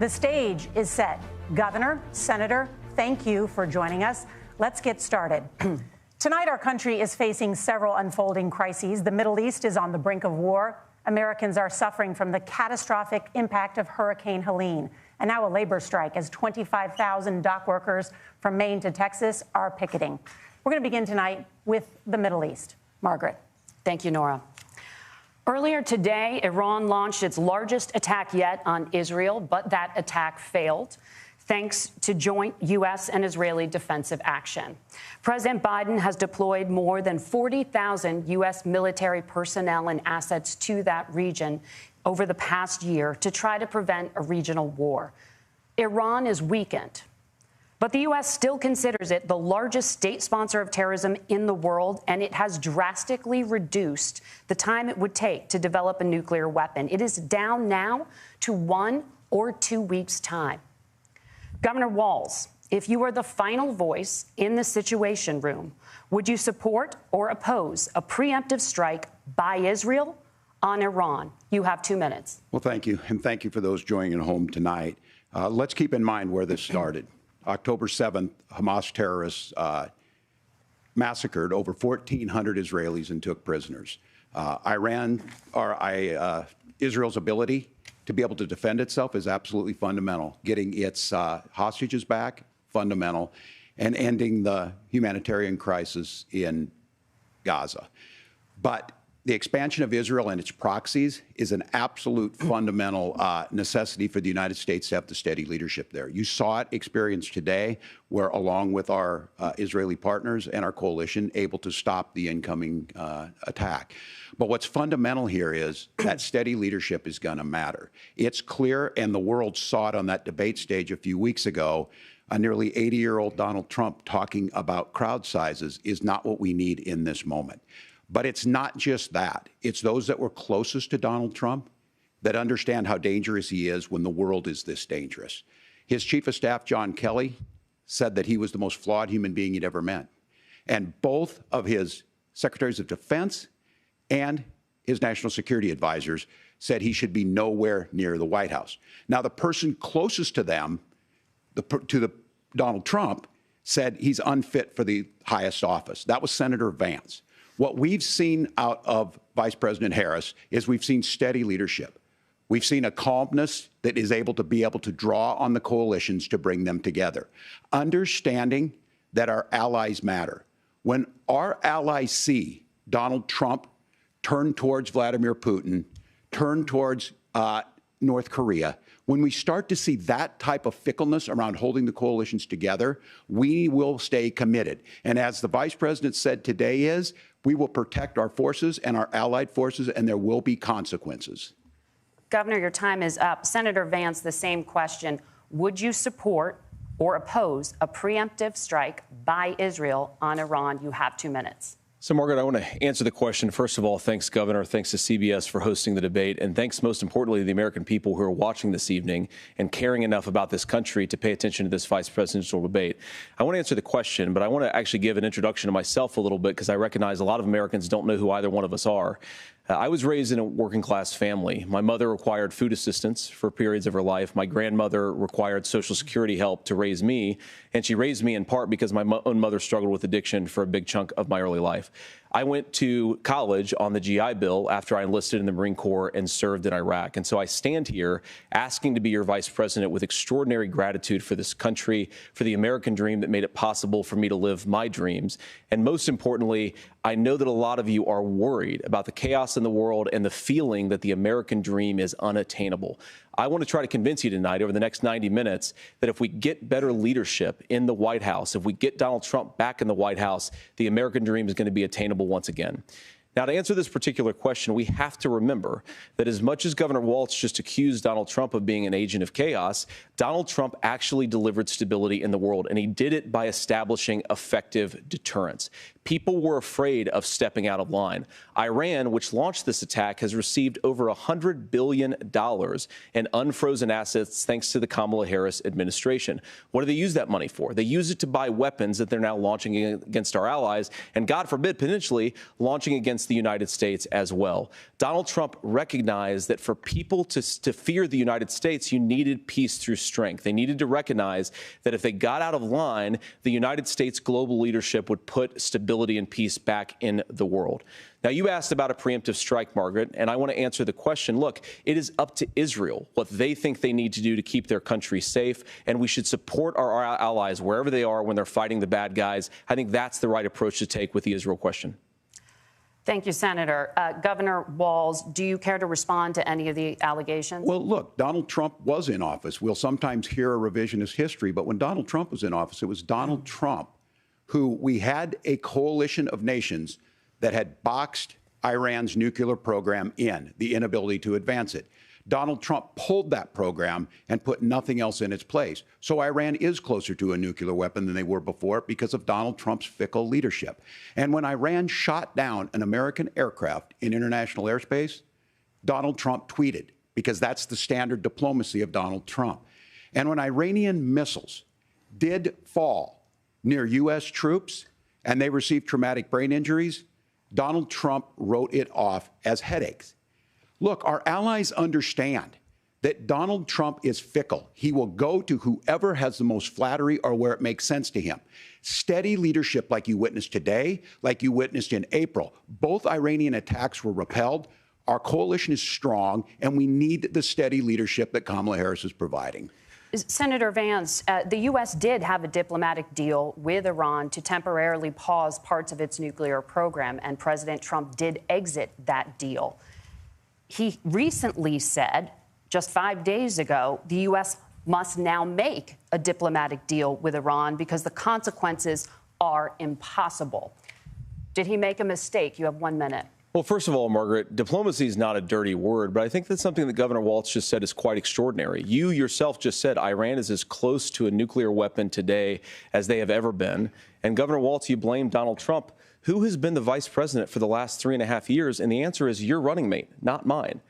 The stage is set. Governor, Senator, thank you for joining us. Let's get started. Tonight, our country is facing several unfolding crises. The Middle East is on the brink of war. Americans are suffering from the catastrophic impact of Hurricane Helene. And now a labor strike as 25,000 dock workers from Maine to Texas are picketing. We're going to begin tonight with the Middle East. Margaret. Thank you, Nora. Earlier today, Iran launched its largest attack yet on Israel, but that attack failed, thanks to joint U.S. and Israeli defensive action. President Biden has deployed more than 40,000 U.S. military personnel and assets to that region over the past year to try to prevent a regional war. Iran is weakened, but the U.S. still considers it the largest state sponsor of terrorism in the world, and it has drastically reduced the time it would take to develop a nuclear weapon. It is down now to 1 or 2 weeks' time. Governor Walz, if you were the final voice in the Situation Room, would you support or oppose a preemptive strike by Israel on Iran? You have 2 minutes. Well, thank you. And thank you for those joining at home tonight. Let's keep in mind where this started. October 7th, Hamas terrorists massacred over 1,400 Israelis and took prisoners. Israel's ability to be able to defend itself is absolutely fundamental. Getting its hostages back, fundamental, and ending the humanitarian crisis in Gaza. But the expansion of Israel and its proxies is an absolute fundamental necessity for the United States to have the steady leadership there. You saw it experienced today, where along with our Israeli partners and our coalition, able to stop the incoming attack. But what's fundamental here is that steady leadership is going to matter. It's clear, and the world saw it on that debate stage a few weeks ago. A nearly 80-year-old Donald Trump talking about crowd sizes is not what we need in this moment. But it's not just that. It's those that were closest to Donald Trump that understand how dangerous he is when the world is this dangerous. His chief of staff, John Kelly, said that he was the most flawed human being he'd ever met. And both of his secretaries of defense and his national security advisors said he should be nowhere near the White House. Now, the person closest to them, Donald Trump, said he's unfit for the highest office. That was Senator Vance. What we've seen out of Vice President Harris is we've seen steady leadership. We've seen a calmness that is able to draw on the coalitions to bring them together, understanding that our allies matter. When our allies see Donald Trump turn towards Vladimir Putin, turn towards North Korea, when we start to see that type of fickleness around holding the coalitions together, we will stay committed. And as the vice president said today we will protect our forces and our allied forces, and there will be consequences. Governor, your time is up. Senator Vance, the same question. Would you support or oppose a preemptive strike by Israel on Iran? You have 2 minutes. So, Margaret, I want to answer the question. First of all, thanks, Governor. Thanks to CBS for hosting the debate. And thanks, most importantly, to the American people who are watching this evening and caring enough about this country to pay attention to this vice presidential debate. I want to answer the question, but I want to actually give an introduction to myself a little bit because I recognize a lot of Americans don't know who either one of us are. I was raised in a working-class family. My mother required food assistance for periods of her life. My grandmother required Social Security help to raise me, and she raised me in part because my own mother struggled with addiction for a big chunk of my early life. I went to college on the GI Bill after I enlisted in the Marine Corps and served in Iraq. And so I stand here asking to be your vice president with extraordinary gratitude for this country, for the American dream that made it possible for me to live my dreams. And most importantly, I know that a lot of you are worried about the chaos in the world and the feeling that the American dream is unattainable. I want to try to convince you tonight over the next 90 minutes that if we get better leadership in the White House, if we get Donald Trump back in the White House, the American dream is going to be attainable once again. Now, to answer this particular question, we have to remember that as much as Governor Walz just accused Donald Trump of being an agent of chaos, Donald Trump actually delivered stability in the world, and he did it by establishing effective deterrence. People were afraid of stepping out of line. Iran, which launched this attack, has received over $100 billion in unfrozen assets thanks to the Kamala Harris administration. What do they use that money for? They use it to buy weapons that they're now launching against our allies and, God forbid, potentially launching against the United States as well. Donald Trump recognized that for people to fear the United States, you needed peace through strength. They needed to recognize that if they got out of line, the United States global leadership would put stability and peace back in the world. Now, you asked about a preemptive strike, Margaret, and I want to answer the question. Look, it is up to Israel what they think they need to do to keep their country safe, and we should support our allies wherever they are when they're fighting the bad guys. I think that's the right approach to take with the Israel question. Thank you, Senator. Governor Walz, do you care to respond to any of the allegations? Well, look, Donald Trump was in office. We'll sometimes hear a revisionist history, but when Donald Trump was in office, it was Donald Trump who we had a coalition of nations that had boxed Iran's nuclear program in, the inability to advance it. Donald Trump pulled that program and put nothing else in its place. So Iran is closer to a nuclear weapon than they were before because of Donald Trump's fickle leadership. And when Iran shot down an American aircraft in international airspace, Donald Trump tweeted, because that's the standard diplomacy of Donald Trump. And when Iranian missiles did fall near U.S. troops and they received traumatic brain injuries, Donald Trump wrote it off as headaches. Look, our allies understand that Donald Trump is fickle. He will go to whoever has the most flattery or where it makes sense to him. Steady leadership like you witnessed today, like you witnessed in April. Both Iranian attacks were repelled. Our coalition is strong, and we need the steady leadership that Kamala Harris is providing. Senator Vance, the U.S. did have a diplomatic deal with Iran to temporarily pause parts of its nuclear program, and President Trump did exit that deal. He recently said, just 5 days ago, the U.S. must now make a diplomatic deal with Iran because the consequences are impossible. Did he make a mistake? You have 1 minute. Well, first of all, Margaret, diplomacy is not a dirty word, but I think that's something that Governor Walz just said is quite extraordinary. You yourself just said Iran is as close to a nuclear weapon today as they have ever been. And Governor Walz, you blame Donald Trump. Who has been the vice president for the last 3.5 years? And the answer is your running mate, not mine.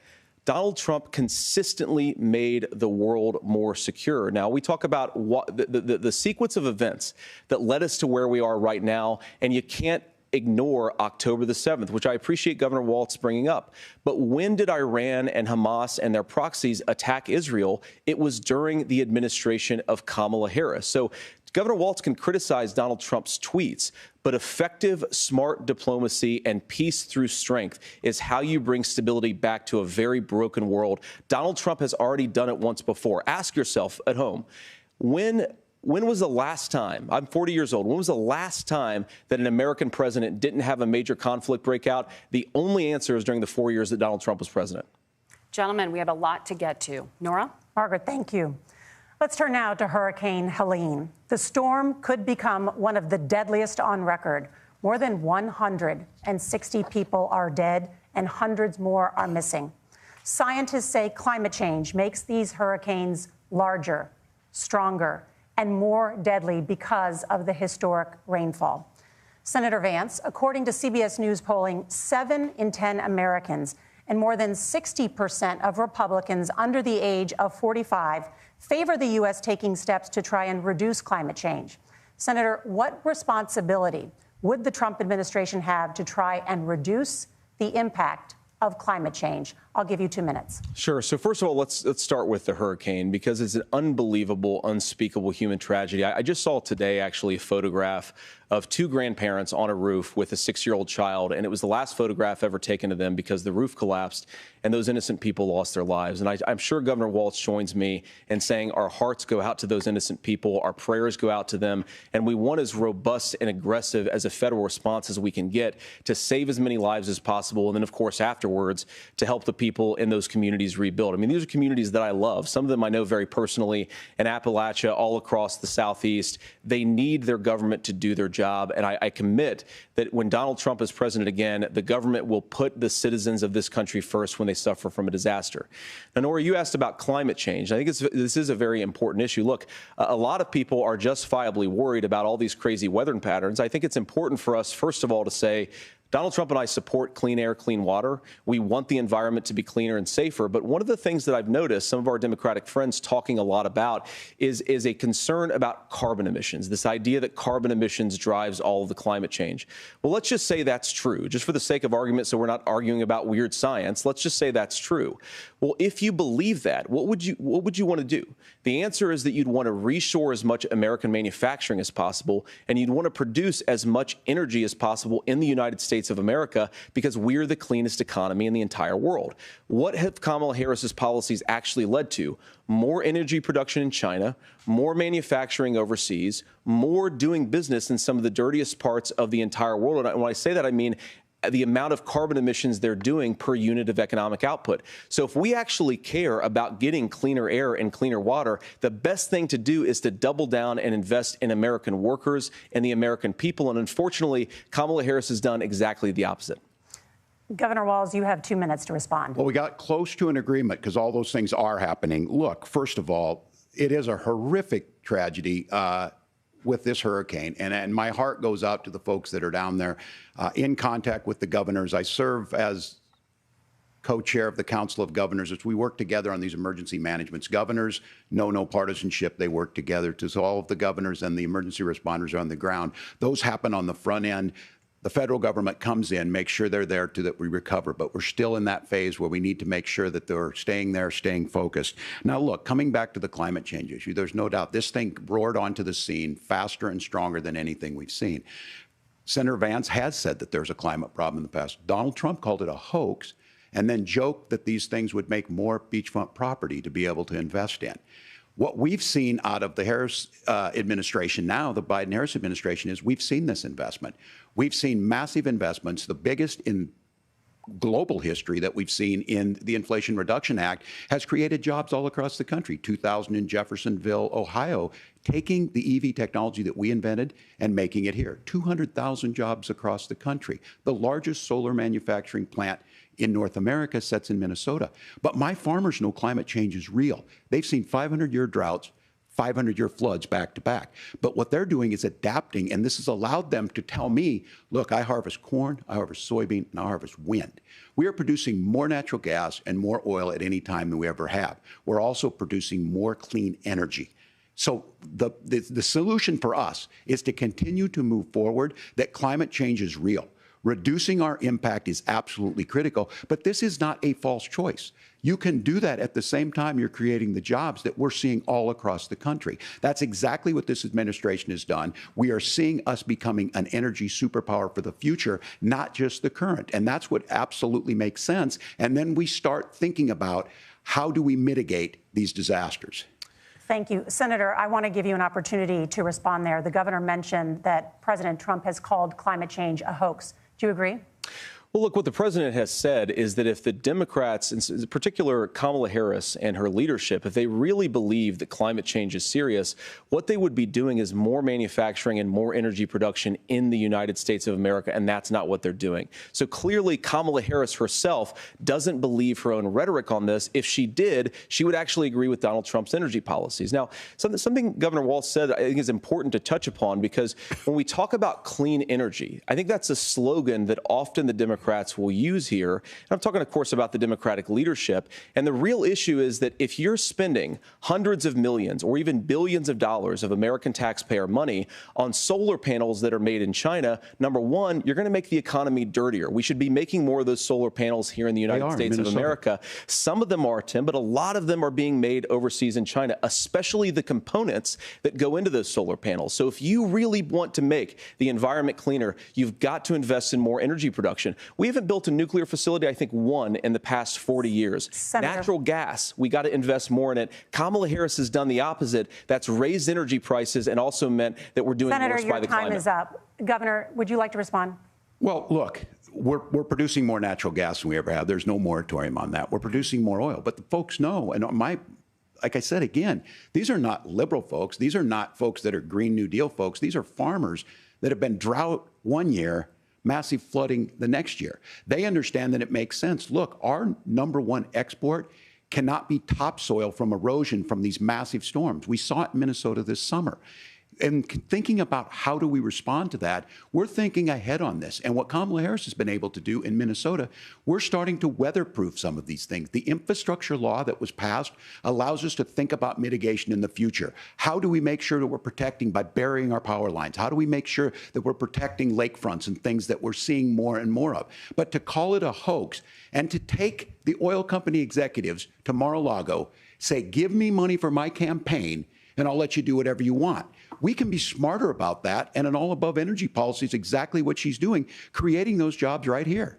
Donald Trump consistently made the world more secure. Now, we talk about the sequence of events that led us to where we are right now, and you can't ignore October the 7th, which I appreciate Governor Walz bringing up. But when did Iran and Hamas and their proxies attack Israel? It was during the administration of Kamala Harris. So Governor Walz can criticize Donald Trump's tweets, but effective, smart diplomacy and peace through strength is how you bring stability back to a very broken world. Donald Trump has already done it once before. Ask yourself at home, when was the last time, I'm 40 years old, when was the last time that an American president didn't have a major conflict break out? The only answer is during the 4 years that Donald Trump was president. Gentlemen, we have a lot to get to. Nora? Margaret, thank you. Let's turn now to Hurricane Helene. The storm could become one of the deadliest on record. More than 160 people are dead and hundreds more are missing. Scientists say climate change makes these hurricanes larger, stronger, and more deadly because of the historic rainfall. Senator Vance, according to CBS News polling, 7 in 10 Americans and more than 60% of Republicans under the age of 45 favor the U.S. taking steps to try and reduce climate change. Senator, what responsibility would the Trump administration have to try and reduce the impact of climate change? I'll give you 2 minutes. Sure. So first of all, let's start with the hurricane, because it's an unbelievable, unspeakable human tragedy. I just saw today, actually, a photograph of 2 grandparents on a roof with a 6-year-old child, and it was the last photograph ever taken of them because the roof collapsed and those innocent people lost their lives. And I'm sure Governor Walz joins me in saying our hearts go out to those innocent people, our prayers go out to them, and we want as robust and aggressive as a federal response as we can get to save as many lives as possible, and then, of course, afterwards, to help the people in those communities rebuild. I mean, these are communities that I love. Some of them I know very personally in Appalachia, all across the Southeast. They need their government to do their job. And I commit that when Donald Trump is president again, the government will put the citizens of this country first when they suffer from a disaster. Now, Nora, you asked about climate change. I think this is a very important issue. Look, a lot of people are justifiably worried about all these crazy weather patterns. I think it's important for us, first of all, to say, Donald Trump and I support clean air, clean water. We want the environment to be cleaner and safer. But one of the things that I've noticed some of our Democratic friends talking a lot about is a concern about carbon emissions, this idea that carbon emissions drives all of the climate change. Well, let's just say that's true, just for the sake of argument, so we're not arguing about weird science. Let's just say that's true. Well, if you believe that, what would you want to do? The answer is that you'd want to reshore as much American manufacturing as possible, and you'd want to produce as much energy as possible in the United States of America, because we're the cleanest economy in the entire world. What have Kamala Harris's policies actually led to? More energy production in China, more manufacturing overseas, more doing business in some of the dirtiest parts of the entire world. And when I say that, I mean the amount of carbon emissions they're doing per unit of economic output. So if we actually care about getting cleaner air and cleaner water, the best thing to do is to double down and invest in American workers and the American people. And unfortunately, Kamala Harris has done exactly the opposite. Governor Walz, you have 2 minutes to respond. Well, we got close to an agreement because all those things are happening. Look, first of all, it is a horrific tragedy with this hurricane. And my heart goes out to the folks that are down there in contact with the governors. I serve as co-chair of the Council of Governors as we work together on these emergency managements. Governors know no partisanship. They work together. So all of the governors and the emergency responders are on the ground. Those happen on the front end. The federal government comes in, makes sure they're there to that we recover. But we're still in that phase where we need to make sure that they're staying there, staying focused. Now, look, coming back to the climate change issue, there's no doubt this thing roared onto the scene faster and stronger than anything we've seen. Senator Vance has said that there's a climate problem in the past. Donald Trump called it a hoax and then joked that these things would make more beachfront property to be able to invest in. What we've seen out of the Harris administration now, the Biden-Harris administration, is we've seen this investment. We've seen massive investments, the biggest in global history that we've seen in the Inflation Reduction Act, has created jobs all across the country. 2,000 in Jeffersonville, Ohio, taking the EV technology that we invented and making it here. 200,000 jobs across the country. The largest solar manufacturing plant in North America sits in Minnesota. But my farmers know climate change is real. They've seen 500-year droughts, 500-year floods back to back. But what they're doing is adapting, and this has allowed them to tell me, look, I harvest corn, I harvest soybean, and I harvest wind. We are producing more natural gas and more oil at any time than we ever have. We're also producing more clean energy. So the solution for us is to continue to move forward, that climate change is real. Reducing our impact is absolutely critical, but this is not a false choice. You can do that at the same time you're creating the jobs that we're seeing all across the country. That's exactly what this administration has done. We are seeing us becoming an energy superpower for the future, not just the current. And that's what absolutely makes sense. And then we start thinking about how do we mitigate these disasters. Thank you. Senator, I want to give you an opportunity to respond there. The governor mentioned that President Trump has called climate change a hoax. Do you agree? Well, look, what the president has said is that if the Democrats, in particular Kamala Harris and her leadership, if they really believe that climate change is serious, what they would be doing is more manufacturing and more energy production in the United States of America, and that's not what they're doing. So clearly, Kamala Harris herself doesn't believe her own rhetoric on this. If she did, she would actually agree with Donald Trump's energy policies. Now, something Governor Walz said I think is important to touch upon, because when we talk about clean energy, I think that's a slogan that often the Democrats will use here. And I'm talking, of course, about the Democratic leadership. And the real issue is that if you're spending hundreds of millions or even billions of dollars of American taxpayer money on solar panels that are made in China, number one, you're going to make the economy dirtier. We should be making more of those solar panels here in the United States of America. Some of them are, Tim, but a lot of them are being made overseas in China, especially the components that go into those solar panels. So if you really want to make the environment cleaner, you've got to invest in more energy production. We haven't built a nuclear facility, I think, one in the past 40 years. Senator. Natural gas, we got to invest more in it. Kamala Harris has done the opposite. That's raised energy prices and also meant that we're doing worse by the climate. Senator, your time is up. Governor, would you like to respond? Well, look, we're producing more natural gas than we ever have. There's no moratorium on that. We're producing more oil. But the folks know, and like I said, again, these are not liberal folks. These are not folks that are Green New Deal folks. These are farmers that have been drought one year, massive flooding the next year. They understand that it makes sense. Look, our #1 export cannot be topsoil from erosion from these massive storms. We saw it in Minnesota this summer. And thinking about how do we respond to that, we're thinking ahead on this. And what Kamala Harris has been able to do in Minnesota, we're starting to weatherproof some of these things. The infrastructure law that was passed allows us to think about mitigation in the future. How do we make sure that we're protecting by burying our power lines? How do we make sure that we're protecting lakefronts and things that we're seeing more and more of? But to call it a hoax and to take the oil company executives to Mar-a-Lago, say, give me money for my campaign, and I'll let you do whatever you want. We can be smarter about that, and an all-above energy policy is exactly what she's doing, creating those jobs right here.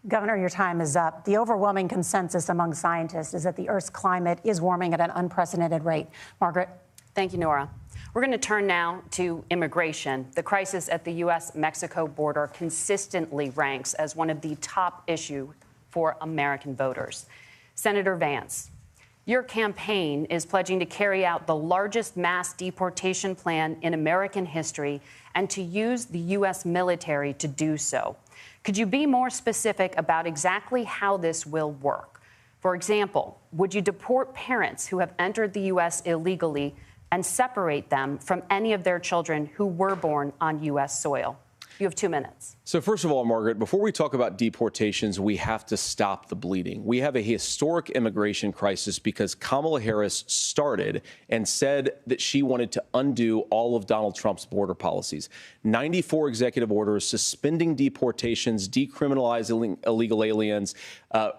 Governor, your time is up. The overwhelming consensus among scientists is that the Earth's climate is warming at an unprecedented rate. Margaret? Thank you, Nora. We're going to turn now to immigration. The crisis at the U.S.-Mexico border consistently ranks as one of the top issues for American voters. Senator Vance, your campaign is pledging to carry out the largest mass deportation plan in American history and to use the U.S. military to do so. Could you be more specific about exactly how this will work? For example, would you deport parents who have entered the U.S. illegally and separate them from any of their children who were born on U.S. soil? You have 2 minutes. So first of all, Margaret, before we talk about deportations, we have to stop the bleeding. We have a historic immigration crisis because Kamala Harris started and said that she wanted to undo all of Donald Trump's border policies. 94 executive orders suspending deportations, decriminalizing illegal aliens,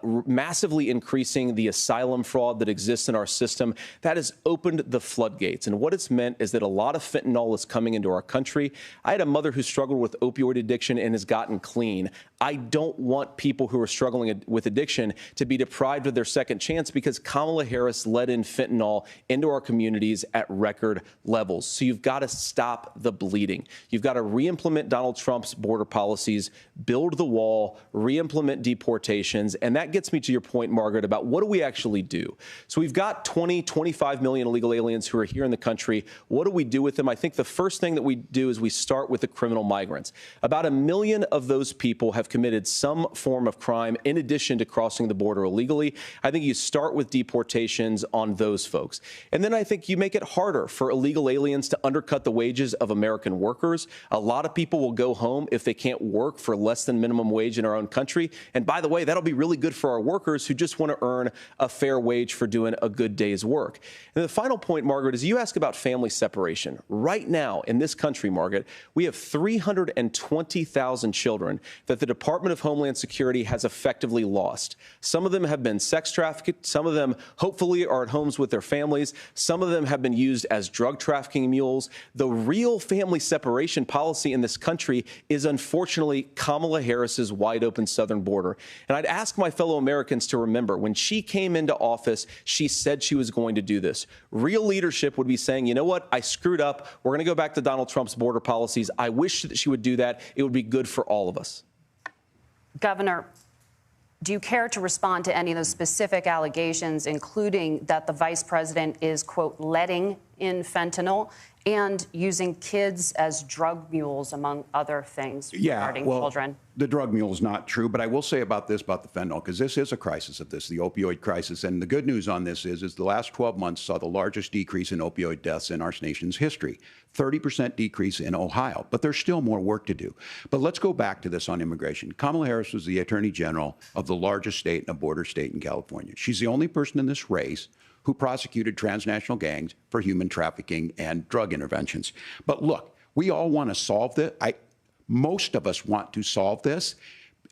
massively increasing the asylum fraud that exists in our system. That has opened the floodgates. And what it's meant is that a lot of fentanyl is coming into our country. I had a mother who struggled with opioid addiction and has gotten clean. I don't want people who are struggling with addiction to be deprived of their second chance because Kamala Harris let in fentanyl into our communities at record levels. So you've got to stop the bleeding. You've got to re-implement Donald Trump's border policies, build the wall, re-implement deportations. And that gets me to your point, Margaret, about what do we actually do? So we've got 25 million illegal aliens who are here in the country. What do we do with them? I think the first thing that we do is we start with the criminal migrants. About 1 million of those people have committed some form of crime in addition to crossing the border illegally. I think you start with deportations on those folks. And then I think you make it harder for illegal aliens to undercut the wages of American workers. A lot of people will go home if they can't work for less than minimum wage in our own country. And by the way, that'll be really good for our workers who just want to earn a fair wage for doing a good day's work. And the final point, Margaret, is you ask about family separation. Right now in this country, Margaret, we have 320,000 children that the Department of Homeland Security has effectively lost. Some of them have been sex trafficked. Some of them hopefully are at homes with their families. Some of them have been used as drug trafficking mules. The real family separation policy in this country is unfortunately Kamala Harris's wide open southern border. And I'd ask my fellow Americans to remember when she came into office, she said she was going to do this. Real leadership would be saying, you know what, I screwed up. We're going to go back to Donald Trump's border policies. I wish that she would do that. It would be good for all of us. Governor, do you care to respond to any of those specific allegations, including that the vice president is, quote, letting in fentanyl and using kids as drug mules, among other things regarding children? The drug mule is not true, but I will say about the fentanyl, because this is a crisis of this, the opioid crisis. And the good news on this is the last 12 months saw the largest decrease in opioid deaths in our nation's history, 30% decrease in Ohio. But there's still more work to do. But let's go back to this on immigration. Kamala Harris was the attorney general of the largest state and a border state in California. She's the only person in this race who prosecuted transnational gangs for human trafficking and drug interventions. But look, we all want to solve this. Most of us want to solve this,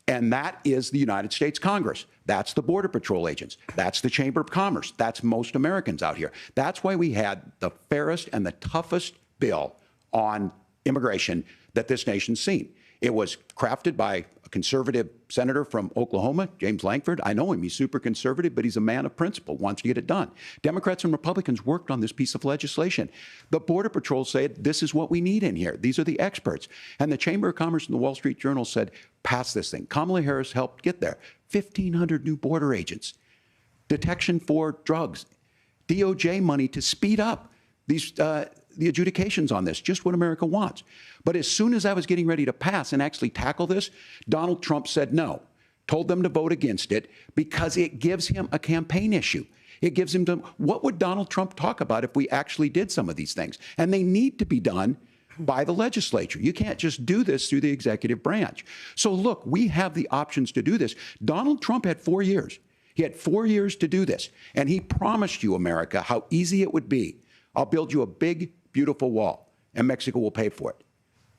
and that is the United States Congress. That's the Border Patrol agents. That's the Chamber of Commerce. That's most Americans out here. That's why we had the fairest and the toughest bill on immigration that this nation's seen. It was crafted by a conservative senator from Oklahoma, James Lankford. I know him. He's super conservative, but he's a man of principle, wants to get it done. Democrats and Republicans worked on this piece of legislation. The Border Patrol said, this is what we need in here. These are the experts. And the Chamber of Commerce and the Wall Street Journal said, pass this thing. Kamala Harris helped get there. 1,500 new border agents, detection for drugs, DOJ money to speed up these the adjudications on this, just what America wants. But as soon as I was getting ready to pass and actually tackle this, Donald Trump said no, told them to vote against it because it gives him a campaign issue. It gives him to, what would Donald Trump talk about if we actually did some of these things? And they need to be done by the legislature. You can't just do this through the executive branch. So look, we have the options to do this. Donald Trump had 4 years. He had 4 years to do this. And he promised you, America, how easy it would be. I'll build you a big, beautiful wall, and Mexico will pay for it.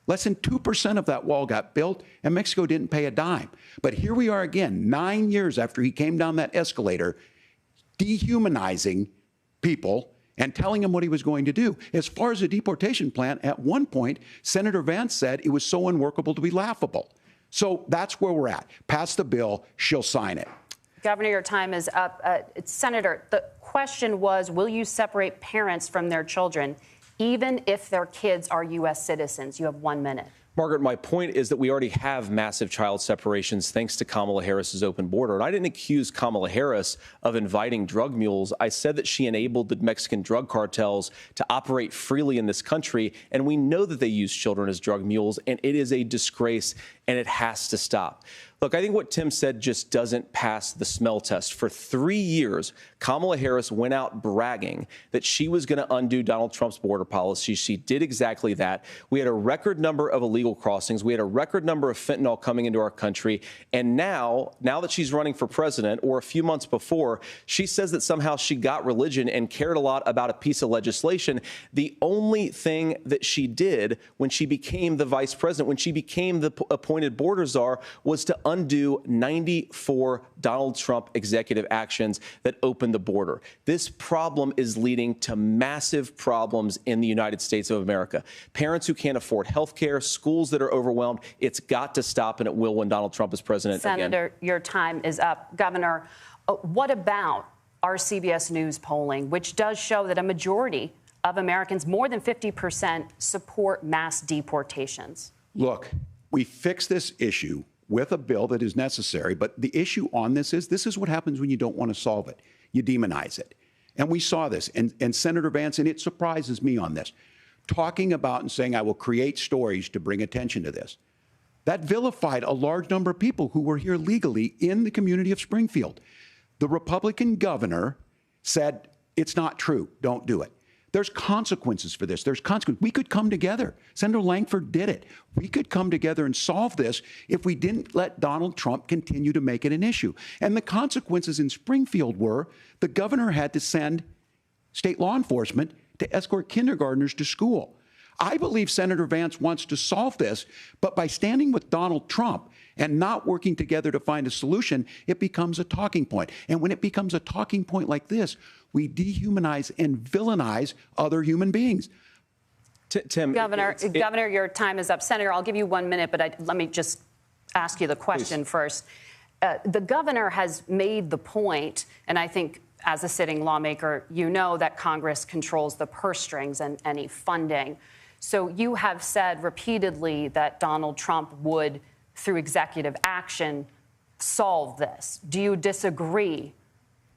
Less than 2% of that wall got built, and Mexico didn't pay a dime. But here we are again, 9 years after he came down that escalator, dehumanizing people and telling them what he was going to do. As far as the deportation plan, at one point, Senator Vance said it was so unworkable to be laughable. So that's where we're at. Pass the bill, she'll sign it. Governor, your time is up. Senator, the question was, will you separate parents from their children, even if their kids are U.S. citizens? You have 1 minute. Margaret, my point is that we already have massive child separations thanks to Kamala Harris's open border. And I didn't accuse Kamala Harris of inviting drug mules. I said that she enabled the Mexican drug cartels to operate freely in this country. And we know that they use children as drug mules. And it is a disgrace, and it has to stop. Look, I think what Tim said just doesn't pass the smell test. For 3 years, Kamala Harris went out bragging that she was going to undo Donald Trump's border policy. She did exactly that. We had a record number of illegal crossings. We had a record number of fentanyl coming into our country. And now that she's running for president, or a few months before, she says that somehow she got religion and cared a lot about a piece of legislation. The only thing that she did when she became the vice president, when she became the appointed border czar, was to undo 94 Donald Trump executive actions that opened the border. This problem is leading to massive problems in the United States of America. Parents who can't afford health care, schools that are overwhelmed. It's got to stop, and it will when Donald Trump is president again. Senator, your time is up. Governor, what about our CBS News polling, which does show that a majority of Americans, more than 50%, support mass deportations? Look, we fix this issue with a bill that is necessary. But the issue on this is what happens when you don't want to solve it. You demonize it. And we saw this. And Senator Vance, and it surprises me on this, talking about and saying, I will create stories to bring attention to this. That vilified a large number of people who were here legally in the community of Springfield. The Republican governor said, it's not true. Don't do it. There's consequences for this. There's consequences. We could come together. Senator Lankford did it. We could come together and solve this if we didn't let Donald Trump continue to make it an issue. And the consequences in Springfield were the governor had to send state law enforcement to escort kindergartners to school. I believe Senator Vance wants to solve this, but by standing with Donald Trump and not working together to find a solution, it becomes a talking point. And when it becomes a talking point like this, we dehumanize and villainize other human beings. Tim, Governor, your time is up. Senator, I'll give you 1 minute, but let me just ask you the question first. The governor has made the point, and I think as a sitting lawmaker, you know that Congress controls the purse strings and any funding. So you have said repeatedly that Donald Trump would, through executive action, solve this. Do you disagree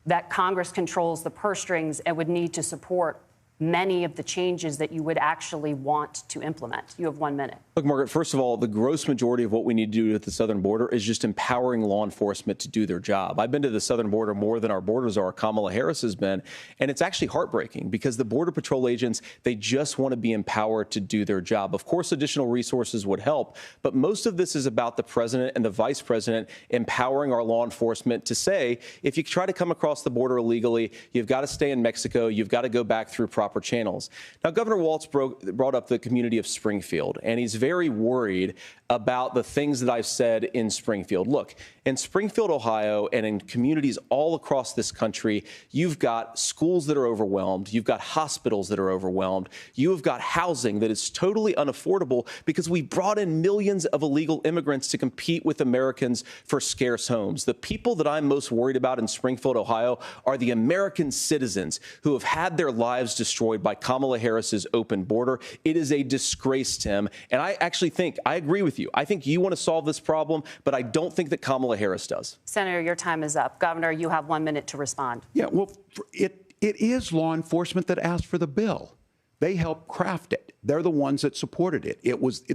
that Congress controls the purse strings and would need to support many of the changes that you would actually want to implement? You have 1 minute. Look, Margaret, first of all, the gross majority of what we need to do at the southern border is just empowering law enforcement to do their job. I've been to the southern border more than our border czar, Kamala Harris, has been, and it's actually heartbreaking because the Border Patrol agents, they just want to be empowered to do their job. Of course, additional resources would help, but most of this is about the president and the vice president empowering our law enforcement to say, if you try to come across the border illegally, you've got to stay in Mexico, you've got to go back through proper channels. Now, Governor Walz brought up the community of Springfield, and he's very worried about the things that I've said in Springfield. Look, in Springfield, Ohio, and in communities all across this country, you've got schools that are overwhelmed. You've got hospitals that are overwhelmed. You have got housing that is totally unaffordable because we brought in millions of illegal immigrants to compete with Americans for scarce homes. The people that I'm most worried about in Springfield, Ohio, are the American citizens who have had their lives destroyed by Kamala Harris's open border. It is a disgrace, Tim. And I actually think, I agree with you. I think you want to solve this problem, but I don't think that Kamala Harris does. Senator, your time is up. Governor, you have 1 minute to respond. Yeah, well, it is law enforcement that asked for the bill. They helped craft it. They're the ones that supported it.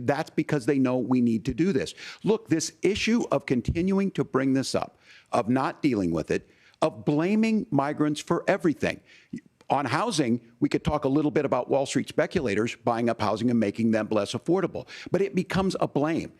That's because they know we need to do this. Look, this issue of continuing to bring this up, of not dealing with it, of blaming migrants for everything. On housing, we could talk a little bit about Wall Street speculators buying up housing and making them less affordable, but it becomes a blame.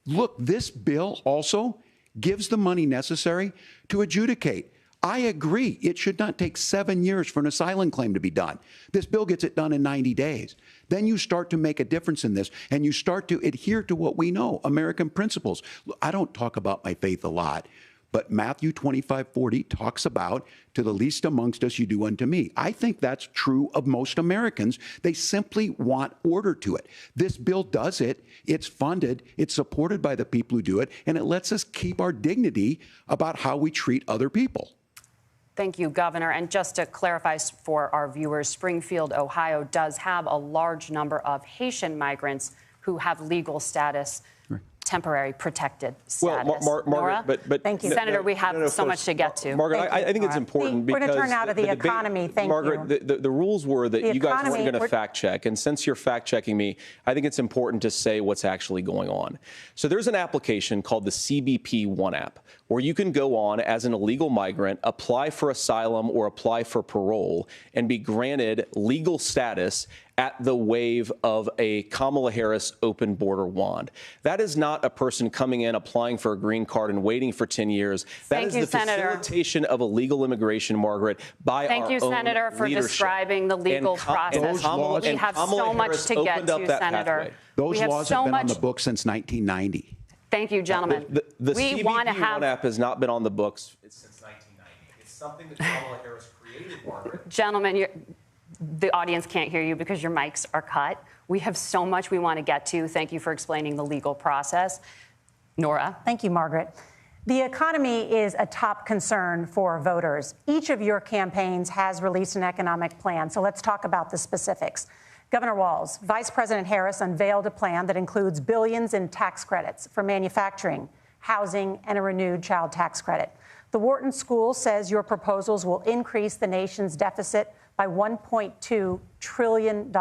Look, this bill also gives the money necessary to adjudicate. I agree. It should not take 7 years for an asylum claim to be done. This bill gets it done in 90 days. Then you start to make a difference in this, and you start to adhere to what we know, American principles. I don't talk about my faith a lot, but Matthew 25:40 talks about, to the least amongst us you do unto me. I think that's true of most Americans. They simply want order to it. This bill does it. It's funded. It's supported by the people who do it, and it lets us keep our dignity about how we treat other people. Thank you, Governor. And just to clarify for our viewers, Springfield, Ohio does have a large number of Haitian migrants who have legal status, temporary protected status. Well, Margaret, but thank you, Senator. We have so much to get to. Margaret, I think it's important because we're going to turn out of the economy. Thank you, Margaret. The rules were that you guys weren't going to fact check, and since you're fact checking me, I think it's important to say what's actually going on. So there's an application called the CBP One app, where you can go on as an illegal migrant, apply for asylum or apply for parole, and be granted legal status at the wave of a Kamala Harris open border wand. That is not a person coming in, applying for a green card and waiting for 10 years. That is the facilitation of illegal immigration, Margaret, by our own leadership. Thank you, Senator, for describing the legal process. We have so much to get to, Senator. Those laws have been on the books since 1990. Thank you, gentlemen. The CBP One app has not been on the books since 1990. It's something that Kamala Harris created, Margaret. Gentlemen, the audience can't hear you because your mics are cut. We have so much we want to get to. Thank you for explaining the legal process. Nora. Thank you, Margaret. The economy is a top concern for voters. Each of your campaigns has released an economic plan, so let's talk about the specifics. Governor Walz, Vice President Harris unveiled a plan that includes billions in tax credits for manufacturing, housing, and a renewed child tax credit. The Wharton School says your proposals will increase the nation's deficit by $1.2 trillion.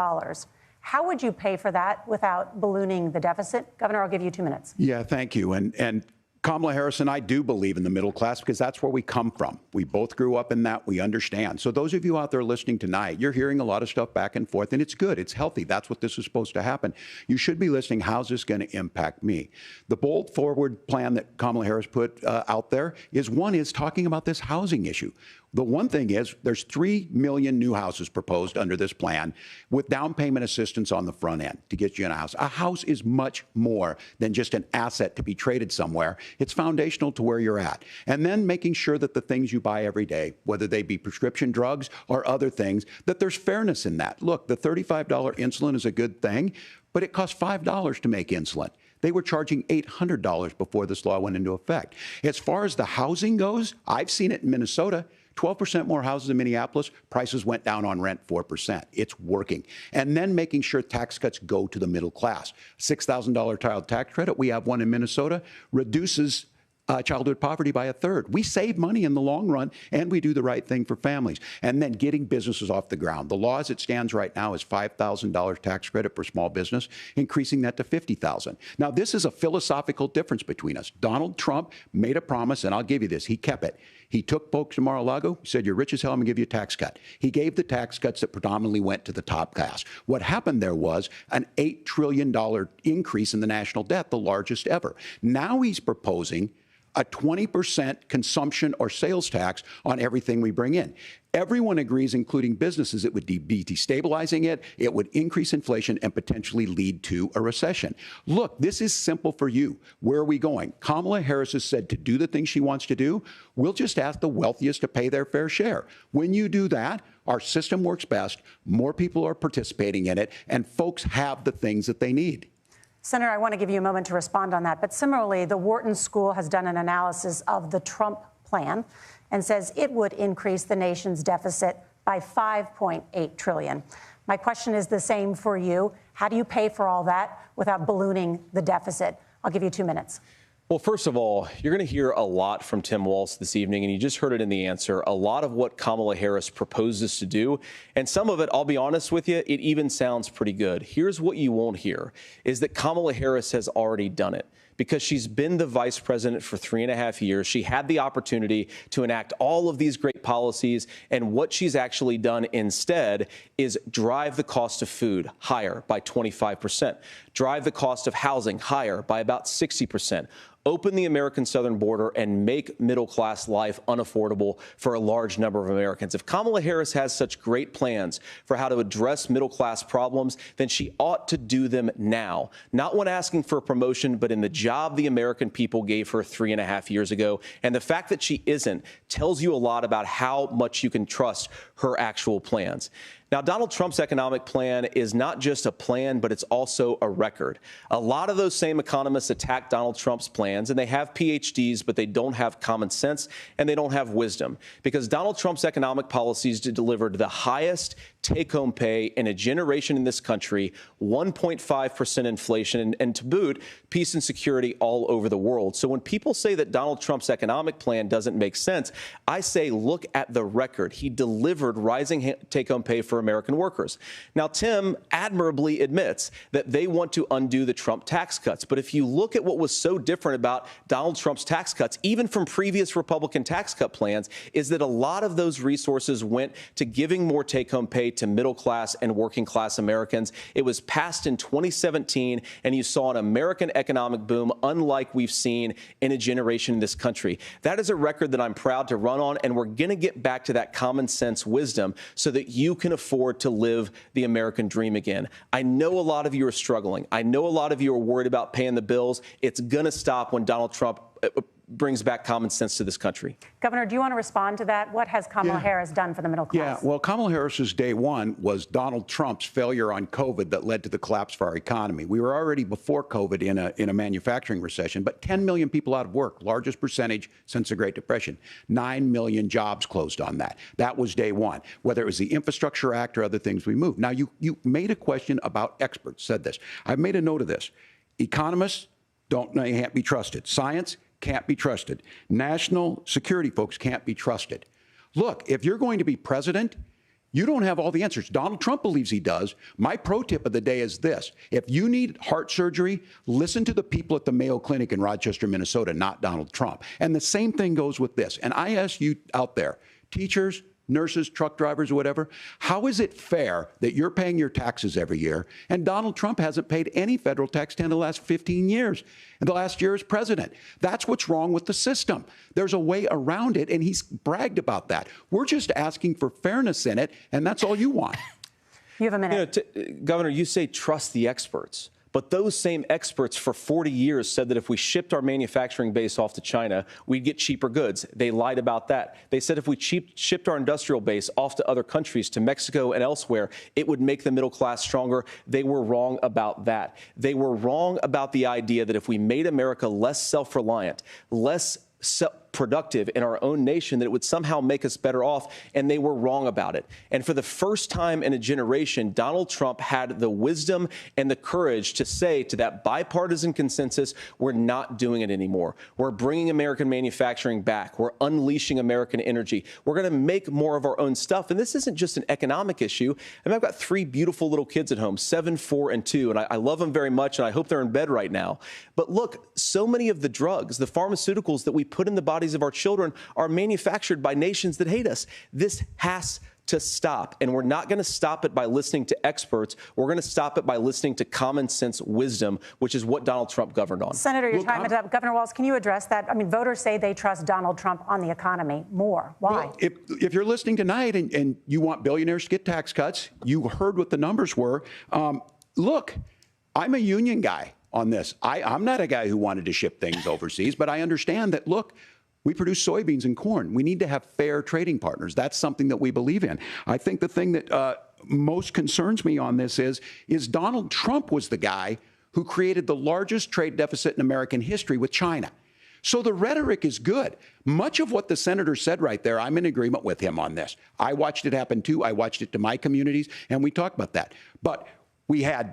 How would you pay for that without ballooning the deficit? Governor, I'll give you 2 minutes. Yeah, thank you. And Kamala Harris and I do believe in the middle class because that's where we come from. We both grew up in that. We understand. So those of you out there listening tonight, you're hearing a lot of stuff back and forth, and it's good. It's healthy. That's what this is supposed to happen. You should be listening. How's this going to impact me? The bold forward plan that Kamala Harris put out there is talking about this housing issue. The one thing is there's 3 million new houses proposed under this plan with down payment assistance on the front end to get you in a house. A house is much more than just an asset to be traded somewhere. It's foundational to where you're at. And then making sure that the things you buy every day, whether they be prescription drugs or other things, that there's fairness in that. Look, the $35 insulin is a good thing, but it costs $5 to make insulin. They were charging $800 before this law went into effect. As far as the housing goes, I've seen it in Minnesota. 12% more houses in Minneapolis, prices went down on rent 4%. It's working. And then making sure tax cuts go to the middle class. $6,000 child tax credit, we have one in Minnesota, reduces childhood poverty by 1/3. We save money in the long run, and we do the right thing for families. And then getting businesses off the ground. The law as it stands right now is $5,000 tax credit for small business, increasing that to $50,000. Now, this is a philosophical difference between us. Donald Trump made a promise, and I'll give you this. He kept it. He took folks to Mar-a-Lago, said, you're rich as hell, I'm going to give you a tax cut. He gave the tax cuts that predominantly went to the top class. What happened there was an $8 trillion increase in the national debt, the largest ever. Now he's proposing a 20% consumption or sales tax on everything we bring in. Everyone agrees, including businesses, it would be destabilizing it, it would increase inflation and potentially lead to a recession. Look, this is simple for you. Where are we going? Kamala Harris has said to do the things she wants to do. We'll just ask the wealthiest to pay their fair share. When you do that, our system works best, more people are participating in it, and folks have the things that they need. Senator, I want to give you a moment to respond on that. But similarly, the Wharton School has done an analysis of the Trump plan and says it would increase the nation's deficit by $5.8 trillion. My question is the same for you. How do you pay for all that without ballooning the deficit? I'll give you 2 minutes. Well, first of all, you're going to hear a lot from Tim Walz this evening, and you just heard it in the answer, a lot of what Kamala Harris proposes to do. And some of it, I'll be honest with you, it even sounds pretty good. Here's what you won't hear, is that Kamala Harris has already done it. Because she's been the vice president for 3.5 years. She had the opportunity to enact all of these great policies. And what she's actually done instead is drive the cost of food higher by 25%, drive the cost of housing higher by about 60%. Open the American southern border and make middle-class life unaffordable for a large number of Americans. If Kamala Harris has such great plans for how to address middle-class problems, then she ought to do them now. Not when asking for a promotion, but in the job the American people gave her 3.5 years ago. And the fact that she isn't tells you a lot about how much you can trust her actual plans. Now, Donald Trump's economic plan is not just a plan, but it's also a record. A lot of those same economists attack Donald Trump's plans, and they have PhDs, but they don't have common sense and they don't have wisdom, because Donald Trump's economic policies delivered the highest take-home pay in a generation in this country, 1.5% inflation, and to boot, peace and security all over the world. So when people say that Donald Trump's economic plan doesn't make sense, I say, look at the record. He delivered rising take-home pay for American workers. Now, Tim admirably admits that they want to undo the Trump tax cuts. But if you look at what was so different about Donald Trump's tax cuts, even from previous Republican tax cut plans, is that a lot of those resources went to giving more take-home pay to middle-class and working-class Americans. It was passed in 2017, and you saw an American economic boom unlike we've seen in a generation in this country. That is a record that I'm proud to run on, and we're going to get back to that common sense wisdom so that you can afford to live the American dream again. I know a lot of you are struggling. I know a lot of you are worried about paying the bills. It's going to stop when Donald Trump brings back common sense to this country. Governor, do you want to respond to that? What has Kamala Harris done for the middle class? Yeah, well, Kamala Harris's day one was Donald Trump's failure on COVID that led to the collapse of our economy. We were already before COVID in a manufacturing recession, but 10 million people out of work, largest percentage since the Great Depression. 9 million jobs closed on that. That was day one. Whether it was the Infrastructure Act or other things we moved. Now, you made a question about experts, said this. I've made a note of this. Economists can't be trusted. Science can't be trusted. National security folks can't be trusted. Look, if you're going to be president, you don't have all the answers. Donald Trump believes he does. My pro tip of the day is this. If you need heart surgery, listen to the people at the Mayo Clinic in Rochester, Minnesota, not Donald Trump. And the same thing goes with this. And I ask you out there, teachers, nurses, truck drivers, or whatever, how is it fair that you're paying your taxes every year and Donald Trump hasn't paid any federal tax in the last 15 years, and the last year as president? That's what's wrong with the system. There's a way around it, and he's bragged about that. We're just asking for fairness in it, and that's all you want. You have a minute. Governor, you say trust the experts. But those same experts for 40 years said that if we shipped our manufacturing base off to China, we'd get cheaper goods. They lied about that. They said if we shipped our industrial base off to other countries, to Mexico and elsewhere, it would make the middle class stronger. They were wrong about that. They were wrong about the idea that if we made America less self-reliant, less productive in our own nation, that it would somehow make us better off, and they were wrong about it. And for the first time in a generation, Donald Trump had the wisdom and the courage to say to that bipartisan consensus, we're not doing it anymore. We're bringing American manufacturing back. We're unleashing American energy. We're going to make more of our own stuff. And this isn't just an economic issue. I mean, I've got 3 beautiful little kids at home, 7, 4, and 2, and I love them very much, and I hope they're in bed right now. But look, so many of the drugs, the pharmaceuticals that we put in the bodies of our children are manufactured by nations that hate us. This has to stop. And we're not going to stop it by listening to experts. We're going to stop it by listening to common sense wisdom, which is what Donald Trump governed on. Senator, your time is up. Governor Walz, can you address that? I mean, voters say they trust Donald Trump on the economy more. Why? Well, if you're listening tonight and you want billionaires to get tax cuts, you heard what the numbers were. Look, I'm a union guy on this. I'm not a guy who wanted to ship things overseas, but I understand that, look, we produce soybeans and corn. We need to have fair trading partners. That's something that we believe in. I think the thing that most concerns me on this is Donald Trump was the guy who created the largest trade deficit in American history with China. So the rhetoric is good. Much of what the senator said right there, I'm in agreement with him on this. I watched it happen too. I watched it to my communities, and we talked about that. But we had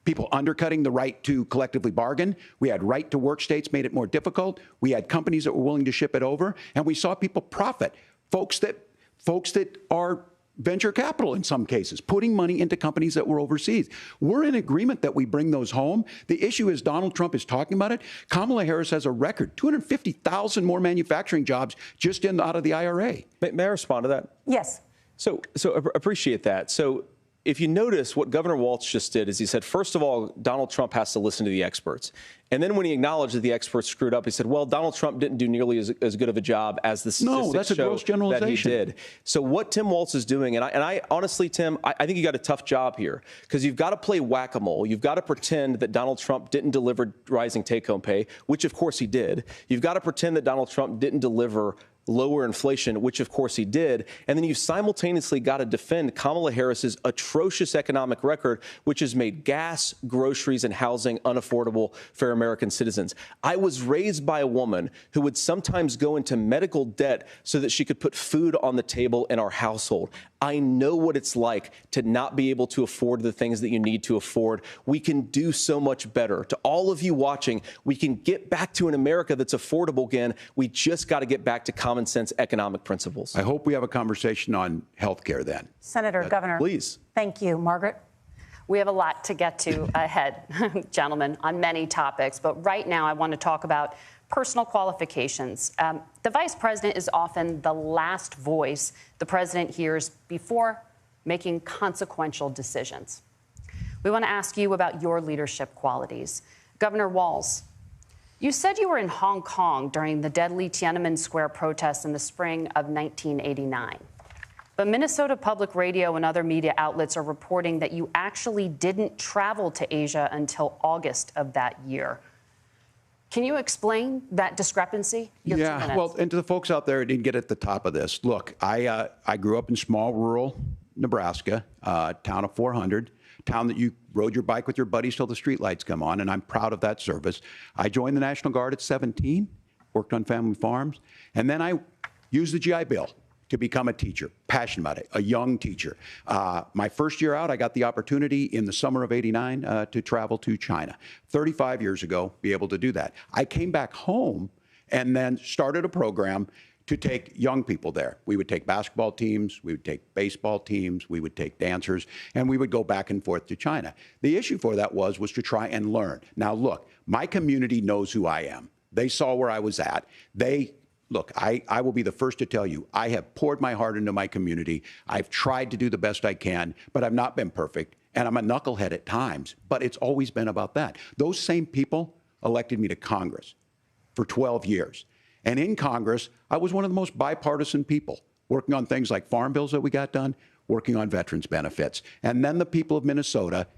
people undercutting the right to collectively bargain. We had right to work states made it more difficult. We had companies that were willing to ship it over, and we saw people profit. Folks that are venture capital in some cases, putting money into companies that were overseas. We're in agreement that we bring those home. The issue is Donald Trump is talking about it. Kamala Harris has a record, 250,000 more manufacturing jobs just out of the IRA. May I respond to that? Yes. So appreciate that. So if you notice, what Governor Walz just did is he said, first of all, Donald Trump has to listen to the experts. And then when he acknowledged that the experts screwed up, he said, well, Donald Trump didn't do nearly as good of a job as the statistics that's a gross generalization. That he did. So what Tim Walz is doing, and I honestly, Tim, I think you got a tough job here because you've got to play whack-a-mole. You've got to pretend that Donald Trump didn't deliver rising take-home pay, which of course he did. You've got to pretend that Donald Trump didn't deliver lower inflation, which of course he did. And then you simultaneously got to defend Kamala Harris's atrocious economic record, which has made gas, groceries, and housing unaffordable for American citizens. I was raised by a woman who would sometimes go into medical debt so that she could put food on the table in our household. I know what it's like to not be able to afford the things that you need to afford. We can do so much better. To all of you watching, we can get back to an America that's affordable again. We just got to get back to common sense economic principles. I hope we have a conversation on health care then. Senator, Governor. Please. Thank you. Margaret? We have a lot to get to ahead, gentlemen, on many topics. But right now, I want to talk about personal qualifications. The vice president is often the last voice the president hears before making consequential decisions. We want to ask you about your leadership qualities. Governor Walz, you said you were in Hong Kong during the deadly Tiananmen Square protests in the spring of 1989. But Minnesota Public Radio and other media outlets are reporting that you actually didn't travel to Asia until August of that year. Can you explain that discrepancy? Yeah, well, and to the folks out there who didn't get at the top of this, look, I grew up in small rural Nebraska, town of 400, town that you rode your bike with your buddies till the streetlights come on, and I'm proud of that service. I joined the National Guard at 17, worked on family farms, and then I used the GI Bill to become a teacher, passionate about it, a young teacher. My first year out, I got the opportunity in the summer of '89 to travel to China. 35 years ago, be able to do that. I came back home and then started a program to take young people there. We would take basketball teams, we would take baseball teams, we would take dancers, and we would go back and forth to China. The issue for that was to try and learn. Now, look, my community knows who I am. They saw where I was at. Look, I will be the first to tell you, I have poured my heart into my community. I've tried to do the best I can, but I've not been perfect. And I'm a knucklehead at times, but it's always been about that. Those same people elected me to Congress for 12 years. And in Congress, I was one of the most bipartisan people, working on things like farm bills that we got done, working on veterans benefits. And then the people of Minnesota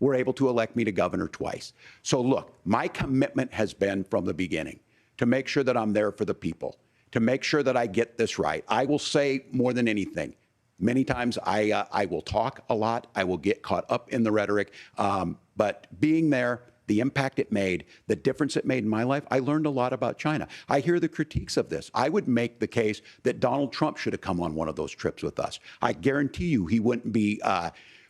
were able to elect me to governor twice. So look, my commitment has been from the beginning to make sure that I'm there for the people, to make sure that I get this right. I will say more than anything, many times I will talk a lot. I will get caught up in the rhetoric. But being there, the impact it made, the difference it made in my life, I learned a lot about China. I hear the critiques of this. I would make the case that Donald Trump should have come on one of those trips with us. I guarantee you he wouldn't be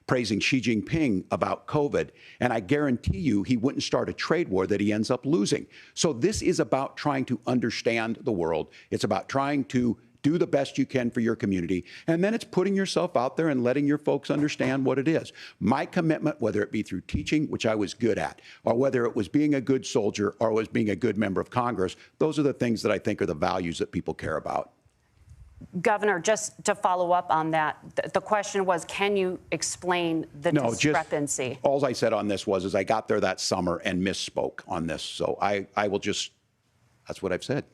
praising Xi Jinping about COVID, and I guarantee you he wouldn't start a trade war that he ends up losing. So this is about trying to understand the world. It's about trying to do the best you can for your community, and then it's putting yourself out there and letting your folks understand what it is. My commitment, whether it be through teaching, which I was good at, or whether it was being a good soldier or was being a good member of Congress, those are the things that I think are the values that people care about. Governor, just to follow up on that, the question was, can you explain the discrepancy? All I said on this was I got there that summer and misspoke on this. So I will just, that's what I've said.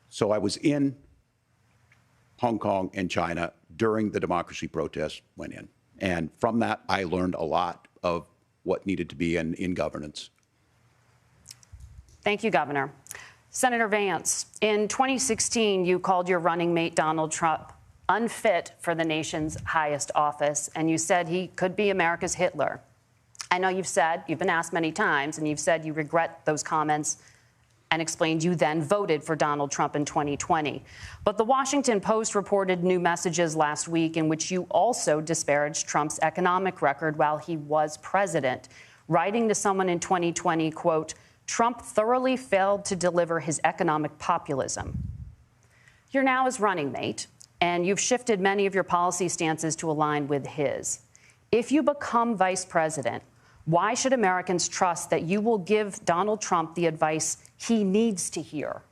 So I was in Hong Kong and China during the democracy protests went in. And from that, I learned a lot of what needed to be in governance. Thank you, Governor. Senator Vance, in 2016, you called your running mate Donald Trump unfit for the nation's highest office, and you said he could be America's Hitler. I know you've been asked many times, and you've said you regret those comments and explained you then voted for Donald Trump in 2020. But the Washington Post reported new messages last week in which you also disparaged Trump's economic record while he was president, writing to someone in 2020, quote, Trump thoroughly failed to deliver his economic populism. You're now his running mate, and you've shifted many of your policy stances to align with his. If you become vice president, why should Americans trust that you will give Donald Trump the advice he needs to hear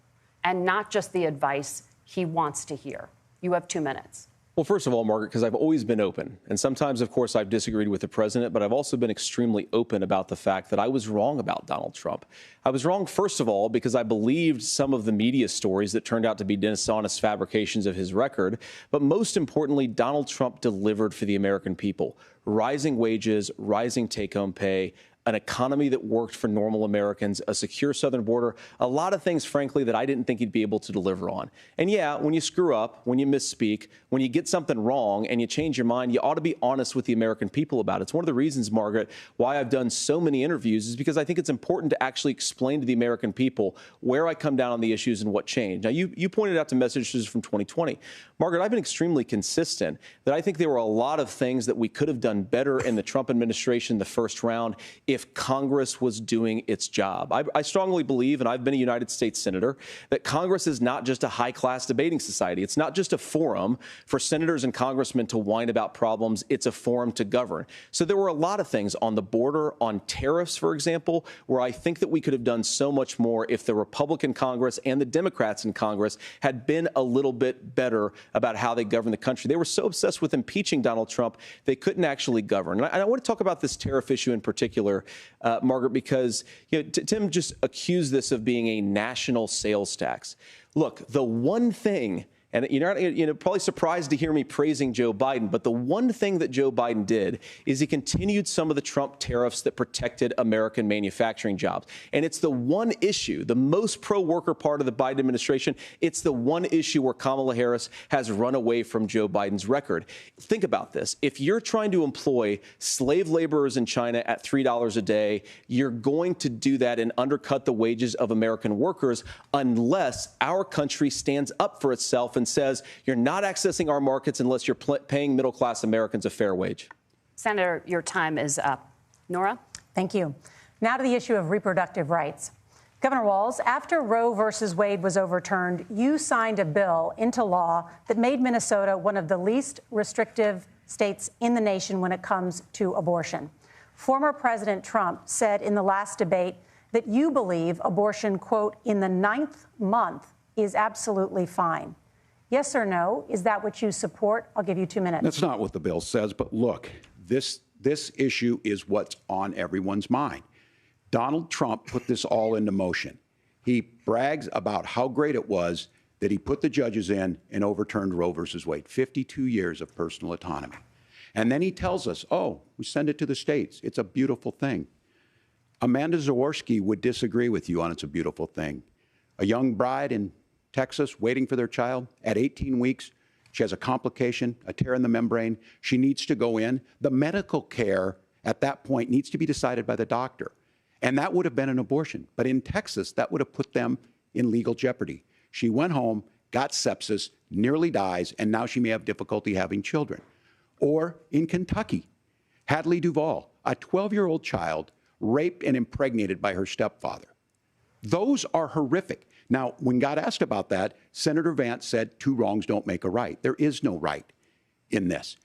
and not just the advice he wants to hear? You have 2 minutes. Well, first of all, Margaret, because I've always been open. And sometimes, of course, I've disagreed with the president, but I've also been extremely open about the fact that I was wrong about Donald Trump. I was wrong, first of all, because I believed some of the media stories that turned out to be dishonest fabrications of his record. But most importantly, Donald Trump delivered for the American people. Rising wages, rising take-home pay, an economy that worked for normal Americans, a secure southern border, a lot of things, frankly, that I didn't think he'd be able to deliver on. And yeah, when you screw up, when you misspeak, when you get something wrong and you change your mind, you ought to be honest with the American people about it. It's one of the reasons, Margaret, why I've done so many interviews is because I think it's important to actually explain to the American people where I come down on the issues and what changed. Now, you pointed out to messages from 2020. Margaret, I've been extremely consistent that I think there were a lot of things that we could have done better in the Trump administration the first round if Congress was doing its job. I strongly believe, and I've been a United States senator, that Congress is not just a high-class debating society. It's not just a forum for senators and congressmen to whine about problems. It's a forum to govern. So there were a lot of things on the border, on tariffs, for example, where I think that we could have done so much more if the Republican Congress and the Democrats in Congress had been a little bit better about how they govern the country. They were so obsessed with impeaching Donald Trump, they couldn't actually govern. And I want to talk about this tariff issue in particular, Margaret, because Tim just accused this of being a national sales tax. Look, the one thing, and you're probably surprised to hear me praising Joe Biden, but the one thing that Joe Biden did is he continued some of the Trump tariffs that protected American manufacturing jobs. And it's the one issue, the most pro-worker part of the Biden administration, it's the one issue where Kamala Harris has run away from Joe Biden's record. Think about this. If you're trying to employ slave laborers in China at $3 a day, you're going to do that and undercut the wages of American workers unless our country stands up for itself and says you're not accessing our markets unless you're paying middle-class Americans a fair wage. Senator, your time is up. Nora? Thank you. Now to the issue of reproductive rights. Governor Walz, after Roe versus Wade was overturned, you signed a bill into law that made Minnesota one of the least restrictive states in the nation when it comes to abortion. Former President Trump said in the last debate that you believe abortion, quote, in the 9th month is absolutely fine. Yes or no? Is that what you support? I'll give you 2 minutes. That's not what the bill says. But look, this issue is what's on everyone's mind. Donald Trump put this all into motion. He brags about how great it was that he put the judges in and overturned Roe versus Wade, 52 years of personal autonomy. And then he tells us, oh, we send it to the states. It's a beautiful thing. Amanda Zaworski would disagree with you on it's a beautiful thing. A young bride in Texas waiting for their child at 18 weeks. She has a complication, a tear in the membrane. She needs to go in. The medical care at that point needs to be decided by the doctor. And that would have been an abortion. But in Texas, that would have put them in legal jeopardy. She went home, got sepsis, nearly dies, and now she may have difficulty having children. Or in Kentucky, Hadley Duvall, a 12-year-old child raped and impregnated by her stepfather. Those are horrific. Now, when God asked about that, Senator Vance said 2 wrongs don't make a right. There is no right in this.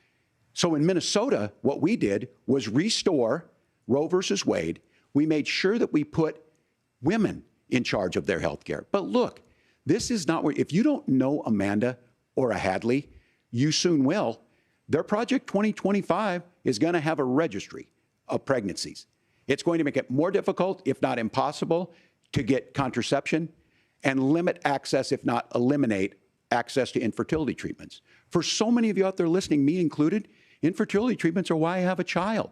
So in Minnesota, what we did was restore Roe versus Wade. We made sure that we put women in charge of their health care. But look, This is not where, if you don't know Amanda or a Hadley, you soon will. Their Project 2025 is going to have a registry of pregnancies. It's going to make it more difficult, if not impossible, to get contraception and limit access, if not eliminate access to infertility treatments. For so many of you out there listening, me included, infertility treatments are why I have a child.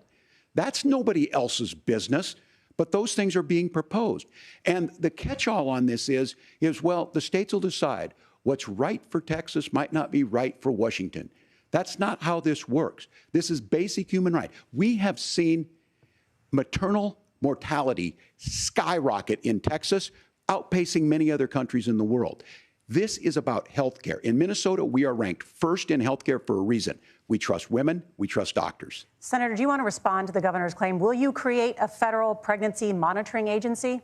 That's nobody else's business, but those things are being proposed. And the catch-all on this is, well, the states will decide what's right for Texas might not be right for Washington. That's not how this works. This is basic human right. We have seen maternal mortality skyrocket in Texas, outpacing many other countries in the world. This is about health care. In Minnesota, we are ranked first in health care for a reason. We trust women. We trust doctors. Senator, do you want to respond to the governor's claim? Will you create a federal pregnancy monitoring agency?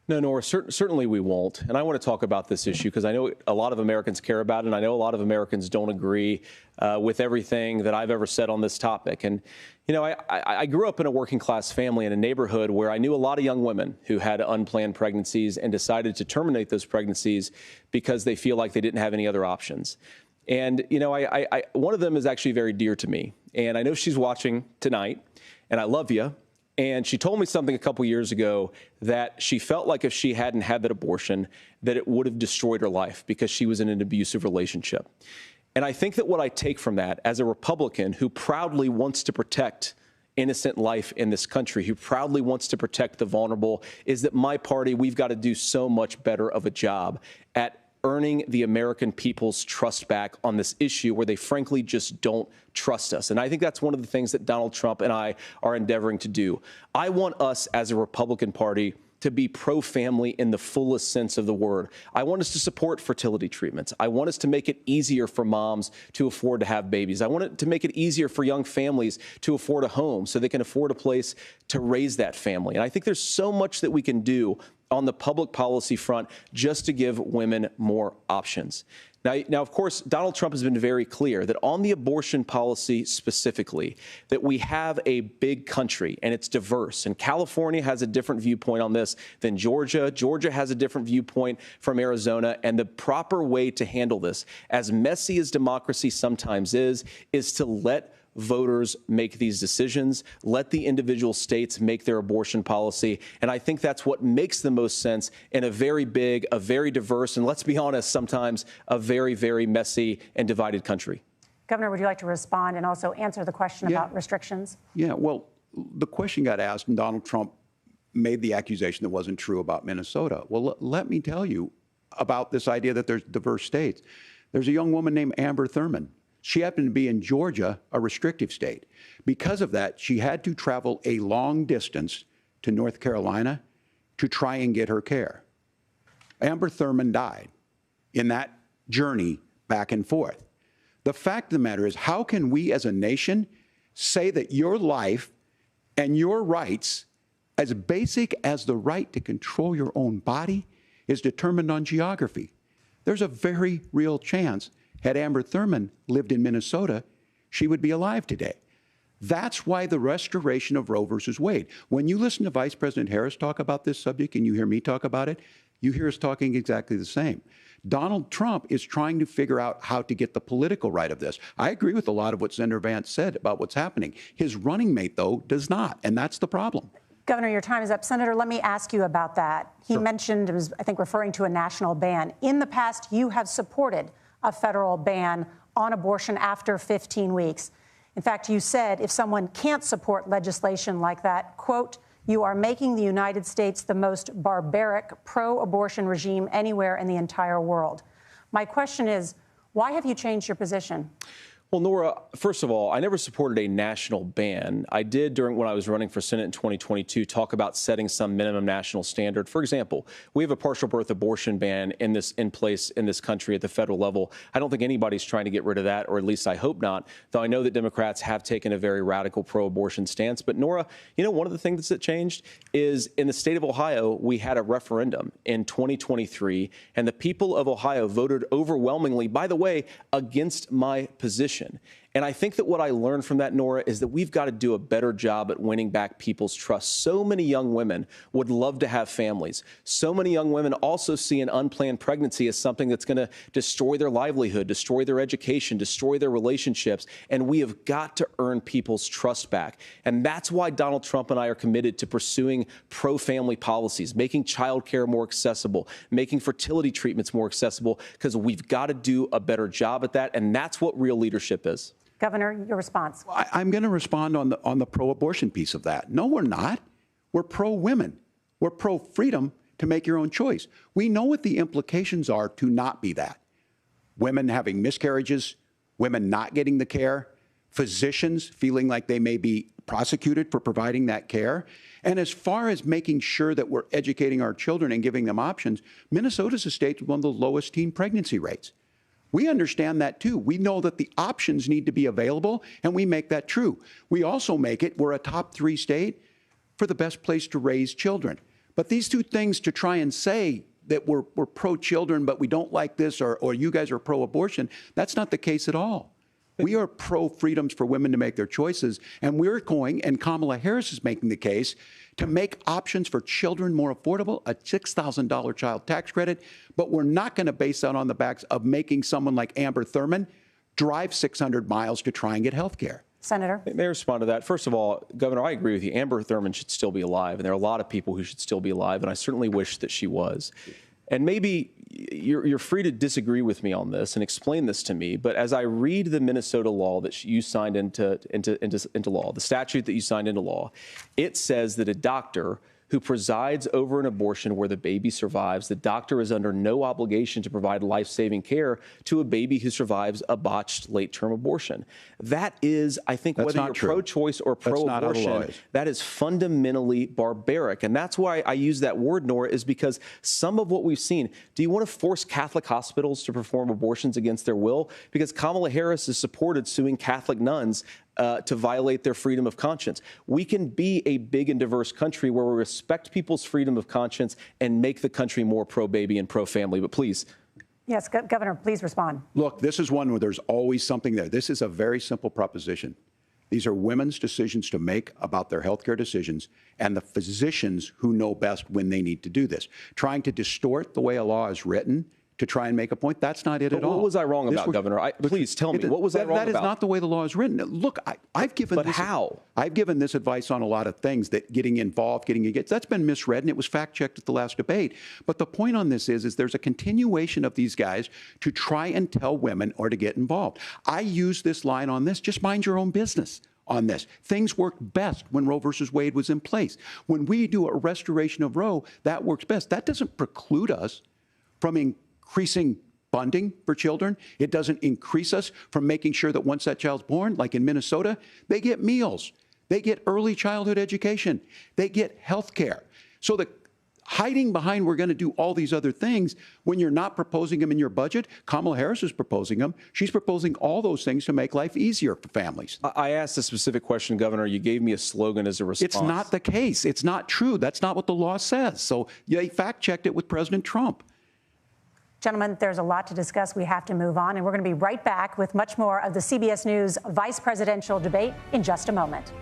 No, Nora, certainly we won't. And I want to talk about this issue because I know a lot of Americans care about it, and I know a lot of Americans don't agree with everything that I've ever said on this topic. And, you know, I grew up in a working class family in a neighborhood where I knew a lot of young women who had unplanned pregnancies and decided to terminate those pregnancies because they feel like they didn't have any other options. And, you know, one of them is actually very dear to me. And I know she's watching tonight, and I love you. And she told me something a couple years ago that she felt like if she hadn't had that abortion, that it would have destroyed her life because she was in an abusive relationship. And I think that what I take from that as a Republican who proudly wants to protect innocent life in this country, who proudly wants to protect the vulnerable, is that my party, we've got to do so much better of a job at earning the American people's trust back on this issue where they frankly just don't trust us. And I think that's one of the things that Donald Trump and I are endeavoring to do. I want us as a Republican Party to be pro-family in the fullest sense of the word. I want us to support fertility treatments. I want us to make it easier for moms to afford to have babies. I want it to make it easier for young families to afford a home so they can afford a place to raise that family. And I think there's so much that we can do on the public policy front just to give women more options. Now, of course, Donald Trump has been very clear that on the abortion policy specifically, that we have a big country and it's diverse. And California has a different viewpoint on this than Georgia. Georgia has a different viewpoint from Arizona. And the proper way to handle this, as messy as democracy sometimes is to let voters make these decisions, let the individual states make their abortion policy. And I think that's what makes the most sense in a very big, a very diverse, and let's be honest, sometimes a very, very messy and divided country. Governor, would you like to respond and also answer the question about restrictions? Yeah, well, the question got asked and Donald Trump made the accusation that wasn't true about Minnesota. Well, let me tell you about this idea that there's diverse states. There's a young woman named Amber Thurman. She happened to be in Georgia, a restrictive state. Because of that, she had to travel a long distance to North Carolina to try and get her care. Amber Thurman died in that journey back and forth. The fact of the matter is, how can we as a nation say that your life and your rights, as basic as the right to control your own body, is determined on geography? There's a very real chance had Amber Thurman lived in Minnesota, she would be alive today. That's why the restoration of Roe versus Wade. When you listen to Vice President Harris talk about this subject and you hear me talk about it, you hear us talking exactly the same. Donald Trump is trying to figure out how to get the political right of this. I agree with a lot of what Senator Vance said about what's happening. His running mate, though, does not, and that's the problem. Governor, your time is up. Senator, let me ask you about that. He mentioned, it was, I think, referring to a national ban. In the past, you have supported a federal ban on abortion after 15 weeks. In fact, you said if someone can't support legislation like that, quote, you are making the United States the most barbaric pro-abortion regime anywhere in the entire world. My question is, why have you changed your position? Well, Nora, first of all, I never supported a national ban. I did when I was running for Senate in 2022 talk about setting some minimum national standard. For example, we have a partial birth abortion ban in place in this country at the federal level. I don't think anybody's trying to get rid of that, or at least I hope not, though I know that Democrats have taken a very radical pro-abortion stance. But Nora, you know, one of the things that changed is in the state of Ohio, we had a referendum in 2023, and the people of Ohio voted overwhelmingly, by the way, against my position. And I think that what I learned from that, Nora, is that we've got to do a better job at winning back people's trust. So many young women would love to have families. So many young women also see an unplanned pregnancy as something that's going to destroy their livelihood, destroy their education, destroy their relationships. And we have got to earn people's trust back. And that's why Donald Trump and I are committed to pursuing pro-family policies, making child care more accessible, making fertility treatments more accessible, because we've got to do a better job at that. And that's what real leadership is. Governor, your response. I'm going to respond on the pro-abortion piece of that. No, we're not. We're pro-women. We're pro-freedom to make your own choice. We know what the implications are to not be that. Women having miscarriages, women not getting the care, physicians feeling like they may be prosecuted for providing that care. And as far as making sure that we're educating our children and giving them options, Minnesota's a state with one of the lowest teen pregnancy rates. We understand that, too. We know that the options need to be available, and we make that true. We also make it, we're a top 3 state for the best place to raise children. But these two things, to try and say that we're pro-children, but we don't like this, or you guys are pro-abortion, that's not the case at all. We are pro-freedoms for women to make their choices, and we're going, and Kamala Harris is making the case, to make options for children more affordable, a $6,000 child tax credit, but we're not going to base that on the backs of making someone like Amber Thurman drive 600 miles to try and get health care. Senator? May I respond to that? First of all, Governor, I agree with you. Amber Thurman should still be alive, and there are a lot of people who should still be alive, and I certainly wish that she was. And maybe you're free to disagree with me on this and explain this to me, but as I read the Minnesota law that you signed into law, the statute that you signed into law, it says that a doctor who presides over an abortion where the baby survives, the doctor is under no obligation to provide life-saving care to a baby who survives a botched late-term abortion. That is, I think, whether you're pro-choice or pro-abortion, that is fundamentally barbaric. And that's why I use that word, Nora, is because some of what we've seen, do you want to force Catholic hospitals to perform abortions against their will? Because Kamala Harris has supported suing Catholic nuns to violate their freedom of conscience. We can be a big and diverse country where we respect people's freedom of conscience and make the country more pro-baby and pro-family. But please. Yes, Governor, please respond. Look, this is one where there's always something there. This is a very simple proposition. These are women's decisions to make about their healthcare decisions, and the physicians who know best when they need to do this. Trying to distort the way a law is written to try and make a point, that's not it at all. What was I wrong about, Governor? Please tell me, what was I wrong about? That is not the way the law is written. Look, I've given But how? I've given this advice on a lot of things, that getting involved, that's been misread, and it was fact-checked at the last debate. But the point on this is there's a continuation of these guys to try and tell women or to get involved. I use this line on this, just mind your own business on this. Things worked best when Roe versus Wade was in place. When we do a restoration of Roe, that works best. That doesn't preclude us from increasing funding for children. It doesn't increase us from making sure that once that child's born, like in Minnesota, they get meals, they get early childhood education, they get health care. So the hiding behind we're going to do all these other things when you're not proposing them in your budget, Kamala Harris is proposing them. She's proposing all those things to make life easier for families. I asked a specific question, Governor. You gave me a slogan as a response. It's not the case. It's not true. That's not what the law says. So they fact-checked it with President Trump. Gentlemen, there's a lot to discuss. We have to move on, and we're going to be right back with much more of the CBS News vice presidential debate in just a moment.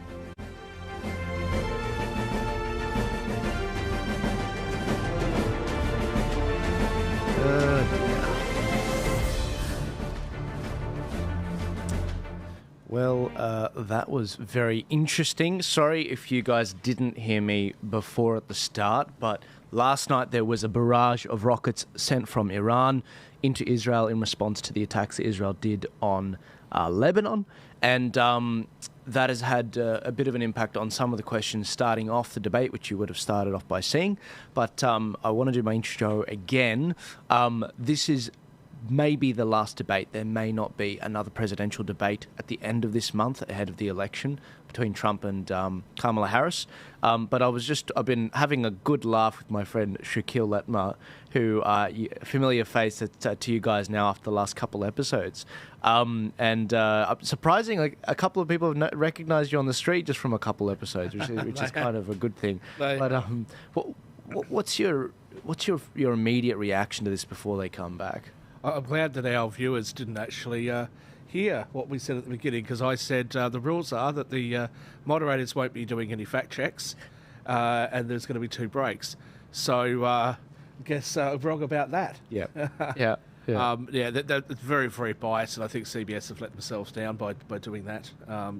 Well, that was very interesting. Sorry if you guys didn't hear me before at the start, but last night there was a barrage of rockets sent from Iran into Israel in response to the attacks that Israel did on Lebanon. And that has had a bit of an impact on some of the questions starting off the debate, which you would have started off by seeing. But I want to do my intro again. This is maybe the last debate. There may not be another presidential debate at the end of this month ahead of the election between Trump and Kamala Harris. But I've been having a good laugh with my friend Shakeel Latimer, who a familiar face to you guys now after the last couple episodes. Surprising, like a couple of people have recognized you on the street just from a couple episodes, which is kind of a good thing. But what's your immediate reaction to this before they come back? I'm glad that our viewers didn't actually hear what we said at the beginning, because I said the rules are that the moderators won't be doing any fact checks, and there's going to be 2 breaks. So I guess wrong about that. Yeah. That's very, very biased, and I think CBS have let themselves down by doing that.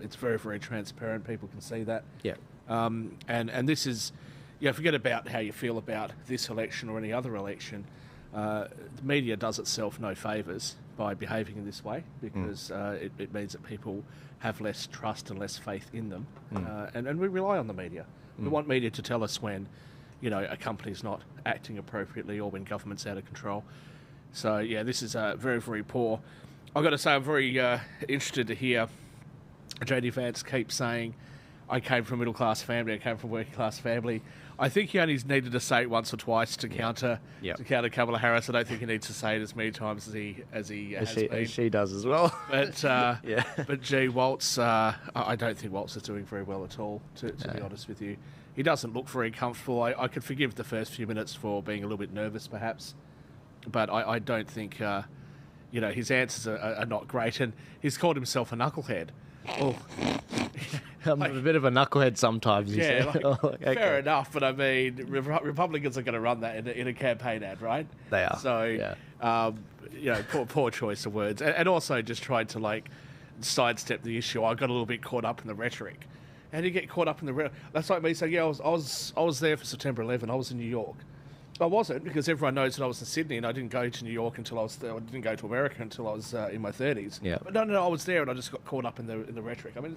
It's very, very transparent. People can see that. Yeah. And this is, forget about how you feel about this election or any other election. The media does itself no favours by behaving in this way, because it means that people have less trust and less faith in them. And we rely on the media. We want media to tell us when, a company's not acting appropriately or when government's out of control. So, this is very, very poor. I've got to say, I'm very interested to hear JD Vance keep saying, I came from a middle-class family, I came from a working-class family. I think he only needed to say it once or twice to counter Kamala Harris. I don't think he needs to say it as many times as she does as well. But but gee, Walz, I don't think Walz is doing very well at all, to be honest with you. He doesn't look very comfortable. I could forgive the first few minutes for being a little bit nervous, perhaps. But I don't think, his answers are not great. And he's called himself a knucklehead. Oh. I'm a bit of a knucklehead sometimes. Okay. Fair enough. But I mean, Republicans are going to run that in a campaign ad, right? They are. So, poor choice of words. And also just tried to, sidestep the issue. I got a little bit caught up in the rhetoric. How do you get caught up in the rhetoric? That's like me saying, I was there for September 11. I was in New York. I wasn't, because everyone knows that I was in Sydney, and I didn't go to New York until I was there. I didn't go to America until I was in my 30s. Yeah. But no, I was there, and I just got caught up in the rhetoric. I mean,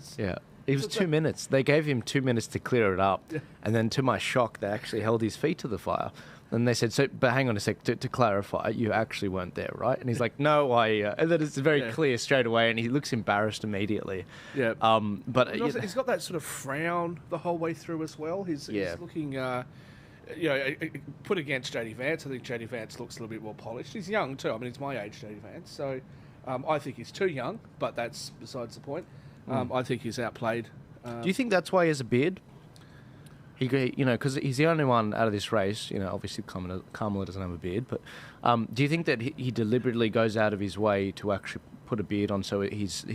it was 2 minutes. They gave him 2 minutes to clear it up, and then to my shock, they actually held his feet to the fire. And they said, but hang on a sec, to clarify, you actually weren't there, right? And he's like, no, and then it's very clear straight away, and he looks embarrassed immediately. Yeah. But also, he's got that sort of frown the whole way through as well. He's looking... put against JD Vance, I think JD Vance looks a little bit more polished. He's young too. I mean, he's my age, JD Vance. So I think he's too young, but that's besides the point. I think he's outplayed. Do you think that's why he has a beard? Because he's the only one out of this race. Obviously Kamala doesn't have a beard, but do you think that he deliberately goes out of his way to actually put a beard on so his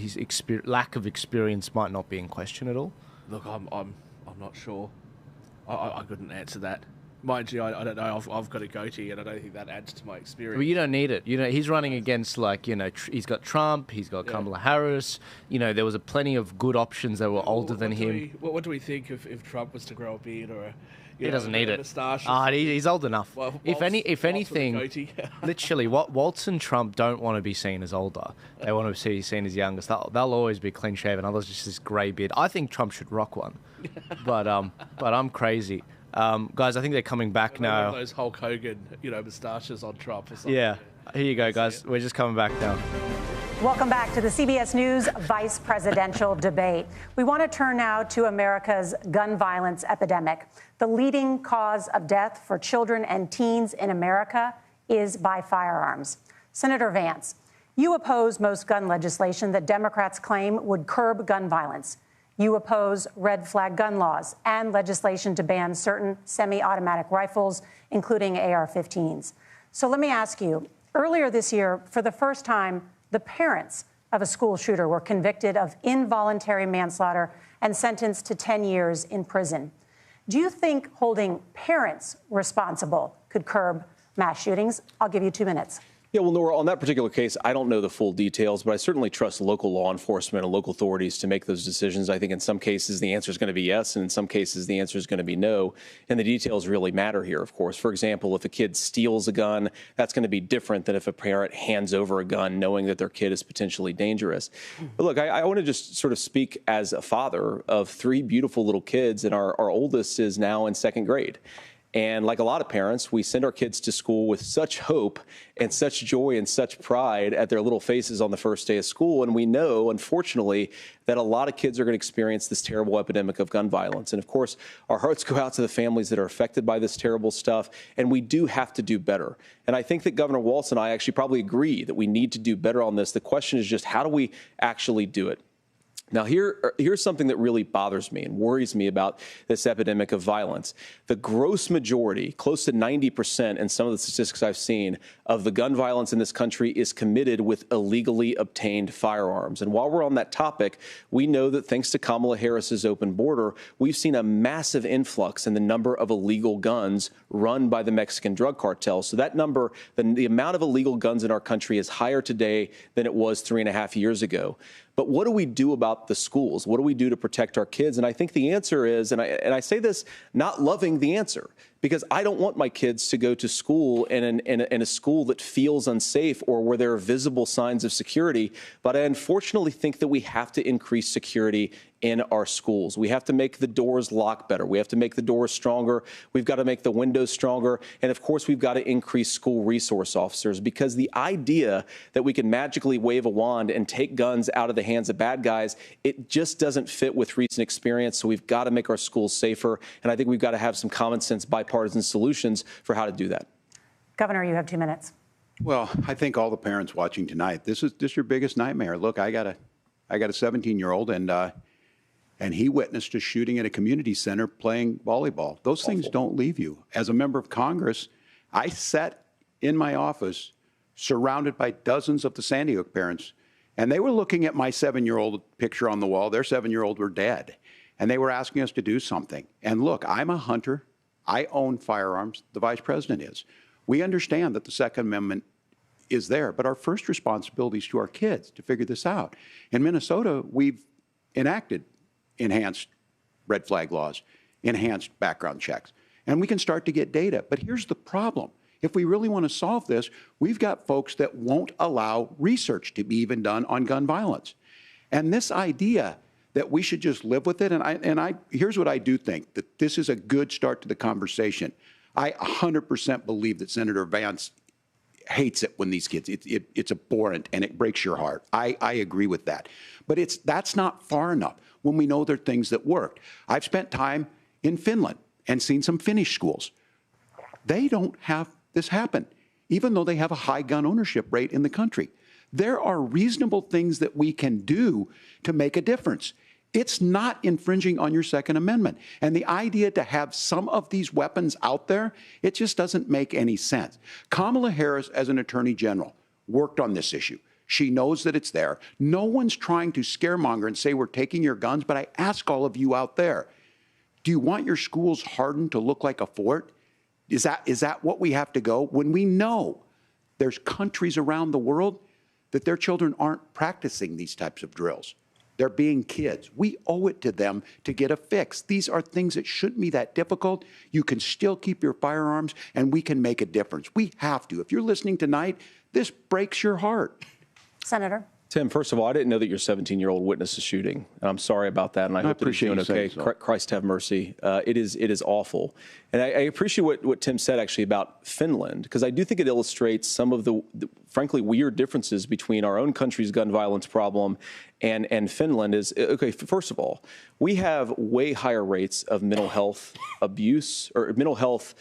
lack of experience might not be in question at all? Look, I'm not sure. I couldn't answer that. Mind you, I don't know. I've got a goatee, and I don't think that adds to my experience. Well, you don't need it. He's running against he's got Trump, he's got Kamala Harris. There was plenty of good options that were older than him. What do we think if Trump was to grow a beard or he doesn't need it. He's old enough. Well, if anything, literally, Walz and Trump don't want to be seen as older. They want to be seen as younger. So they'll always be clean shaven. Others just this grey beard. I think Trump should rock one, but I'm crazy. Guys, I think they're coming back now. Those Hulk Hogan, moustaches on Trump or something. Yeah. Here you go, guys. We're just coming back now. Welcome back to the CBS News vice presidential debate. We want to turn now to America's gun violence epidemic. The leading cause of death for children and teens in America is by firearms. Senator Vance, you oppose most gun legislation that Democrats claim would curb gun violence. You oppose red flag gun laws and legislation to ban certain semi-automatic rifles, including AR-15s. So let me ask you, earlier this year, for the first time, the parents of a school shooter were convicted of involuntary manslaughter and sentenced to 10 years in prison. Do you think holding parents responsible could curb mass shootings? I'll give you 2 minutes. Yeah, well, Nora, on that particular case, I don't know the full details, but I certainly trust local law enforcement and local authorities to make those decisions. I think in some cases the answer is going to be yes, and in some cases the answer is going to be no. And the details really matter here, of course. For example, if a kid steals a gun, that's going to be different than if a parent hands over a gun knowing that their kid is potentially dangerous. But look, I want to just sort of speak as a father of 3 beautiful little kids, and our oldest is now in 2nd grade. And like a lot of parents, we send our kids to school with such hope and such joy and such pride at their little faces on the first day of school. And we know, unfortunately, that a lot of kids are going to experience this terrible epidemic of gun violence. And of course, our hearts go out to the families that are affected by this terrible stuff. And we do have to do better. And I think that Governor Walz and I actually probably agree that we need to do better on this. The question is just, how do we actually do it? Now, here's something that really bothers me and worries me about this epidemic of violence. The gross majority, close to 90%, in some of the statistics I've seen, of the gun violence in this country is committed with illegally obtained firearms. And while we're on that topic, we know that thanks to Kamala Harris's open border, we've seen a massive influx in the number of illegal guns run by the Mexican drug cartels. So that number, the amount of illegal guns in our country is higher today than it was 3.5 years ago. But what do we do about the schools? What do we do to protect our kids? And I think the answer is, and I say this not loving the answer, because I don't want my kids to go to school in a school that feels unsafe or where there are visible signs of security. But I unfortunately think that we have to increase security in our schools. We have to make the doors lock better. We have to make the doors stronger. We've got to make the windows stronger. And of course, we've got to increase school resource officers, because the idea that we can magically wave a wand and take guns out of the hands of bad guys, it just doesn't fit with recent experience. So we've got to make our schools safer. And I think we've got to have some common sense bipartisan solutions for how to do that. Governor, you have 2 minutes. Well, I think all the parents watching tonight, this is your biggest nightmare. Look, I got a 17-year-old, and he witnessed a shooting at a community center playing volleyball. Those things don't leave you. As a member of Congress, I sat in my office surrounded by dozens of the Sandy Hook parents, and they were looking at my 7-year-old picture on the wall. Their 7-year-old were dead, and they were asking us to do something. And look, I'm a hunter. I own firearms. The vice president is. We understand that the Second Amendment is there, but our first responsibility is to our kids to figure this out. In Minnesota, we've enacted enhanced red flag laws, enhanced background checks, and we can start to get data. But here's the problem. If we really want to solve this, we've got folks that won't allow research to be even done on gun violence. And this idea that we should just live with it, and here's what I do think, that this is a good start to the conversation. I 100% believe that Senator Vance hates it when these kids, it's abhorrent and it breaks your heart. I agree with that. But that's not far enough when we know there are things that worked. I've spent time in Finland and seen some Finnish schools. They don't have this happen, even though they have a high gun ownership rate in the country. There are reasonable things that we can do to make a difference. It's not infringing on your Second Amendment. And the idea to have some of these weapons out there, it just doesn't make any sense. Kamala Harris, as an attorney general, worked on this issue. She knows that it's there. No one's trying to scaremonger and say we're taking your guns, but I ask all of you out there, do you want your schools hardened to look like a fort? Is that what we have to go? When we know there's countries around the world that their children aren't practicing these types of drills. They're being kids. We owe it to them to get a fix. These are things that shouldn't be that difficult. You can still keep your firearms, and we can make a difference. We have to. If you're listening tonight, this breaks your heart. Senator. Tim, first of all, I didn't know that your 17-year-old witnessed a shooting. And I'm sorry about that, and I hope that he's doing okay. So. Christ have mercy. It is awful. And I appreciate what Tim said, actually, about Finland, because I do think it illustrates some of the frankly, weird differences between our own country's gun violence problem and Finland. Is, okay, first of all, we have way higher rates of mental health abuse, or mental health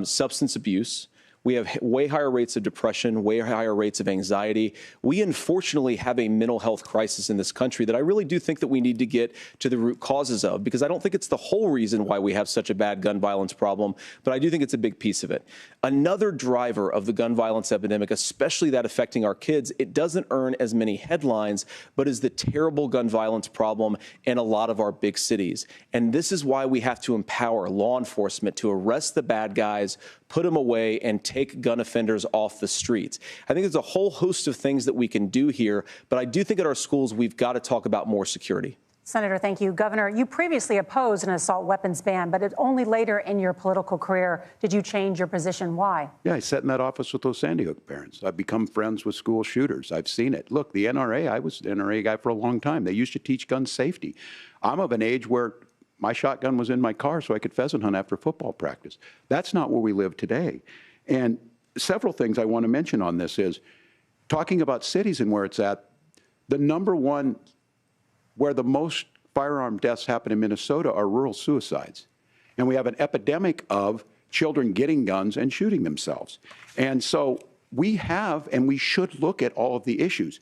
substance abuse. We have way higher rates of depression, way higher rates of anxiety. We unfortunately have a mental health crisis in this country that I really do think that we need to get to the root causes of, because I don't think it's the whole reason why we have such a bad gun violence problem, but I do think it's a big piece of it. Another driver of the gun violence epidemic, especially that affecting our kids, it doesn't earn as many headlines, but is the terrible gun violence problem in a lot of our big cities. And this is why we have to empower law enforcement to arrest the bad guys, put them away, and take gun offenders off the streets. I think there's a whole host of things that we can do here, but I do think at our schools we've got to talk about more security. Senator, thank you. Governor, you previously opposed an assault weapons ban, but it only later in your political career did you change your position. Why? Yeah, I sat in that office with those Sandy Hook parents. I've become friends with school shooters. I've seen it. Look, the NRA, I was the NRA guy for a long time. They used to teach gun safety. I'm of an age where my shotgun was in my car so I could pheasant hunt after football practice. That's not where we live today. And several things I want to mention on this is talking about cities and where it's at. The number one where the most firearm deaths happen in Minnesota are rural suicides. And we have an epidemic of children getting guns and shooting themselves. And so we have, and we should look at all of the issues.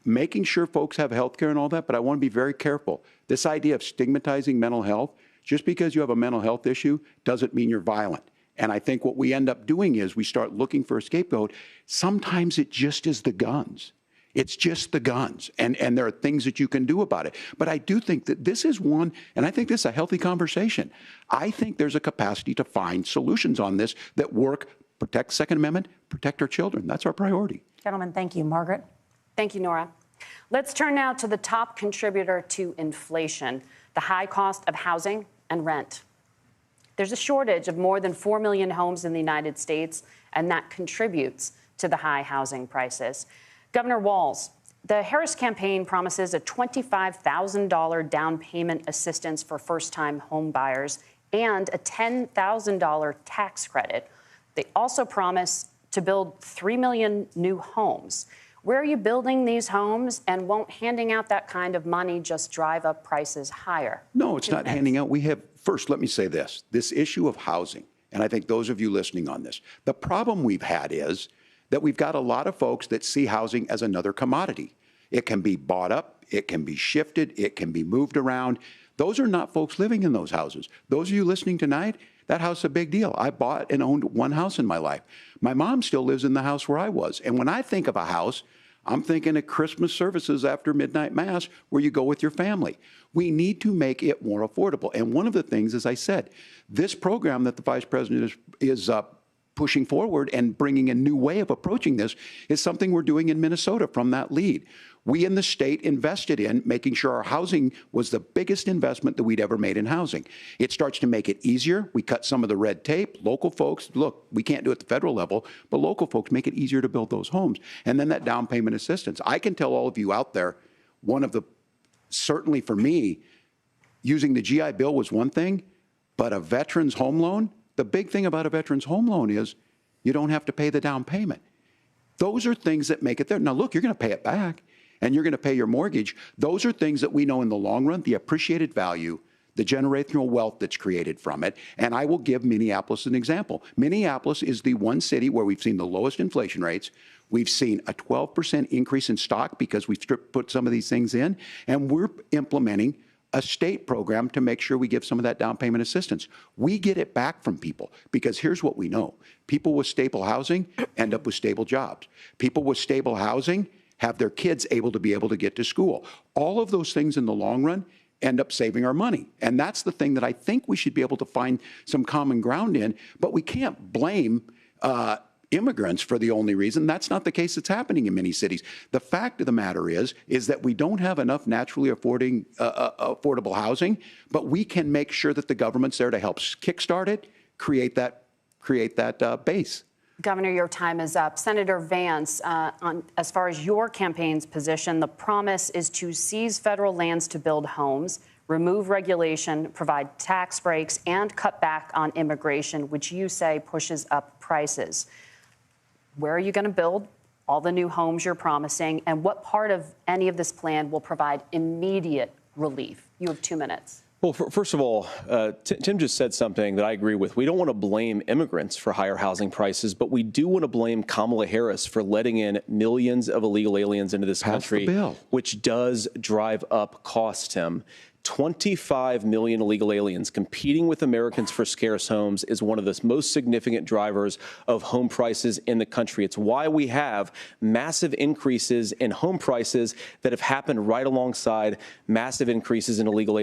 making sure folks have health care and all that, but I want to be very careful. This idea of stigmatizing mental health, just because you have a mental health issue doesn't mean you're violent. And I think what we end up doing is we start looking for a scapegoat. Sometimes it just is the guns. It's just the guns. And there are things that you can do about it. But I do think that this is one, and I think this is a healthy conversation. I think there's a capacity to find solutions on this that work, protect Second Amendment, protect our children. That's our priority. Gentlemen, thank you. Margaret? Thank you, Nora. Let's turn now to the top contributor to inflation, the high cost of housing and rent. There's a shortage of more than 4 million homes in the United States, and that contributes to the high housing prices. Governor Walz, the Harris campaign promises a $25,000 down payment assistance for first-time home buyers and a $10,000 tax credit. They also promise to build 3 million new homes. Where are you building these homes, and won't handing out that kind of money just drive up prices higher? No, it's not handing out. First, let me say this issue of housing, and I think those of you listening on this, the problem we've had is that we've got a lot of folks that see housing as another commodity. It can be bought up, it can be shifted, it can be moved around. Those are not folks living in those houses. Those of you listening tonight, that house is a big deal. I bought and owned one house in my life. My mom still lives in the house where I was. And when I think of a house, I'm thinking of Christmas services after midnight mass where you go with your family. We need to make it more affordable. And one of the things, as I said, this program that the Vice President is pushing forward and bringing a new way of approaching this is something we're doing in Minnesota from that lead. We in the state invested in making sure our housing was the biggest investment that we'd ever made in housing. It starts to make it easier. We cut some of the red tape. Local folks, look, we can't do it at the federal level, but local folks make it easier to build those homes. And then that down payment assistance. I can tell all of you out there, certainly for me, using the GI Bill was one thing, but a veteran's home loan, the big thing about a veteran's home loan is you don't have to pay the down payment. Those are things that make it there. Now, look, you're going to pay it back, and you're going to pay your mortgage. Those are things that we know in the long run, the appreciated value, the generational wealth that's created from it. And I will give Minneapolis an example. Minneapolis is the one city where we've seen the lowest inflation rates. We've seen a 12% increase in stock because we've put some of these things in, and we're implementing a state program to make sure we give some of that down payment assistance. We get it back from people because here's what we know. People with stable housing end up with stable jobs. People with stable housing have their kids able to get to school. All of those things in the long run end up saving our money. And that's the thing that I think we should be able to find some common ground in, but we can't blame immigrants for the only reason. That's not the case that's happening in many cities. The fact of the matter is that we don't have enough naturally affordable housing, but we can make sure that the government's there to help kickstart it, create that base. Governor, your time is up. Senator Vance, as far as your campaign's position, the promise is to seize federal lands to build homes, remove regulation, provide tax breaks, and cut back on immigration, which you say pushes up prices. Where are you going to build all the new homes you're promising, and what part of any of this plan will provide immediate relief? You have 2 minutes. Well, first of all, Tim just said something that I agree with. We don't want to blame immigrants for higher housing prices, but we do want to blame Kamala Harris for letting in millions of illegal aliens into this country, which does drive up costs, Tim. 25 million illegal aliens competing with Americans for scarce homes is one of the most significant drivers of home prices in the country. It's why we have massive increases in home prices that have happened right alongside massive increases in illegal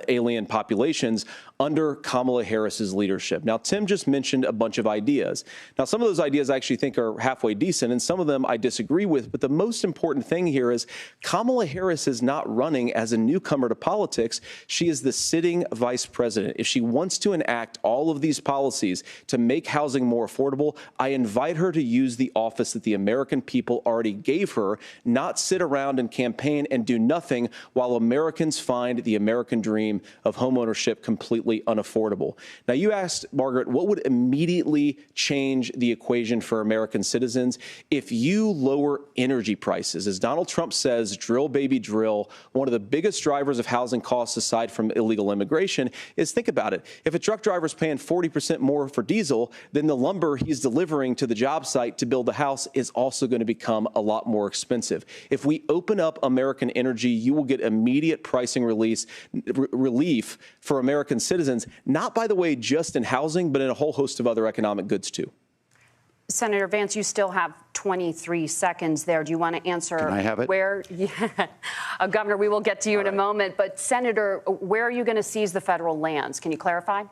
alien populations under Kamala Harris's leadership. Now, Tim just mentioned a bunch of ideas. Now, some of those ideas I actually think are halfway decent, and some of them I disagree with. But the most important thing here is Kamala Harris is not running as a newcomer to politics. She is the sitting vice president. If she wants to enact all of these policies to make housing more affordable, I invite her to use the office that the American people already gave her, not sit around and campaign and do nothing while Americans find the American dream of homeownership completely unaffordable. Now, you asked, Margaret, what would immediately change the equation for American citizens if you lower energy prices? As Donald Trump says, drill, baby, drill. One of the biggest drivers of housing costs, aside from illegal immigration, is, think about it, if a truck driver's paying 40% more for diesel, then the lumber he's delivering to the job site to build the house is also going to become a lot more expensive. If we open up American energy, you will get immediate pricing relief for American citizens, not, by the way, just in housing, but in a whole host of other economic goods, too. Senator Vance, you still have 23 seconds there. Do you want to answer? Can I have it? Where, yeah. Governor, we will get to you in a moment. But, Senator, where are you going to seize the federal lands? Can you clarify?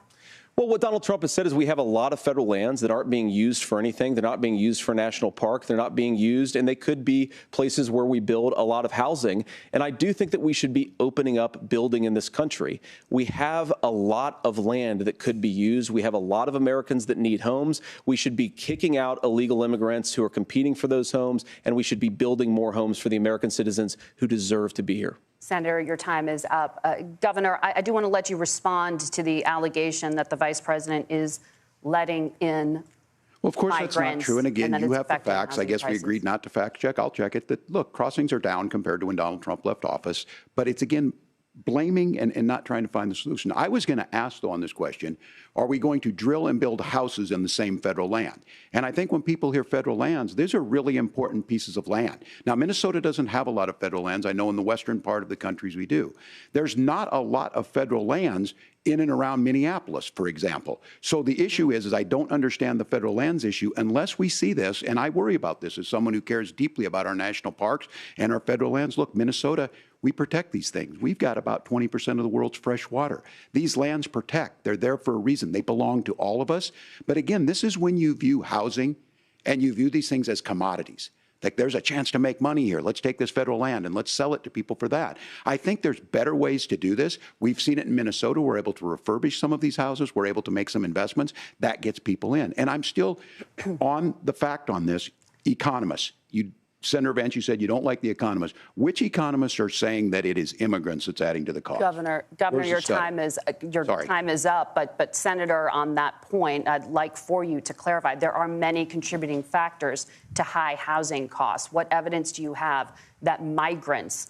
Well, what Donald Trump has said is we have a lot of federal lands that aren't being used for anything. They're not being used for a national park. They're not being used, and they could be places where we build a lot of housing. And I do think that we should be opening up building in this country. We have a lot of land that could be used. We have a lot of Americans that need homes. We should be kicking out illegal immigrants who are competing for those homes, and we should be building more homes for the American citizens who deserve to be here. Senator, your time is up. Governor, I do want to let you respond to the allegation that the vice president is letting in Well, of course, that's not true. And again, you have the facts. I guess we prices. agreed not to fact check. I'll check it. That, look, crossings are down compared to when Donald Trump left office. But it's, again, blaming and not trying to find the solution. I was going to ask, though, on this question, are we going to drill and build houses in the same federal land? And I think when people hear federal lands, these are really important pieces of land. Now, Minnesota doesn't have a lot of federal lands. I know in the western part of the countries we do. There's not a lot of federal lands in and around Minneapolis, for example. So the issue is I don't understand the federal lands issue unless we see this, and I worry about this as someone who cares deeply about our national parks and our federal lands. Look, Minnesota, we protect these things. We've got about 20% of the world's fresh water. These lands protect. They're there for a reason. They belong to all of us. But again, this is when you view housing and you view these things as commodities. Like, there's a chance to make money here. Let's take this federal land and let's sell it to people for that. I think there's better ways to do this. We've seen it in Minnesota. We're able to refurbish some of these houses. We're able to make some investments. That gets people in. And I'm still on the fact on this. Economists, Senator Vance, you said you don't like the economists. Which economists are saying that it is immigrants that's adding to the cost? Governor, your time is up. But Senator, on that point, I'd like for you to clarify. There are many contributing factors to high housing costs. What evidence do you have that migrants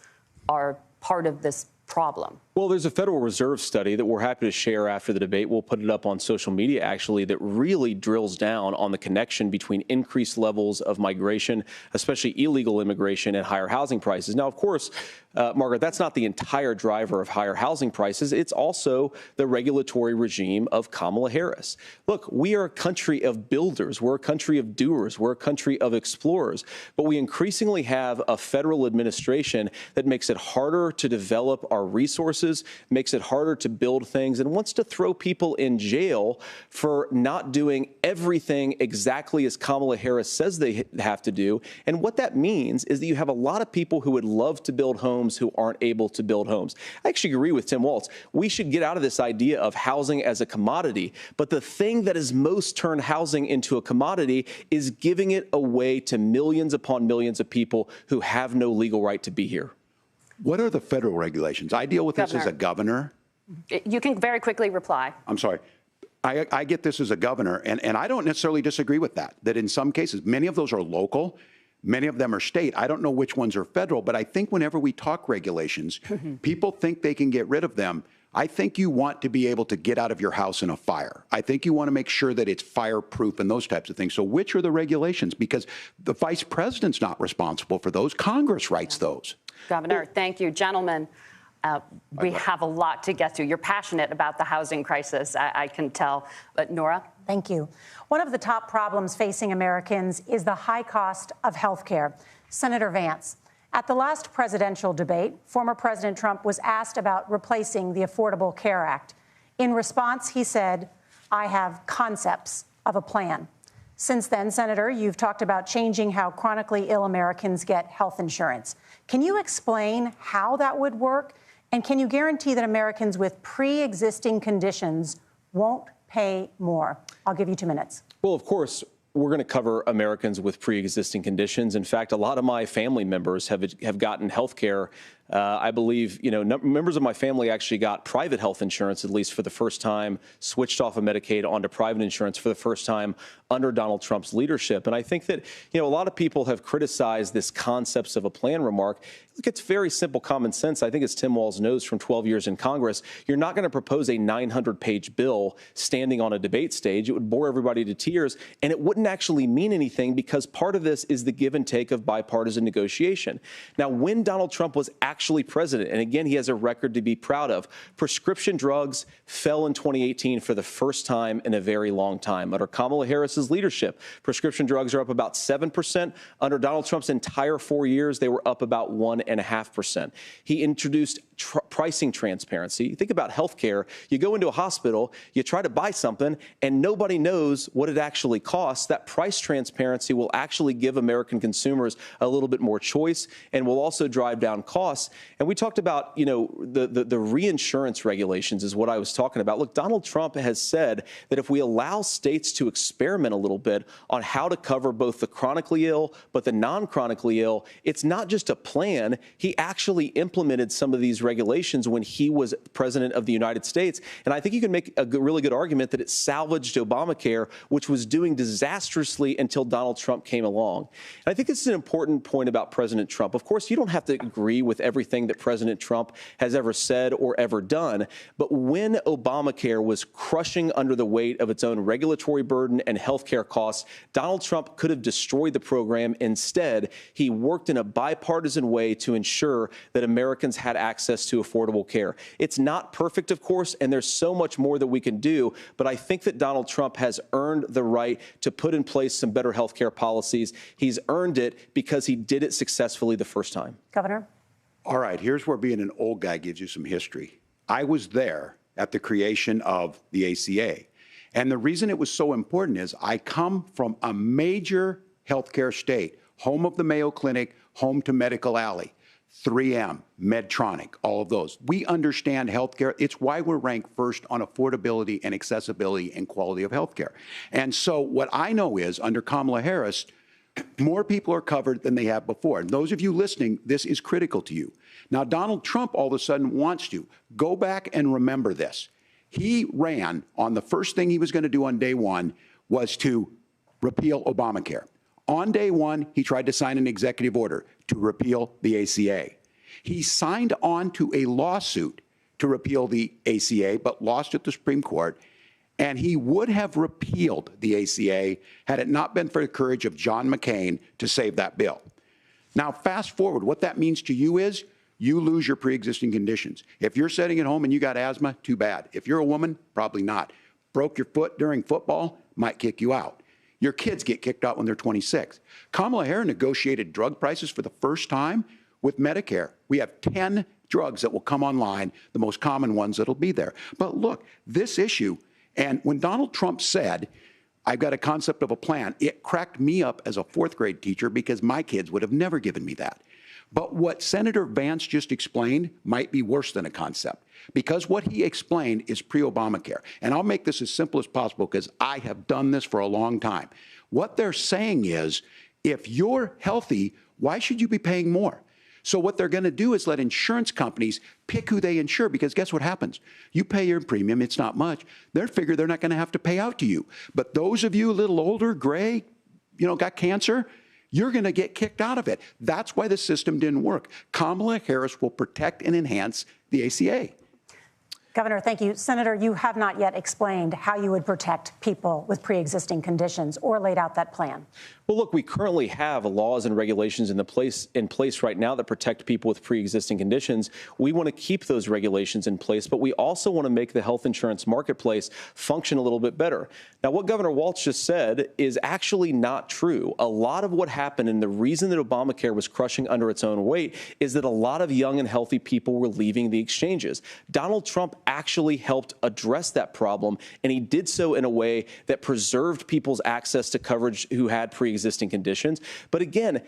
are part of this problem? Well, there's a Federal Reserve study that we're happy to share after the debate. We'll put it up on social media, actually, that really drills down on the connection between increased levels of migration, especially illegal immigration, and higher housing prices. Now, of course, Margaret, that's not the entire driver of higher housing prices. It's also the regulatory regime of Kamala Harris. Look, we are a country of builders. We're a country of doers. We're a country of explorers. But we increasingly have a federal administration that makes it harder to develop our resources, makes it harder to build things, and wants to throw people in jail for not doing everything exactly as Kamala Harris says they have to do. And what that means is that you have a lot of people who would love to build homes who aren't able to build homes. I actually agree with Tim Walz. We should get out of this idea of housing as a commodity. But the thing that has most turned housing into a commodity is giving it away to millions upon millions of people who have no legal right to be here. What are the federal regulations? I deal with this as a governor. You can very quickly reply. I'm sorry. I get this as a governor, and I don't necessarily disagree with that in some cases, many of those are local, many of them are state. I don't know which ones are federal, but I think whenever we talk regulations, people think they can get rid of them. I think you want to be able to get out of your house in a fire. I think you want to make sure that it's fireproof and those types of things. So which are the regulations? Because the vice president's not responsible for those. Congress writes those. Governor, thank you. Gentlemen, we have a lot to get to. You're passionate about the housing crisis, I can tell. But Nora? Thank you. One of the top problems facing Americans is the high cost of health care. Senator Vance, at the last presidential debate, former President Trump was asked about replacing the Affordable Care Act. In response, he said, "I have concepts of a plan." Since then, Senator, you've talked about changing how chronically ill Americans get health insurance. Can you explain how that would work? And can you guarantee that Americans with pre-existing conditions won't pay more? I'll give you 2 minutes. Well, of course, we're going to cover Americans with pre-existing conditions. In fact, a lot of my family members have gotten health care I believe, members of my family actually got private health insurance, at least for the first time, switched off of Medicaid onto private insurance for the first time under Donald Trump's leadership. And I think that, a lot of people have criticized this concepts of a plan remark. Look, it's very simple common sense. I think as Tim Walz knows from 12 years in Congress, you're not going to propose a 900-page bill standing on a debate stage. It would bore everybody to tears, and it wouldn't actually mean anything because part of this is the give and take of bipartisan negotiation. Now, when Donald Trump was actually president, and again, he has a record to be proud of, prescription drugs fell in 2018 for the first time in a very long time. Under Kamala Harris's leadership, prescription drugs are up about 7%. Under Donald Trump's entire 4 years, they were up about 1.5%. He introduced pricing transparency. Think about healthcare. You go into a hospital, you try to buy something, and nobody knows what it actually costs. That price transparency will actually give American consumers a little bit more choice and will also drive down costs. And we talked about, the reinsurance regulations is what I was talking about. Look, Donald Trump has said that if we allow states to experiment a little bit on how to cover both the chronically ill but the non-chronically ill, it's not just a plan. He actually implemented some of these regulations when he was president of the United States. And I think you can make a really good argument that it salvaged Obamacare, which was doing disastrously until Donald Trump came along. And I think this is an important point about President Trump. Of course, you don't have to agree with everything that President Trump has ever said or ever done. But when Obamacare was crushing under the weight of its own regulatory burden and health care costs, Donald Trump could have destroyed the program. Instead, he worked in a bipartisan way to ensure that Americans had access to affordable care. It's not perfect, of course, and there's so much more that we can do, but I think that Donald Trump has earned the right to put in place some better health care policies. He's earned it because he did it successfully the first time. Governor? All right, here's where being an old guy gives you some history. I was there at the creation of the ACA. And the reason it was so important is I come from a major healthcare state, home of the Mayo Clinic, home to Medical Alley, 3M, Medtronic, all of those. We understand healthcare. It's why we're ranked first on affordability and accessibility and quality of healthcare. And so what I know is under Kamala Harris, more people are covered than they have before. And those of you listening, this is critical to you. Now, Donald Trump all of a sudden wants to go back and remember this. He ran on the first thing he was going to do on day one was to repeal Obamacare. On day one, he tried to sign an executive order to repeal the ACA. He signed on to a lawsuit to repeal the ACA, but lost at the Supreme Court. And he would have repealed the ACA had it not been for the courage of John McCain to save that bill. Now, fast forward, what that means to you is you lose your pre-existing conditions. If you're sitting at home and you got asthma, too bad. If you're a woman, probably not. Broke your foot during football, might kick you out. Your kids get kicked out when they're 26. Kamala Harris negotiated drug prices for the first time with Medicare. We have 10 drugs that will come online, the most common ones that'll be there. But look, this issue, and when Donald Trump said, I've got a concept of a plan, it cracked me up as a fourth grade teacher because my kids would have never given me that. But what Senator Vance just explained might be worse than a concept, because what he explained is pre-Obamacare. And I'll make this as simple as possible because I have done this for a long time. What they're saying is, if you're healthy, why should you be paying more? So what they're going to do is let insurance companies pick who they insure, because guess what happens? You pay your premium, it's not much. They figure they're not going to have to pay out to you. But those of you a little older, gray, got cancer, you're going to get kicked out of it. That's why the system didn't work. Kamala Harris will protect and enhance the ACA. Governor, thank you. Senator, you have not yet explained how you would protect people with pre-existing conditions or laid out that plan. Well, look, we currently have laws and regulations in place right now that protect people with pre-existing conditions. We want to keep those regulations in place, but we also want to make the health insurance marketplace function a little bit better. Now, what Governor Walz just said is actually not true. A lot of what happened, and the reason that Obamacare was crushing under its own weight, is that a lot of young and healthy people were leaving the exchanges. Donald Trump actually helped address that problem, and he did so in a way that preserved people's access to coverage who had pre-existing conditions. But again,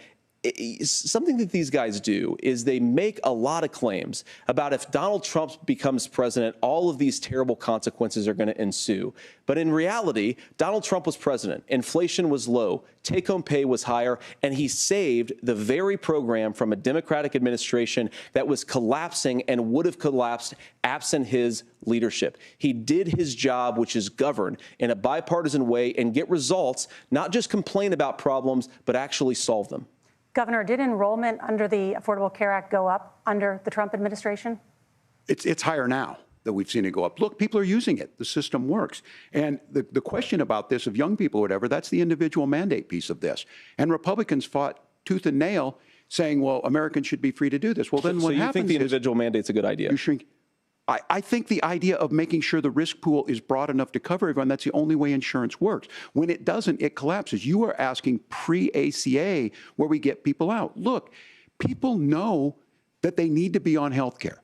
something that these guys do is they make a lot of claims about if Donald Trump becomes president, all of these terrible consequences are going to ensue. But in reality, Donald Trump was president. Inflation was low. Take-home pay was higher. And he saved the very program from a Democratic administration that was collapsing and would have collapsed absent his leadership. He did his job, which is govern in a bipartisan way and get results, not just complain about problems, but actually solve them. Governor, did enrollment under the Affordable Care Act go up under the Trump administration? It's higher now that we've seen it go up. Look, people are using it. The system works. And the question about this of young people or whatever, that's the individual mandate piece of this. And Republicans fought tooth and nail saying, well, Americans should be free to do this. Well, then what happens is... So you think the individual mandate's a good idea? You shrink. I think the idea of making sure the risk pool is broad enough to cover everyone, that's the only way insurance works. When it doesn't, it collapses. You are asking pre-ACA where we get people out. Look, people know that they need to be on health care.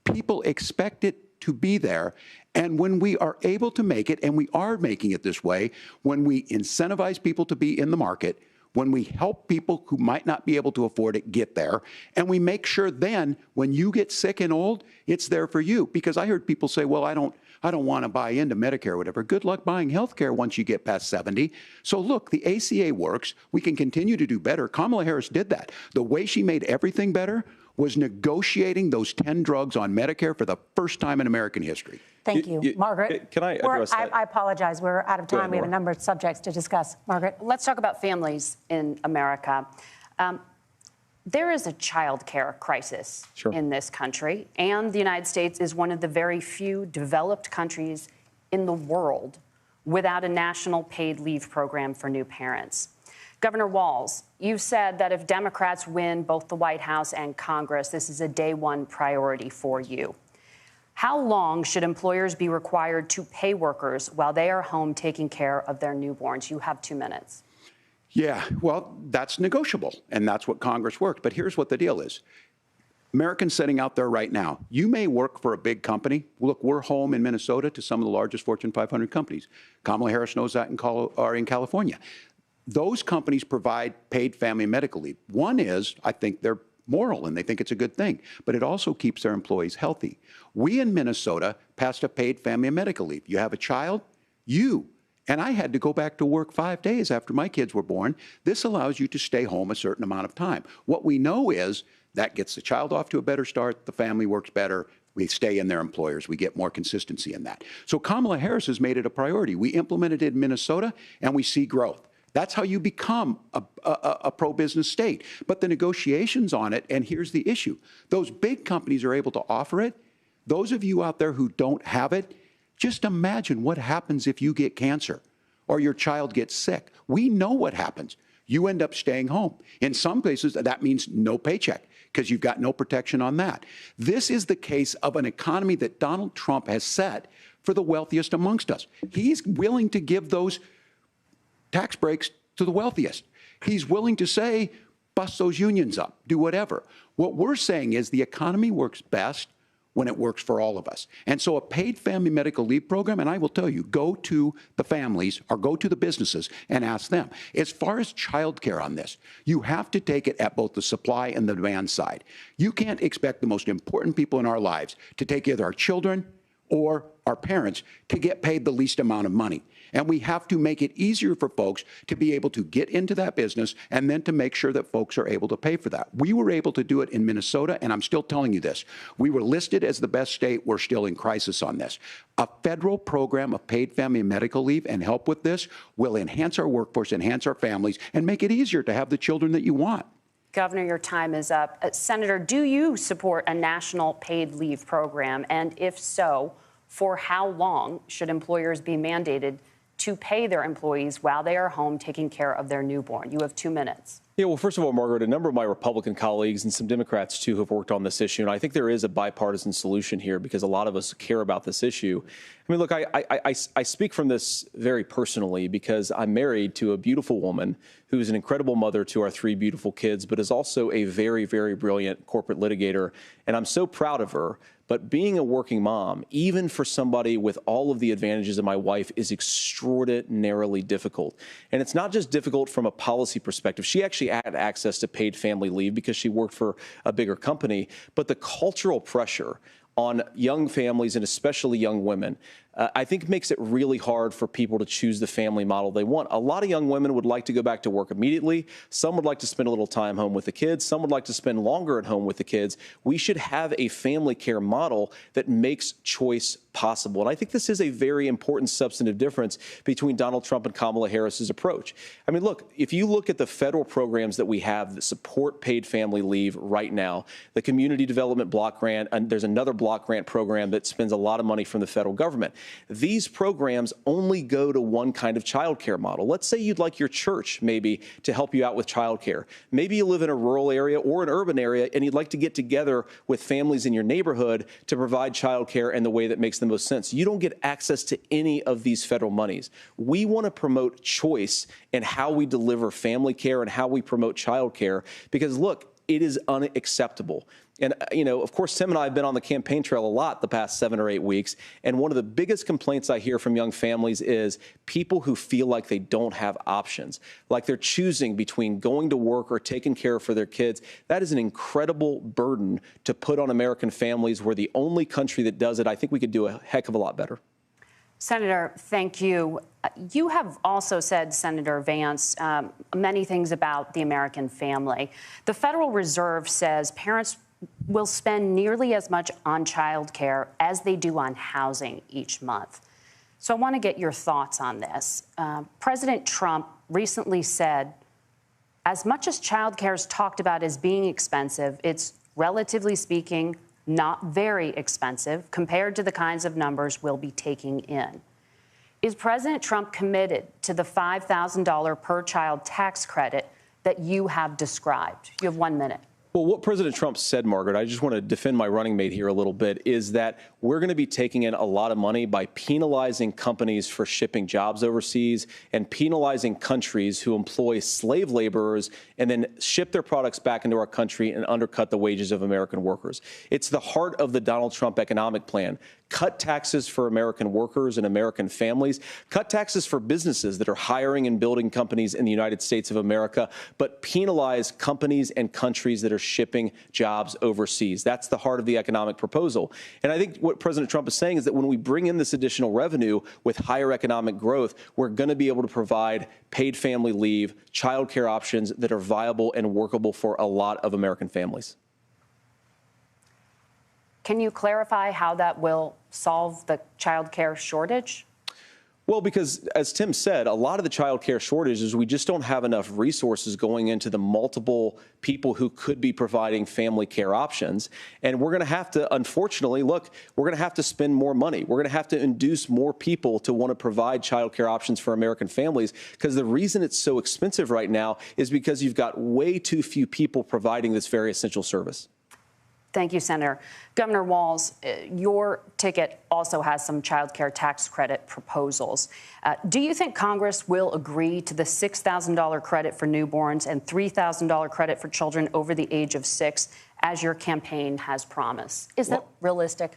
People expect it to be there. And when we are able to make it, and we are making it this way, when we incentivize people to be in the market, when we help people who might not be able to afford it get there, and we make sure then when you get sick and old, it's there for you. Because I heard people say, well, I don't want to buy into Medicare or whatever. Good luck buying health care once you get past 70. So look, the ACA works. We can continue to do better. Kamala Harris did that. The way she made everything better was negotiating those 10 drugs on Medicare for the first time in American history. Thank you. Margaret? Can I address that? I apologize. We're out of time. We have a number of subjects to discuss. Margaret? Let's talk about families in America. There is a child care crisis in this country, and the United States is one of the very few developed countries in the world without a national paid leave program for new parents. Governor Walz, you've said that if Democrats win both the White House and Congress, this is a day one priority for you. How long should employers be required to pay workers while they are home taking care of their newborns? You have 2 minutes. Yeah, well, that's negotiable, and that's what Congress works. But here's what the deal is. Americans sitting out there right now, you may work for a big company. Look, we're home in Minnesota to some of the largest Fortune 500 companies. Kamala Harris knows that in California. Those companies provide paid family and medical leave. One is, I think they're moral and they think it's a good thing, but it also keeps their employees healthy. We in Minnesota passed a paid family and medical leave. You have a child, and I had to go back to work 5 days after my kids were born. This allows you to stay home a certain amount of time. What we know is that gets the child off to a better start, the family works better, we stay in their employers, we get more consistency in that. So Kamala Harris has made it a priority. We implemented it in Minnesota and we see growth. That's how you become a pro-business state. But the negotiations on it, and here's the issue. Those big companies are able to offer it. Those of you out there who don't have it, just imagine what happens if you get cancer or your child gets sick. We know what happens. You end up staying home. In some places, that means no paycheck because you've got no protection on that. This is the case of an economy that Donald Trump has set for the wealthiest amongst us. He's willing to give those tax breaks to the wealthiest. He's willing to say, bust those unions up, do whatever. What we're saying is the economy works best when it works for all of us. And so a paid family medical leave program, and I will tell you, go to the families or go to the businesses and ask them. As far as childcare on this, you have to take it at both the supply and the demand side. You can't expect the most important people in our lives to take either our children or our parents to get paid the least amount of money. And we have to make it easier for folks to be able to get into that business and then to make sure that folks are able to pay for that. We were able to do it in Minnesota, and I'm still telling you this. We were listed as the best state. We're still in crisis on this. A federal program of paid family and medical leave and help with this will enhance our workforce, enhance our families, and make it easier to have the children that you want. Governor, your time is up. Senator, do you support a national paid leave program? And if so, for how long should employers be mandated to pay their employees while they are home taking care of their newborn? You have 2 minutes. Yeah, well, first of all, Margaret, a number of my Republican colleagues and some Democrats, too, have worked on this issue. And I think there is a bipartisan solution here because a lot of us care about this issue. I mean, look, I speak from this very personally because I'm married to a beautiful woman who is an incredible mother to our 3 beautiful kids, but is also a very, very brilliant corporate litigator. And I'm so proud of her. But being a working mom, even for somebody with all of the advantages of my wife, is extraordinarily difficult. And it's not just difficult from a policy perspective. She actually she had access to paid family leave because she worked for a bigger company. But the cultural pressure on young families and especially young women, I think makes it really hard for people to choose the family model they want. A lot of young women would like to go back to work immediately. Some would like to spend a little time home with the kids. Some would like to spend longer at home with the kids. We should have a family care model that makes choice possible. And I think this is a very important substantive difference between Donald Trump and Kamala Harris's approach. I mean, look, if you look at the federal programs that we have that support paid family leave right now, the Community Development Block Grant, and there's another block grant program that spends a lot of money from the federal government. These programs only go to one kind of child care model. Let's say you'd like your church maybe to help you out with child care. Maybe you live in a rural area or an urban area and you'd like to get together with families in your neighborhood to provide child care in the way that makes the most sense. You don't get access to any of these federal monies. We want to promote choice in how we deliver family care and how we promote child care because, look, it is unacceptable. And, you know, of course, Tim and I have been on the campaign trail a lot the past 7 or 8 weeks. And one of the biggest complaints I hear from young families is people who feel like they don't have options, like they're choosing between going to work or taking care for their kids. That is an incredible burden to put on American families. We're the only country that does it. I think we could do a heck of a lot better. Senator, thank you. You have also said, Senator Vance, many things about the American family. The Federal Reserve says parents will spend nearly as much on child care as they do on housing each month. So I want to get your thoughts on this. President Trump recently said, as much as child care is talked about as being expensive, it's relatively speaking not very expensive compared to the kinds of numbers we'll be taking in. Is President Trump committed to the $5,000 per child tax credit that you have described? You have 1 minute. Well, what President Trump said, Margaret, I just want to defend my running mate here a little bit, is that we're going to be taking in a lot of money by penalizing companies for shipping jobs overseas and penalizing countries who employ slave laborers and then ship their products back into our country and undercut the wages of American workers. It's the heart of the Donald Trump economic plan. Cut taxes for American workers and American families. Cut taxes for businesses that are hiring and building companies in the United States of America, but penalize companies and countries that are shipping jobs overseas. That's the heart of the economic proposal. And I think what President Trump is saying is that when we bring in this additional revenue with higher economic growth, we're going to be able to provide paid family leave, child care options that are viable and workable for a lot of American families. Can you clarify how that will solve the child care shortage? Well, because as Tim said, a lot of the child care shortage is we just don't have enough resources going into the multiple people who could be providing family care options. And we're going to have to, unfortunately, look, we're going to have to spend more money. We're going to have to induce more people to want to provide child care options for American families, because the reason it's so expensive right now is because you've got way too few people providing this very essential service. Thank you, Senator. Governor Walz, your ticket also has some child care tax credit proposals. Do you think Congress will agree to the $6,000 credit for newborns and $3,000 credit for children over the age of 6, as your campaign has promised? Is that realistic?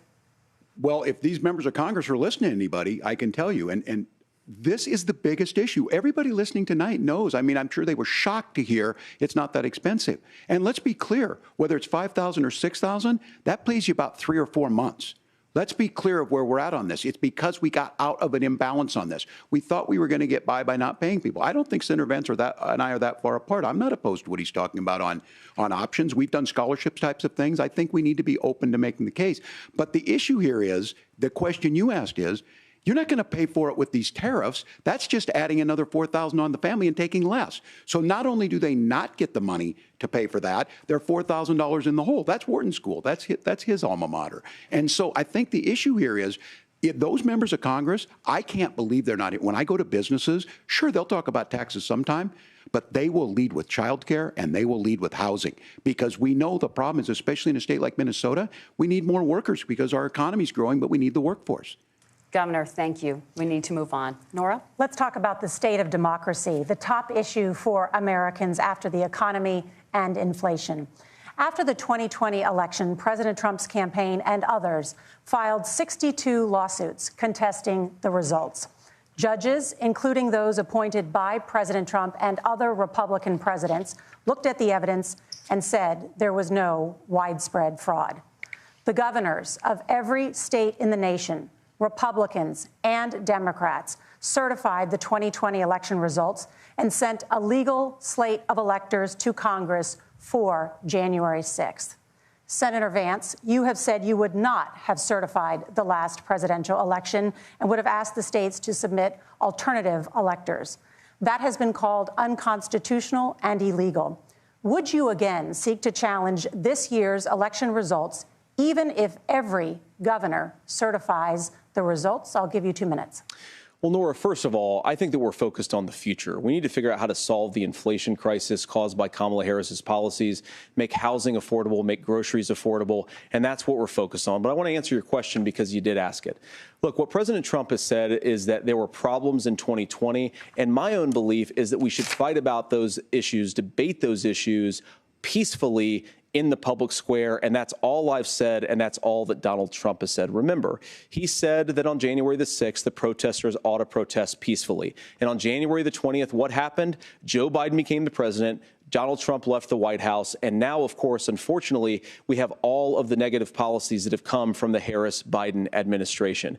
Well, if these members of Congress are listening to anybody, I can tell you, and this is the biggest issue. Everybody listening tonight knows. I mean, I'm sure they were shocked to hear it's not that expensive. And let's be clear, whether it's $5,000 or $6,000, that pays you about 3 or 4 months. Let's be clear of where we're at on this. It's because we got out of an imbalance on this. We thought we were going to get by not paying people. I don't think Senator Vance and I are that far apart. I'm not opposed to what he's talking about on options. We've done scholarships types of things. I think we need to be open to making the case. But the issue here is, the question you asked is, you're not going to pay for it with these tariffs. That's just adding another $4,000 on the family and taking less. So not only do they not get the money to pay for that, they're $4,000 in the hole. That's Wharton School. That's his alma mater. And so I think the issue here is, if those members of Congress, I can't believe they're not. When I go to businesses, sure, they'll talk about taxes sometime, but they will lead with childcare and they will lead with housing, because we know the problem is, especially in a state like Minnesota, we need more workers because our economy is growing, but we need the workforce. Governor, thank you. We need to move on. Nora? Let's talk about the state of democracy, the top issue for Americans after the economy and inflation. After the 2020 election, President Trump's campaign and others filed 62 lawsuits contesting the results. Judges, including those appointed by President Trump and other Republican presidents, looked at the evidence and said there was no widespread fraud. The governors of every state in the nation, Republicans and Democrats, certified the 2020 election results and sent a legal slate of electors to Congress for January 6th. Senator Vance, you have said you would not have certified the last presidential election and would have asked the states to submit alternative electors. That has been called unconstitutional and illegal. Would you again seek to challenge this year's election results, even if every governor certifies the results? I'll give you 2 minutes. Well, Nora, first of all, I think that we're focused on the future. We need to figure out how to solve the inflation crisis caused by Kamala Harris's policies, make housing affordable, make groceries affordable, and that's what we're focused on. But I want to answer your question because you did ask it. Look, what President Trump has said is that there were problems in 2020, and my own belief is that we should fight about those issues, debate those issues peacefully in the public square, and that's all I've said, and that's all that Donald Trump has said. Remember, he said that on January the 6th, the protesters ought to protest peacefully. And on January the 20th, what happened? Joe Biden became the president. Donald Trump left the White House. And now, of course, unfortunately, we have all of the negative policies that have come from the Harris-Biden administration.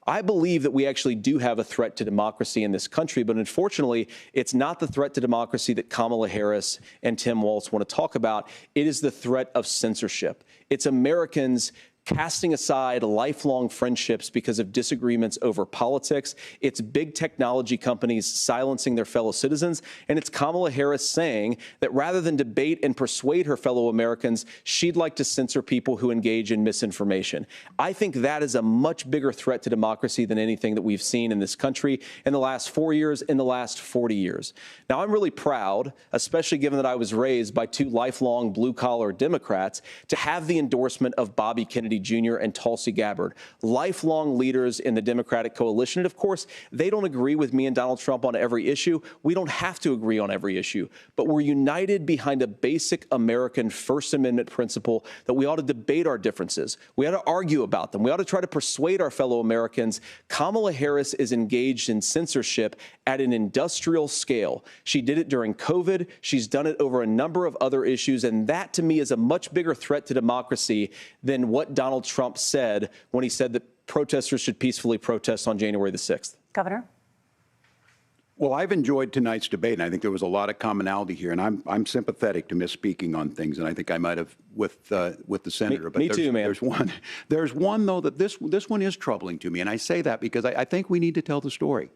I believe that we actually do have a threat to democracy in this country, but unfortunately, it's not the threat to democracy that Kamala Harris and Tim Walz want to talk about. It is the threat of censorship. It's Americans casting aside lifelong friendships because of disagreements over politics. It's big technology companies silencing their fellow citizens. And it's Kamala Harris saying that rather than debate and persuade her fellow Americans, she'd like to censor people who engage in misinformation. I think that is a much bigger threat to democracy than anything that we've seen in this country in the last 4 years, in the last 40 years. Now, I'm really proud, especially given that I was raised by two lifelong blue-collar Democrats, to have the endorsement of Bobby Kennedy Jr. and Tulsi Gabbard, lifelong leaders in the Democratic coalition. And of course, they don't agree with me and Donald Trump on every issue. We don't have to agree on every issue, but we're united behind a basic American First Amendment principle that we ought to debate our differences. We ought to argue about them. We ought to try to persuade our fellow Americans. Kamala Harris is engaged in censorship at an industrial scale. She did it during COVID. She's done it over a number of other issues. And that, to me, is a much bigger threat to democracy than what Donald Trump said when he said that protesters should peacefully protest on January the 6th. Governor? Well, I've enjoyed tonight's debate, and I think there was a lot of commonality here. And I'm sympathetic to misspeaking on things, and I think I might have with the senator. Me too, man. There's one though that this one is troubling to me, and I say that because I think we need to tell the story.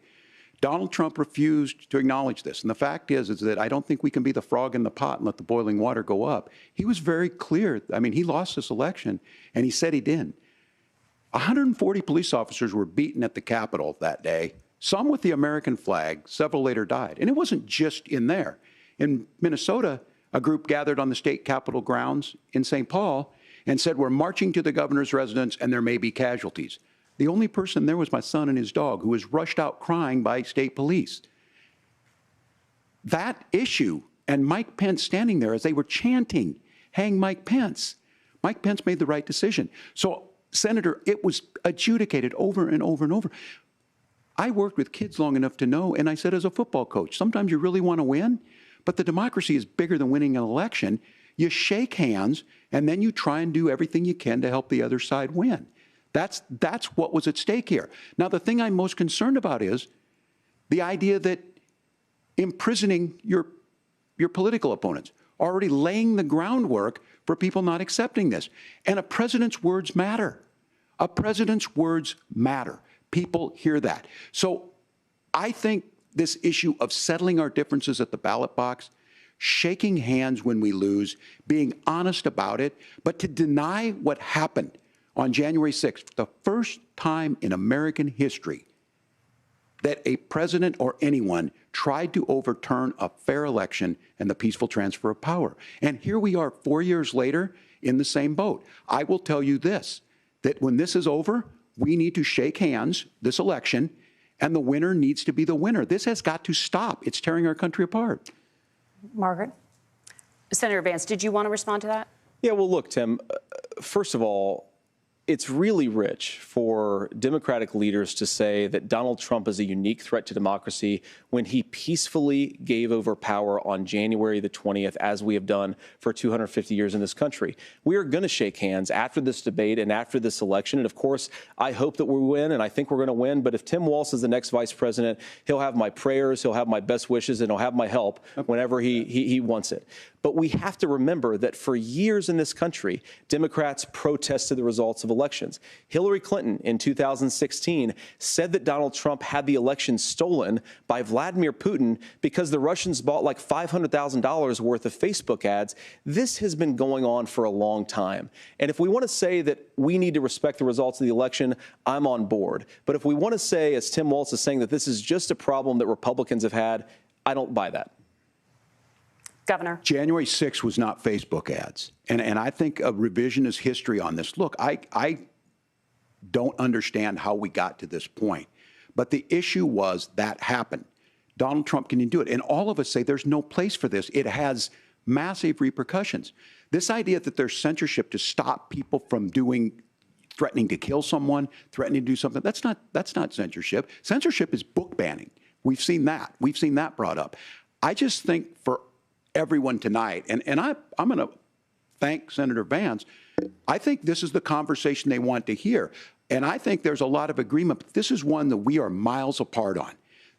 Donald Trump refused to acknowledge this, and the fact is that I don't think we can be the frog in the pot and let the boiling water go up. He was very clear. I mean, he lost this election, and he said he didn't. 140 police officers were beaten at the Capitol that day. Some with the American flag, several later died. And it wasn't just in there. In Minnesota, a group gathered on the state capitol grounds in St. Paul and said, we're marching to the governor's residence and there may be casualties. The only person there was my son and his dog, who was rushed out crying by state police. That issue and Mike Pence standing there as they were chanting, hang Mike Pence. Mike Pence made the right decision. So, Senator, it was adjudicated over and over and over. I worked with kids long enough to know, and I said as a football coach, sometimes you really want to win, but the democracy is bigger than winning an election. You shake hands, and then you try and do everything you can to help the other side win. That's what was at stake here. Now, the thing I'm most concerned about is the idea that imprisoning your political opponents, already laying the groundwork for people not accepting this. And a president's words matter. A president's words matter. People hear that. So I think this issue of settling our differences at the ballot box, shaking hands when we lose, being honest about it, but to deny what happened on January 6th, the first time in American history that a president or anyone tried to overturn a fair election and the peaceful transfer of power. And here we are 4 years later in the same boat. I will tell you this, that when this is over, we need to shake hands this election, and the winner needs to be the winner. This has got to stop. It's tearing our country apart. Margaret? Senator Vance, did you want to respond to that? Yeah, well, look, Tim, first of all, it's really rich for Democratic leaders to say that Donald Trump is a unique threat to democracy when he peacefully gave over power on January the 20th, as we have done for 250 years in this country. We are going to shake hands after this debate and after this election. And of course, I hope that we win, and I think we're going to win. But if Tim Walz is the next vice president, he'll have my prayers, he'll have my best wishes, and he'll have my help whenever he wants it. But we have to remember that for years in this country, Democrats protested the results of elections. Hillary Clinton in 2016 said that Donald Trump had the election stolen by Vladimir Putin because the Russians bought like $500,000 worth of Facebook ads. This has been going on for a long time. And if we want to say that we need to respect the results of the election, I'm on board. But if we want to say, as Tim Walz is saying, that this is just a problem that Republicans have had, I don't buy that. Governor. January 6th was not Facebook ads. And I think a revisionist history on this. Look, I don't understand how we got to this point. But the issue was that happened. Donald Trump can do it. And all of us say there's no place for this. It has massive repercussions. This idea that there's censorship to stop people from threatening to kill someone, threatening to do something, that's not censorship. Censorship is book banning. We've seen that. We've seen that brought up. I just think for everyone tonight, and I'm going to thank Senator Vance. I think this is the conversation they want to hear. And I think there's a lot of agreement, but this is one that we are miles apart on.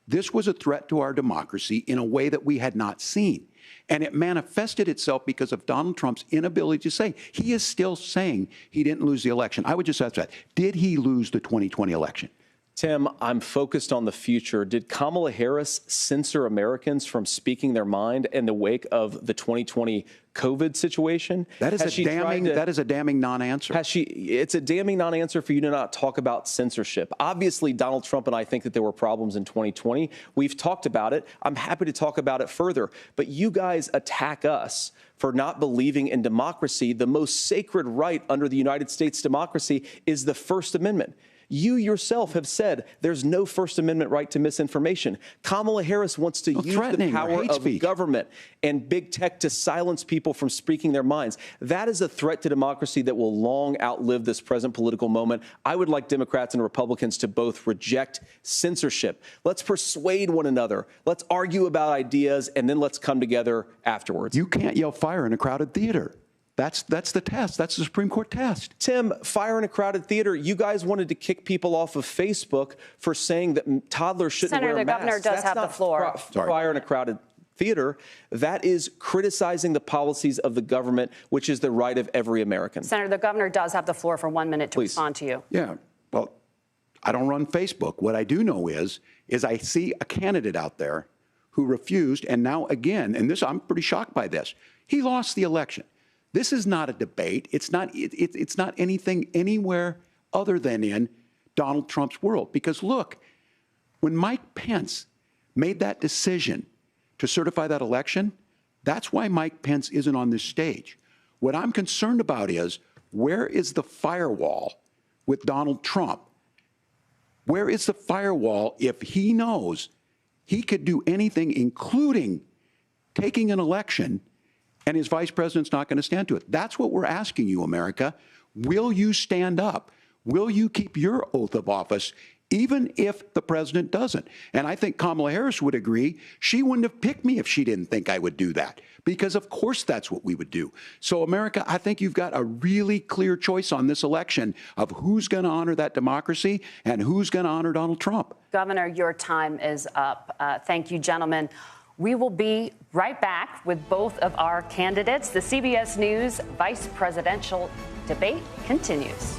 This was a threat to our democracy in a way that we had not seen. And it manifested itself because of Donald Trump's inability to say. He is still saying he didn't lose the election. I would just ask that. Did he lose the 2020 election? Tim, I'm focused on the future. Did Kamala Harris censor Americans from speaking their mind in the wake of the 2020 COVID situation? That is a damning non-answer. It's a damning non-answer for you to not talk about censorship. Obviously, Donald Trump and I think that there were problems in 2020. We've talked about it. I'm happy to talk about it further. But you guys attack us for not believing in democracy. The most sacred right under the United States democracy is the First Amendment. You yourself have said there's no First Amendment right to misinformation. Kamala Harris wants to use the power of government and big tech to silence people from speaking their minds. That is a threat to democracy that will long outlive this present political moment. I would like Democrats and Republicans to both reject censorship. Let's persuade one another. Let's argue about ideas, and then let's come together afterwards. You can't yell fire in a crowded theater. That's the test. That's the Supreme Court test. Tim, fire in a crowded theater. You guys wanted to kick people off of Facebook for saying that toddlers shouldn't wear masks. Senator, the governor does have the floor. Fire in a crowded theater. That is criticizing the policies of the government, which is the right of every American. Senator, the governor does have the floor for 1 minute to respond to you. Yeah. Well, I don't run Facebook. What I do know is I see a candidate out there who refused, and now again, and this, I'm pretty shocked by this. He lost the election. This is not a debate. It's not anything anywhere other than in Donald Trump's world. Because look, when Mike Pence made that decision to certify that election, that's why Mike Pence isn't on this stage. What I'm concerned about is, where is the firewall with Donald Trump? Where is the firewall if he knows he could do anything, including taking an election, and his vice president's not going to stand to it? That's what we're asking you, America. Will you stand up? Will you keep your oath of office, even if the president doesn't? And I think Kamala Harris would agree. She wouldn't have picked me if she didn't think I would do that, because of course that's what we would do. So, America, I think you've got a really clear choice on this election of who's going to honor that democracy and who's going to honor Donald Trump. Governor, your time is up. Thank you, gentlemen. We will be right back with both of our candidates. The CBS News vice presidential debate continues.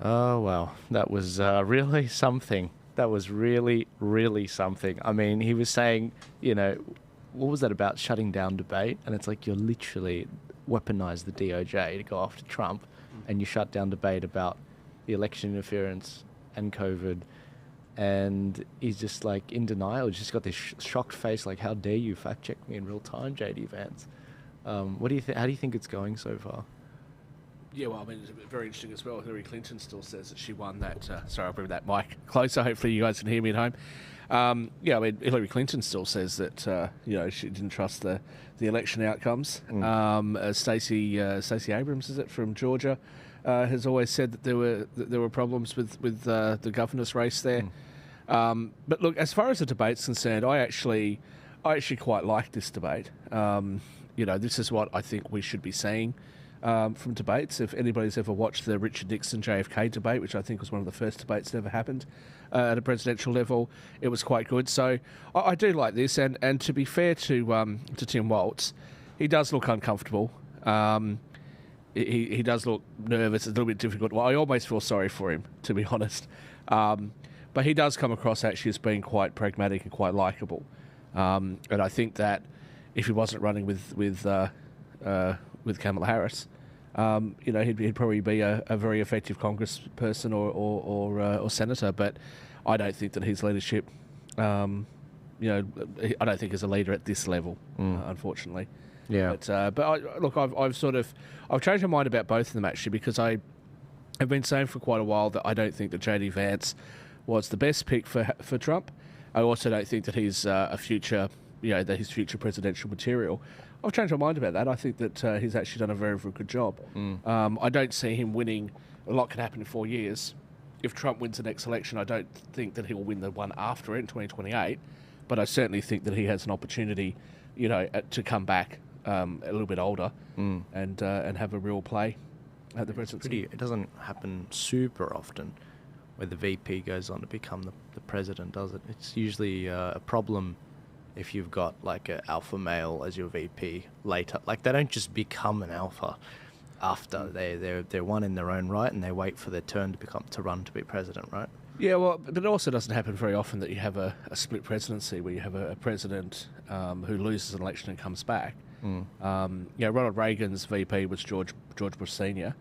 Oh, wow. That was really something. That was really, really something. I mean, he was saying, you know, what was that about, shutting down debate? And it's like, you're literally weaponized the DOJ to go after Trump, and you shut down debate about the election interference and COVID. And he's just like in denial. He's just got this shocked face, like, how dare you fact check me in real time, JD Vance? What do you think? How do you think it's going so far? Yeah, well, I mean, it's very interesting as well. Hillary Clinton still says that she won that. Sorry, I'll bring that mic closer. Hopefully you guys can hear me at home. Yeah, I mean, Hillary Clinton still says that, she didn't trust the election outcomes. Stacey Abrams, is it, from Georgia, has always said that there were problems with the governor's race there. But look, as far as the debate's concerned, I actually quite like this debate. This is what I think we should be seeing from debates. If anybody's ever watched the Richard Nixon JFK debate, which I think was one of the first debates that ever happened at a presidential level, it was quite good. So I do like this. And to be fair to Tim Walz, he does look uncomfortable. He does look nervous. It's a little bit difficult. Well, I almost feel sorry for him, to be honest. But he does come across actually as being quite pragmatic and quite likeable. And I think that if he wasn't running with Kamala Harris, he'd probably be a very effective congressperson or senator. But I don't think that his leadership, I don't think is a leader at this level, unfortunately. Yeah. But I've changed my mind about both of them actually, because I have been saying for quite a while that I don't think that JD Vance was the best pick for Trump. I also don't think that he's his future presidential material. I've changed my mind about that. I think that he's actually done a very, very good job. I don't see him winning. A lot can happen in 4 years. If Trump wins the next election, I don't think that he will win the one after it in 2028. But I certainly think that he has an opportunity, to come back a little bit older and have a real play at the presidency. It doesn't happen super often where the VP goes on to become the president, does it? It's usually a problem if you've got like an alpha male as your VP later. Like, they don't just become an alpha after they're one in their own right, and they wait for their turn to run to be president, right? Yeah, well, but it also doesn't happen very often that you have a split presidency where you have a president who loses an election and comes back. Ronald Reagan's VP was George Bush Sr.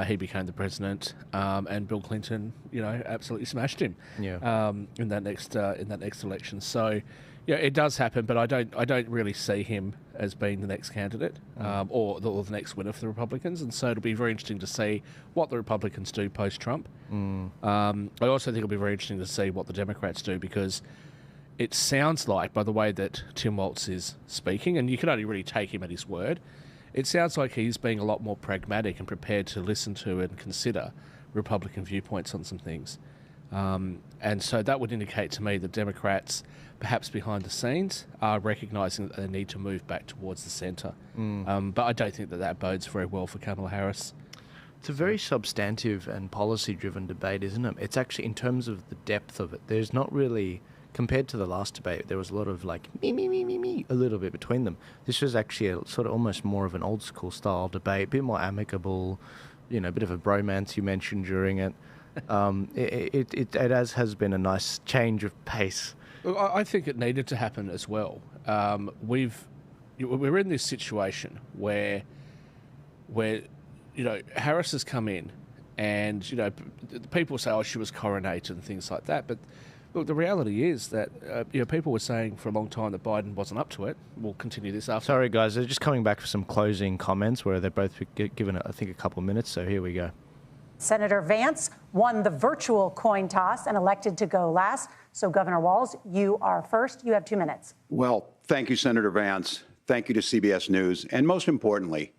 He became the president, and Bill Clinton, absolutely smashed him. In that next election. So, it does happen, but I don't really see him as being the next candidate or the next winner for the Republicans. And so it'll be very interesting to see what the Republicans do post-Trump. I also think it'll be very interesting to see what the Democrats do, because it sounds like, by the way that Tim Walz is speaking, and you can only really take him at his word, it sounds like he's being a lot more pragmatic and prepared to listen to and consider Republican viewpoints on some things. And so that would indicate to me that Democrats, perhaps behind the scenes, are recognising that they need to move back towards the centre. But I don't think that bodes very well for Kamala Harris. It's a very substantive and policy-driven debate, isn't it? It's actually, in terms of the depth of it, there's not really... Compared to the last debate, there was a lot of like me, a little bit between them. This was actually a sort of almost more of an old school style debate, a bit more amicable, a bit of a bromance you mentioned during it. It has been a nice change of pace. I think it needed to happen as well. We're in this situation where Harris has come in, and people say, oh, she was coronated and things like that, but. Look, the reality is that people were saying for a long time that Biden wasn't up to it. We'll continue this after. Sorry, guys. They're just coming back for some closing comments where they're both given, I think, a couple of minutes. So here we go. Senator Vance won the virtual coin toss and elected to go last. So, Governor Walz, you are first. You have 2 minutes. Well, thank you, Senator Vance. Thank you to CBS News. And most importantly,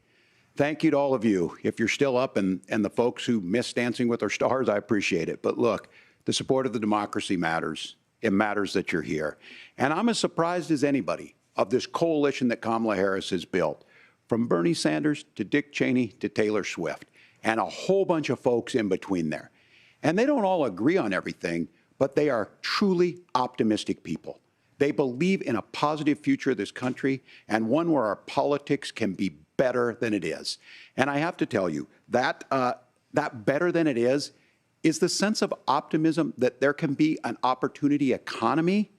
thank you to all of you. If you're still up and the folks who miss Dancing with Our Stars, I appreciate it. But look, the support of the democracy matters. It matters that you're here. And I'm as surprised as anybody of this coalition that Kamala Harris has built, from Bernie Sanders to Dick Cheney to Taylor Swift, and a whole bunch of folks in between there. And they don't all agree on everything, but they are truly optimistic people. They believe in a positive future of this country, and one where our politics can be better than it is. And I have to tell you, that better than it is the sense of optimism that there can be an opportunity economy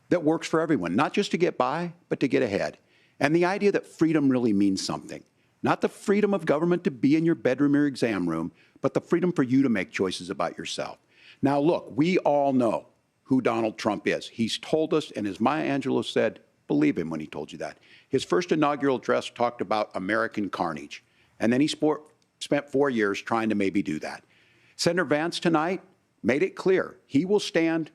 that works for everyone, not just to get by, but to get ahead. And the idea that freedom really means something. Not the freedom of government to be in your bedroom or exam room, but the freedom for you to make choices about yourself. Now, look, we all know who Donald Trump is. He's told us, and as Maya Angelou said, believe him when he told you that. His first inaugural address talked about American carnage. And then he spent 4 years trying to maybe do that. Senator Vance tonight made it clear he will stand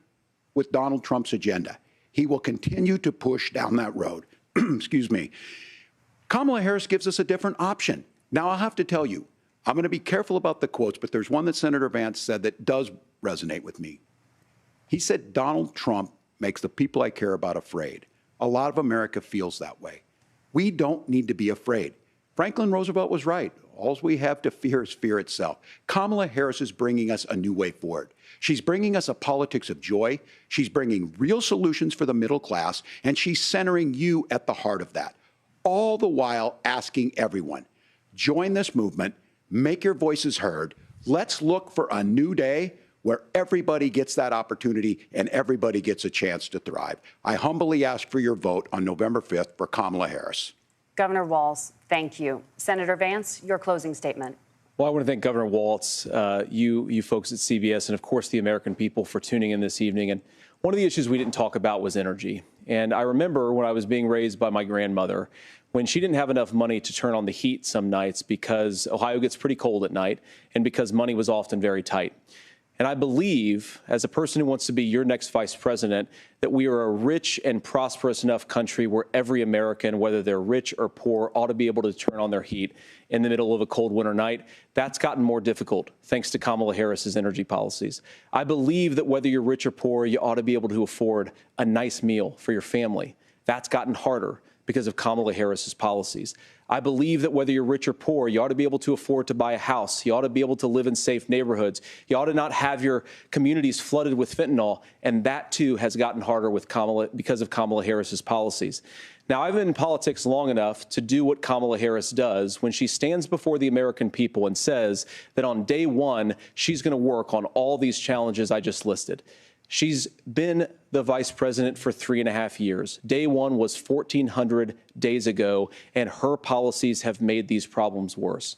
with Donald Trump's agenda. He will continue to push down that road. Excuse me. Kamala Harris gives us a different option. Now, I'll have to tell you, I'm going to be careful about the quotes, but there's one that Senator Vance said that does resonate with me. He said, Donald Trump makes the people I care about afraid. A lot of America feels that way. We don't need to be afraid. Franklin Roosevelt was right. All we have to fear is fear itself. Kamala Harris is bringing us a new way forward. She's bringing us a politics of joy. She's bringing real solutions for the middle class, and she's centering you at the heart of that. All the while asking everyone, join this movement, make your voices heard. Let's look for a new day where everybody gets that opportunity and everybody gets a chance to thrive. I humbly ask for your vote on November 5th for Kamala Harris. Governor Walz, thank you. Senator Vance, your closing statement. Well, I want to thank Governor Walz, you folks at CBS, and of course the American people for tuning in this evening. And one of the issues we didn't talk about was energy. And I remember when I was being raised by my grandmother, when she didn't have enough money to turn on the heat some nights because Ohio gets pretty cold at night and because money was often very tight. And I believe, as a person who wants to be your next vice president, that we are a rich and prosperous enough country where every American, whether they're rich or poor, ought to be able to turn on their heat in the middle of a cold winter night. That's gotten more difficult thanks to Kamala Harris's energy policies. I believe that whether you're rich or poor, you ought to be able to afford a nice meal for your family. That's gotten harder because of Kamala Harris's policies. I believe that whether you're rich or poor, you ought to be able to afford to buy a house. You ought to be able to live in safe neighborhoods. You ought to not have your communities flooded with fentanyl. And that, too, has gotten harder with because of Kamala Harris's policies. Now, I've been in politics long enough to do what Kamala Harris does when she stands before the American people and says that on day one, she's going to work on all these challenges I just listed. She's been the vice president for 3.5 years. Day one was 1,400 days ago, and her policies have made these problems worse.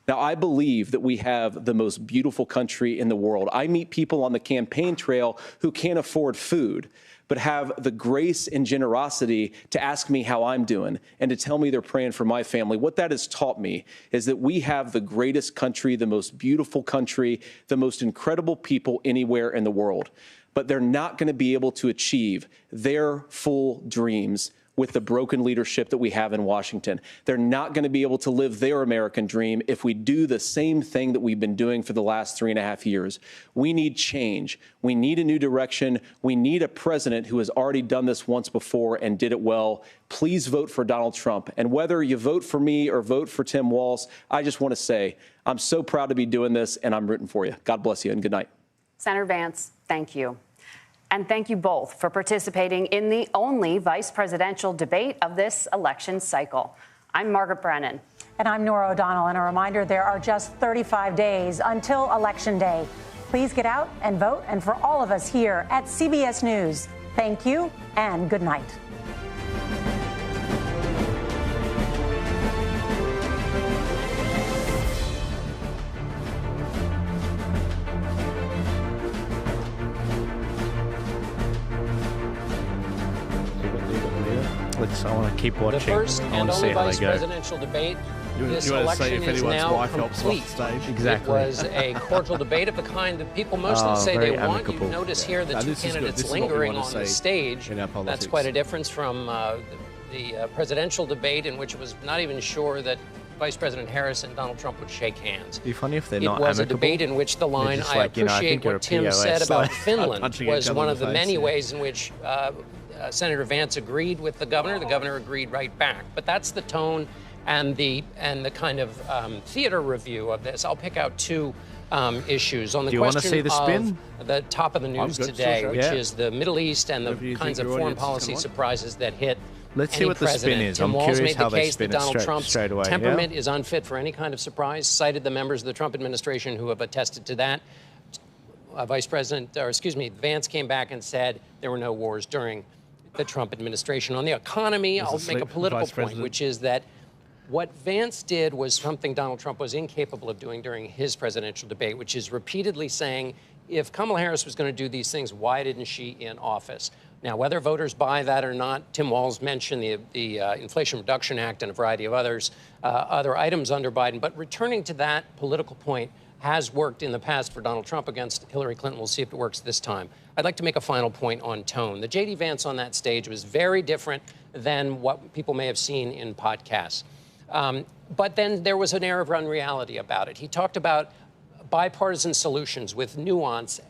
Now, I believe that we have the most beautiful country in the world. I meet people on the campaign trail who can't afford food, but have the grace and generosity to ask me how I'm doing and to tell me they're praying for my family. What that has taught me is that we have the greatest country, the most beautiful country, the most incredible people anywhere in the world. But they're not going to be able to achieve their full dreams with the broken leadership that we have in Washington. They're not going to be able to live their American dream if we do the same thing that we've been doing for the last 3.5 years. We need change. We need a new direction. We need a president who has already done this once before and did it well. Please vote for Donald Trump. And whether you vote for me or vote for Tim Walz, I just want to say I'm so proud to be doing this, and I'm rooting for you. God bless you, and good night. Senator Vance, thank you. And thank you both for participating in the only vice presidential debate of this election cycle. I'm Margaret Brennan. And I'm Nora O'Donnell. And a reminder, there are just 35 days until Election Day. Please get out and vote. And for all of us here at CBS News, thank you and good night. I want to keep watching. The first and only vice presidential debate. This election is now complete. Exactly. It was a cordial debate of the kind that people mostly say they want. You notice here the two candidates lingering on the stage. That's quite a difference from the presidential debate, in which it was not even sure that Vice President Harris and Donald Trump would shake hands. It'd be funny if they're not amicable. It was amicable. a debate in which the line, I appreciate what Tim said about Finland, was one of the many ways in which Senator Vance agreed with the governor. The governor agreed right back. But that's the tone and the kind of theater review of this. I'll pick out two issues on the question of the top of the news today, which is the Middle East and the kinds of foreign policy surprises that hit Let's see what the spin is. Tim I'm Walz curious made how the they case spin that it Donald Trump's straight away. temperament is unfit for any kind of surprise, cited the members of the Trump administration who have attested to that. Vance came back and said there were no wars during the Trump administration. On the economy, I'll make a political point, which is that what Vance did was something Donald Trump was incapable of doing during his presidential debate, which is repeatedly saying, if Kamala Harris was going to do these things, why didn't she in office? Now, whether voters buy that or not, Tim Walz mentioned the Inflation Reduction Act and a variety of other items under Biden. But returning to that political point has worked in the past for Donald Trump against Hillary Clinton. We'll see if it works this time. I'd like to make a final point on tone. The J.D. Vance on that stage was very different than what people may have seen in podcasts. But then there was an air of unreality about it. He talked about bipartisan solutions with nuance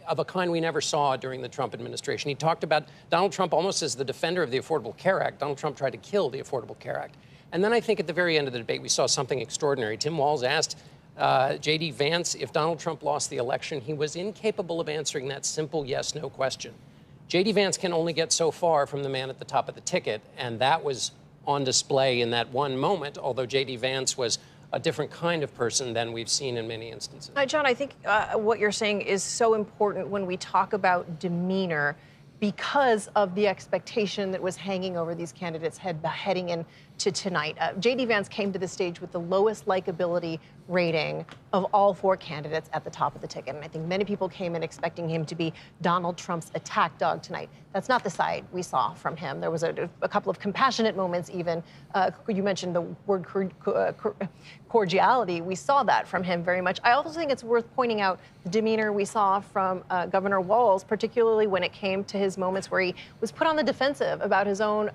of a kind we never saw during the Trump administration. He talked about Donald Trump almost as the defender of the Affordable Care Act. Donald Trump tried to kill the Affordable Care Act. And then I think at the very end of the debate, we saw something extraordinary. Tim Walz asked J.D. Vance if Donald Trump lost the election. He was incapable of answering that simple yes-no question. J.D. Vance can only get so far from the man at the top of the ticket, and that was on display in that one moment, although J.D. Vance was a different kind of person than we've seen in many instances. John, I think what you're saying is so important when we talk about demeanor because of the expectation that was hanging over these candidates' heading into tonight. J.D. Vance came to the stage with the lowest likability rating of all four candidates at the top of the ticket. And I think many people came in expecting him to be Donald Trump's attack dog tonight. That's not the side we saw from him. There was a couple of compassionate moments even. You mentioned the word cordiality. We saw that from him very much. I also think it's worth pointing out the demeanor we saw from Governor Walz, particularly when it came to his moments where he was put on the defensive about his own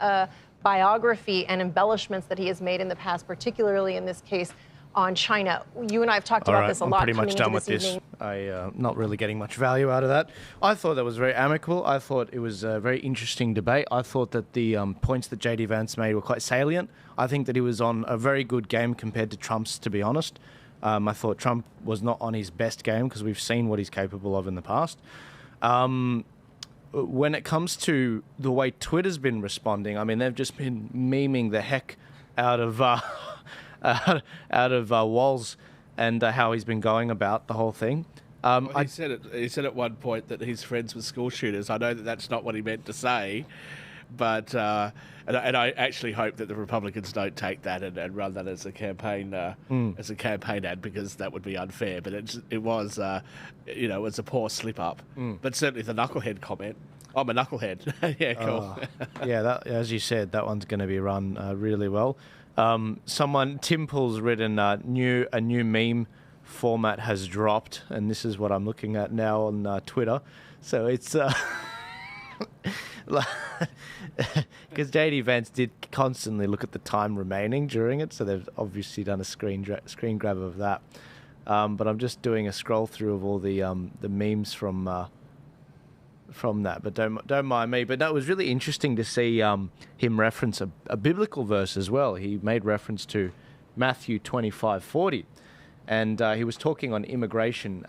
biography and embellishments that he has made in the past, particularly in this case on China. You and I have talked about this a lot. I'm pretty much done with this. I'm not really getting much value out of that. I thought that was very amicable. I thought it was a very interesting debate. I thought that the points that J.D. Vance made were quite salient. I think that he was on a very good game compared to Trump's, to be honest. I thought Trump was not on his best game because we've seen what he's capable of in the past. When it comes to the way Twitter's been responding, I mean, they've just been memeing the heck out of Walz and how he's been going about the whole thing. He said at one point that he's friends with school shooters. I know that that's not what he meant to say, but and I actually hope that the Republicans don't take that and run that as a campaign ad, because that would be unfair. But it was it's a poor slip up. But certainly the knucklehead comment. I'm a knucklehead. Yeah, cool. Yeah, that, as you said, that one's going to be run really well. Tim Pool's written a new meme format has dropped, and this is what I'm looking at now on Twitter. So it's because J.D. Vance did constantly look at the time remaining during it, so they've obviously done a screen grab of that. But I'm just doing a scroll through of all the memes from that, but don't mind me. But no, it was really interesting to see him reference a biblical verse as well. He made reference to Matthew 25:40, and he was talking on immigration,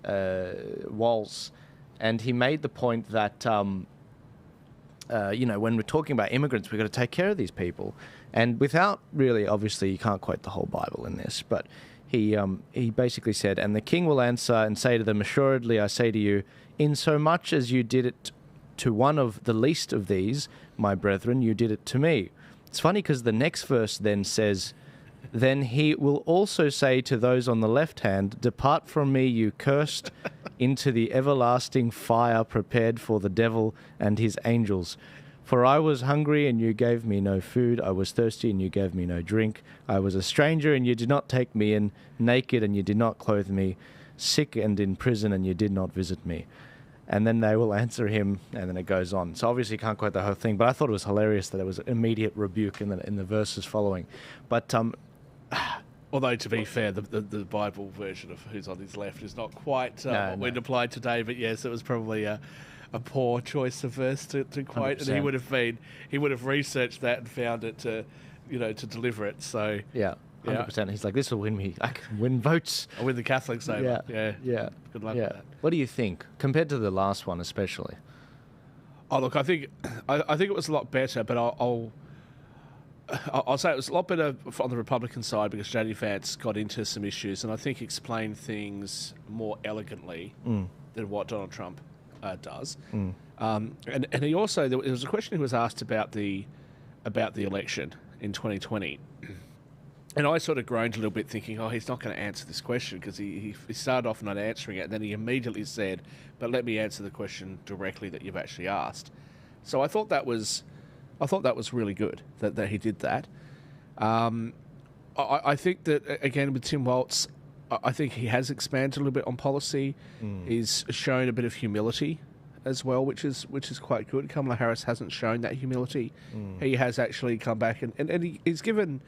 Walz, and he made the point that when we're talking about immigrants, we've got to take care of these people, and without really, obviously, you can't quote the whole Bible in this, but he basically said, "And the king will answer and say to them, assuredly I say to you, insomuch as you did it to one of the least of these, my brethren, you did it to me." It's funny because the next verse then says, "Then he will also say to those on the left hand, depart from me, you cursed, into the everlasting fire prepared for the devil and his angels. For I was hungry, and you gave me no food. I was thirsty, and you gave me no drink. I was a stranger, and you did not take me in. Naked, and you did not clothe me. Sick and in prison, and you did not visit me." And then they will answer him, and then it goes on. So obviously you can't quote the whole thing, but I thought it was hilarious that it was an immediate rebuke in the verses following. But although to be fair, the Bible version of who's on his left is not quite what we'd applied today. But yes, it was probably a poor choice of verse to quote, 100%. And he would have researched that and found it to deliver it. So yeah. 100%. He's like, this will win me. I can win votes. I'll win the Catholics over. Yeah. Good luck with that. What do you think, compared to the last one especially? Oh, look, I think it was a lot better, but I'll say it was a lot better on the Republican side because J.D. Vance got into some issues and I think explained things more elegantly than what Donald Trump does. And he also, there was a question he was asked about the election in 2020. And I sort of groaned a little bit thinking, oh, he's not going to answer this question, because he started off not answering it, and then he immediately said, but let me answer the question directly that you've actually asked. So I thought that was really good that he did that. I think that, again, with Tim Walz, I think he has expanded a little bit on policy. He's shown a bit of humility as well, which is quite good. Kamala Harris hasn't shown that humility. He has actually come back and he's given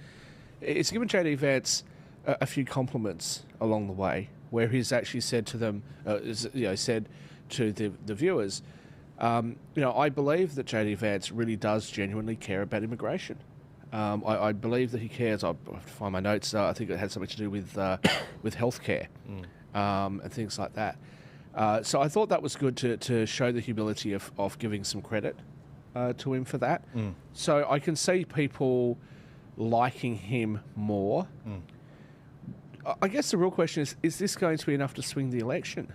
J.D. Vance a few compliments along the way, where he's actually said to them, said to the viewers, I believe that J.D. Vance really does genuinely care about immigration. I believe that he cares. I'll have to find my notes. I think it had something to do with healthcare and things like that. So I thought that was good to show the humility of giving some credit to him for that. So I can see people liking him more. I guess the real question is this going to be enough to swing the election?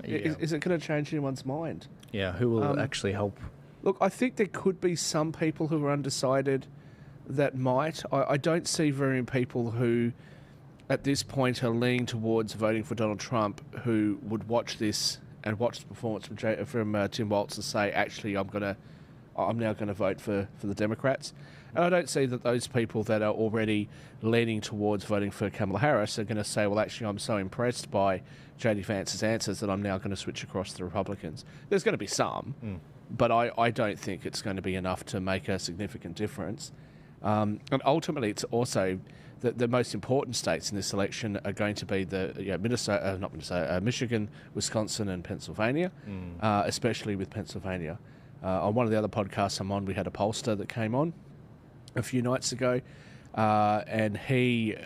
Yeah. Is it going to change anyone's mind? Yeah, who will actually help? Look, I think there could be some people who are undecided that might. I don't see very many people who, at this point, are leaning towards voting for Donald Trump who would watch this and watch the performance from Tim Walz and say, actually, I'm now going to vote for the Democrats. And I don't see that those people that are already leaning towards voting for Kamala Harris are going to say, well, actually, I'm so impressed by J.D. Vance's answers that I'm now going to switch across to the Republicans. There's going to be some, but I don't think it's going to be enough to make a significant difference. And ultimately, it's also the most important states in this election are going to be Michigan, Wisconsin, and Pennsylvania, especially with Pennsylvania. On one of the other podcasts I'm on, we had a pollster that came on a few nights ago, and he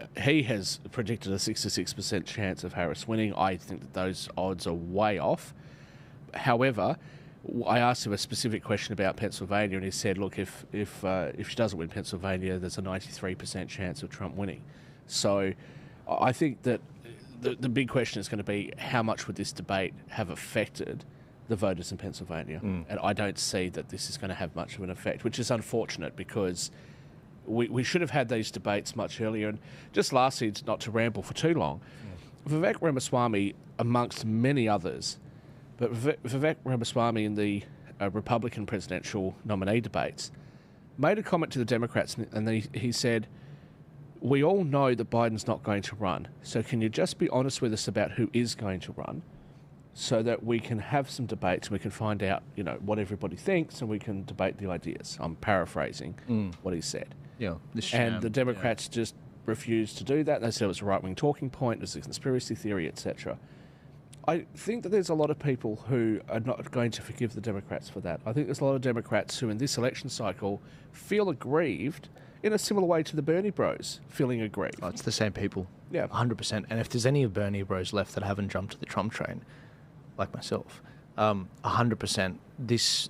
has predicted a 66% chance of Harris winning. I think that those odds are way off. However, I asked him a specific question about Pennsylvania, and he said, look, if she doesn't win Pennsylvania, there's a 93% chance of Trump winning. So I think that the big question is going to be, how much would this debate have affected the voters in Pennsylvania? And I don't see that this is going to have much of an effect, which is unfortunate, because we should have had these debates much earlier. And just lastly, not to ramble for too long, Vivek Ramaswamy, amongst many others, but Vivek Ramaswamy in the Republican presidential nominee debates made a comment to the Democrats, and he said, we all know that Biden's not going to run, so can you just be honest with us about who is going to run, so that we can have some debates and we can find out, what everybody thinks, and we can debate the ideas. I'm paraphrasing what he said. Yeah, and the Democrats just refused to do that. They said it was a right-wing talking point, it was a conspiracy theory, etc. I think that there's a lot of people who are not going to forgive the Democrats for that. I think there's a lot of Democrats who, in this election cycle, feel aggrieved in a similar way to the Bernie bros feeling aggrieved. Oh, it's the same people. Yeah. 100%. And if there's any of Bernie bros left that haven't jumped to the Trump train, like myself, 100%,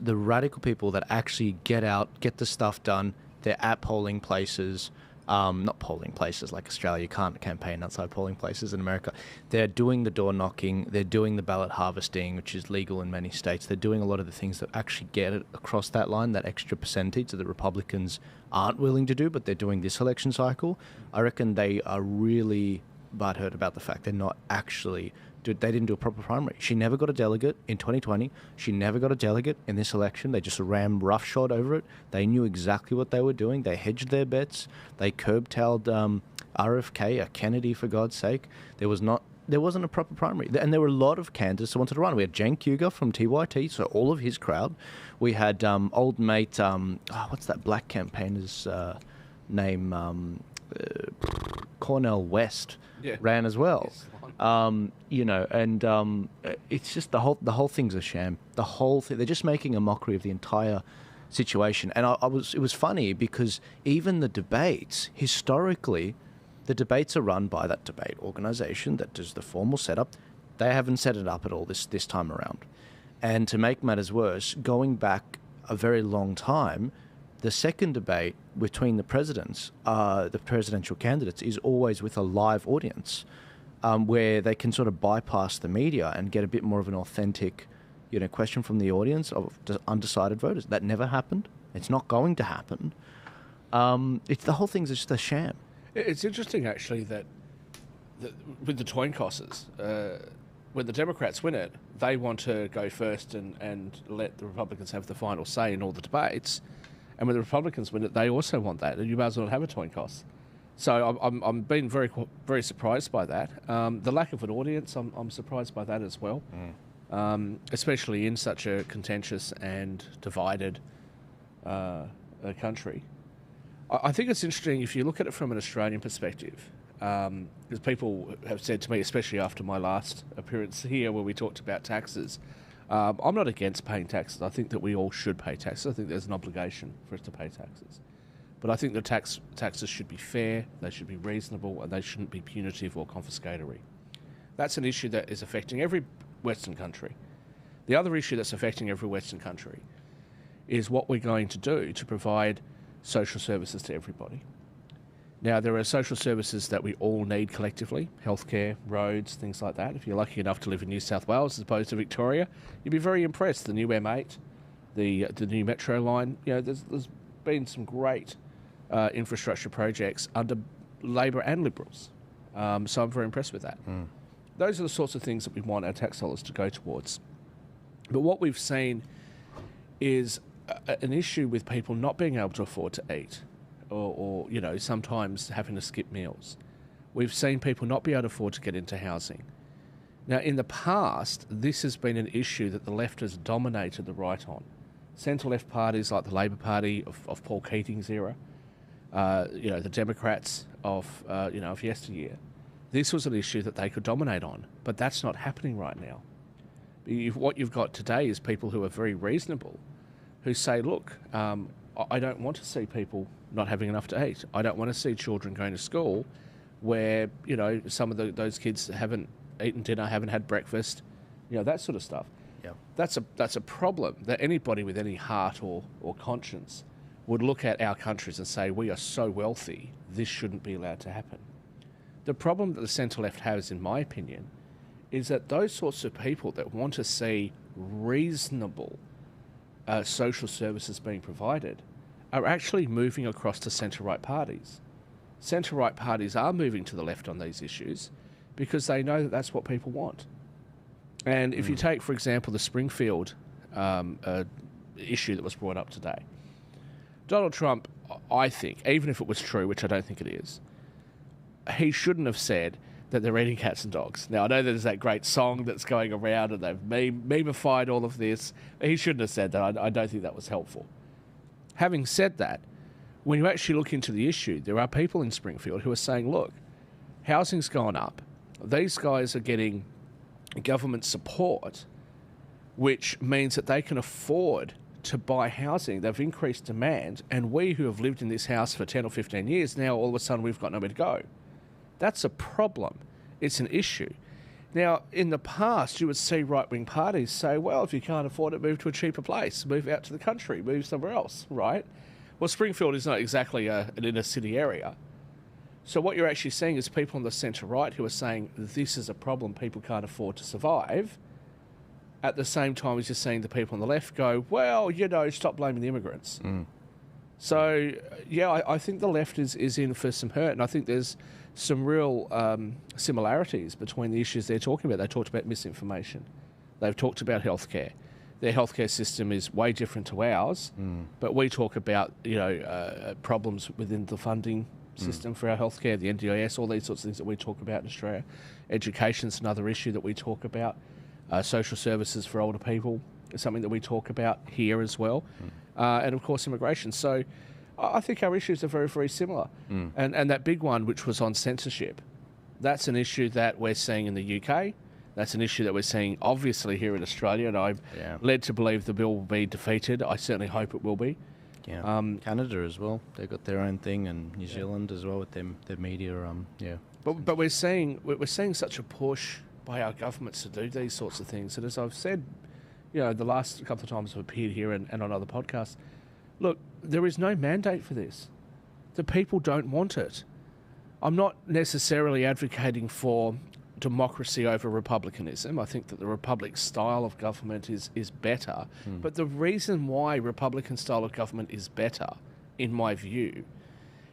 the radical people that actually get out, get the stuff done, they're at polling places, not polling places like Australia, you can't campaign outside polling places in America. They're doing the door knocking, they're doing the ballot harvesting, which is legal in many states. They're doing a lot of the things that actually get it across that line, that extra percentage that the Republicans aren't willing to do, but they're doing this election cycle. I reckon they are really butthurt about the fact they're not actually... They didn't do a proper primary. She never got a delegate in 2020. She never got a delegate in this election. They just rammed roughshod over it. They knew exactly what they were doing. They hedged their bets. They curb-tailed RFK, Kennedy, for God's sake. There wasn't a proper primary. And there were a lot of candidates who wanted to run. We had Cenk Uygur from TYT, so all of his crowd. We had old mate, what's that black campaigner's name? Cornel West ran as well. Yes. It's just the whole thing's a sham. The whole thing, they're just making a mockery of the entire situation. And it was funny because even the debates, historically, the debates are run by that debate organization that does the formal setup. They haven't set it up at all this time around. And to make matters worse, going back a very long time, the second debate between the presidents, the presidential candidates, is always with a live audience. Where they can sort of bypass the media and get a bit more of an authentic, question from the audience of undecided voters. That never happened. It's not going to happen. The whole thing's just a sham. It's interesting, actually, that with the Toinkosses, when the Democrats win it, they want to go first and let the Republicans have the final say in all the debates. And when the Republicans win it, they also want that. And you might as well have a Toinkos. So I'm being very, very surprised by that. The lack of an audience, I'm surprised by that as well, especially in such a contentious and divided country. I think it's interesting if you look at it from an Australian perspective, because people have said to me, especially after my last appearance here where we talked about taxes, I'm not against paying taxes. I think that we all should pay taxes. I think there's an obligation for us to pay taxes. But I think the taxes should be fair, they should be reasonable, and they shouldn't be punitive or confiscatory. That's an issue that is affecting every Western country. The other issue that's affecting every Western country is what we're going to do to provide social services to everybody. Now, there are social services that we all need collectively, healthcare, roads, things like that. If you're lucky enough to live in New South Wales as opposed to Victoria, you'd be very impressed. The new M8, the new metro line, there's been some great infrastructure projects under Labor and Liberals. So I'm very impressed with that. Those are the sorts of things that we want our tax dollars to go towards. But what we've seen is an issue with people not being able to afford to eat or sometimes having to skip meals. We've seen people not be able to afford to get into housing. Now, in the past, this has been an issue that the left has dominated the right on. Centre-left parties like the Labor Party of Paul Keating's era, the Democrats of yesteryear, this was an issue that they could dominate on, but that's not happening right now. What you've got today is people who are very reasonable, who say, look, I don't want to see people not having enough to eat. I don't want to see children going to school where, some of those kids haven't eaten dinner, haven't had breakfast, that sort of stuff. Yep. That's a problem that anybody with any heart or conscience would look at our countries and say, we are so wealthy, this shouldn't be allowed to happen. The problem that the centre-left has, in my opinion, is that those sorts of people that want to see reasonable social services being provided are actually moving across to centre-right parties. Centre-right parties are moving to the left on these issues because they know that that's what people want. And if you take, for example, the Springfield issue that was brought up today, Donald Trump, I think, even if it was true, which I don't think it is, he shouldn't have said that they're eating cats and dogs. Now, I know there's that great song that's going around and they've memeified all of this. He shouldn't have said that. I don't think that was helpful. Having said that, when you actually look into the issue, there are people in Springfield who are saying, look, housing's gone up. These guys are getting government support, which means that they can afford to buy housing. They've increased demand, and we who have lived in this house for 10 or 15 years, now all of a sudden we've got nowhere to go. That's a problem. It's an issue. Now, in the past, you would see right-wing parties say, well, if you can't afford it, move to a cheaper place, move out to the country, move somewhere else, right? Well, Springfield is not exactly an inner-city area. So what you're actually seeing is people on the centre-right who are saying this is a problem, people can't afford to survive, at the same time as you're seeing the people on the left go, well, stop blaming the immigrants. So, I think the left is in for some hurt, and I think there's some real similarities between the issues they're talking about. They talked about misinformation. They've talked about healthcare. Their healthcare system is way different to ours, but we talk about, problems within the funding system for our healthcare, the NDIS, all these sorts of things that we talk about in Australia. Education's another issue that we talk about. Social services for older people is something that we talk about here as well. And, of course, immigration. So I think our issues are very, very similar. And that big one, which was on censorship, that's an issue that we're seeing in the UK. That's an issue that we're seeing, obviously, here in Australia. And I'm led to believe the bill will be defeated. I certainly hope it will be. Canada as well. They've got their own thing, and New Zealand as well with their media. But we're seeing such a push by our governments to do these sorts of things. And as I've said, the last couple of times I've appeared here and on other podcasts, look, there is no mandate for this. The people don't want it. I'm not necessarily advocating for democracy over republicanism. I think that the republic style of government is better. But the reason why Republican style of government is better, in my view,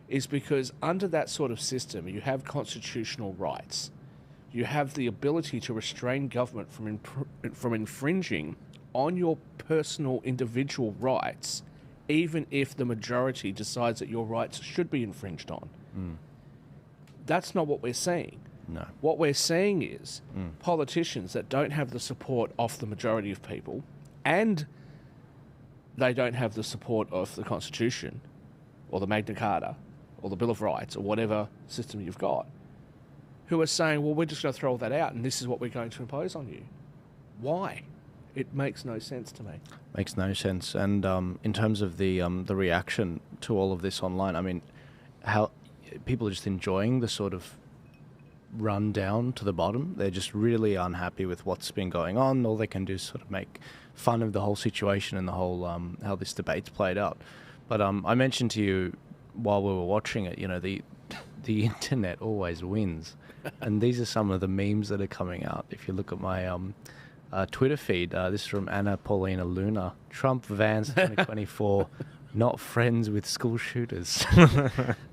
is because under that sort of system, you have constitutional rights. You have the ability to restrain government from infringing on your personal individual rights, even if the majority decides that your rights should be infringed on. That's not what we're saying. No. What we're saying is politicians that don't have the support of the majority of people, and they don't have the support of the Constitution or the Magna Carta or the Bill of Rights or whatever system you've got, who are saying, well, we're just going to throw all that out and this is what we're going to impose on you. Why? It makes no sense to me. Makes no sense. And in terms of the reaction to all of this online, I mean, how people are just enjoying the sort of run down to the bottom. They're just really unhappy with what's been going on. All they can do is sort of make fun of the whole situation and the whole how this debate's played out. But I mentioned to you while we were watching it, you know, the internet always wins. And these are some of the memes that are coming out. If you look at my Twitter feed, this is from Anna Paulina Luna. Trump Vance 2024, not friends with school shooters.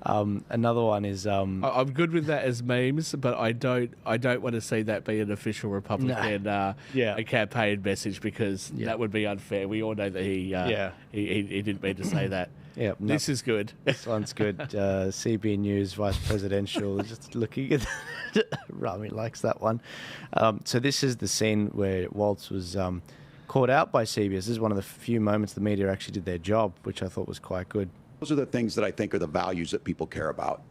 Another one is... I'm good with that as memes, but I don't want to see that be an official Republican a campaign message, because that would be unfair. We all know that he didn't mean to say that. Yeah, this is good. This one's good. CB News Vice Presidential, just looking at Rami likes that one. So this is the scene where Walz was caught out by CBS. This is one of the few moments the media actually did their job, which I thought was quite good. Those are the things that I think are the values that people care about.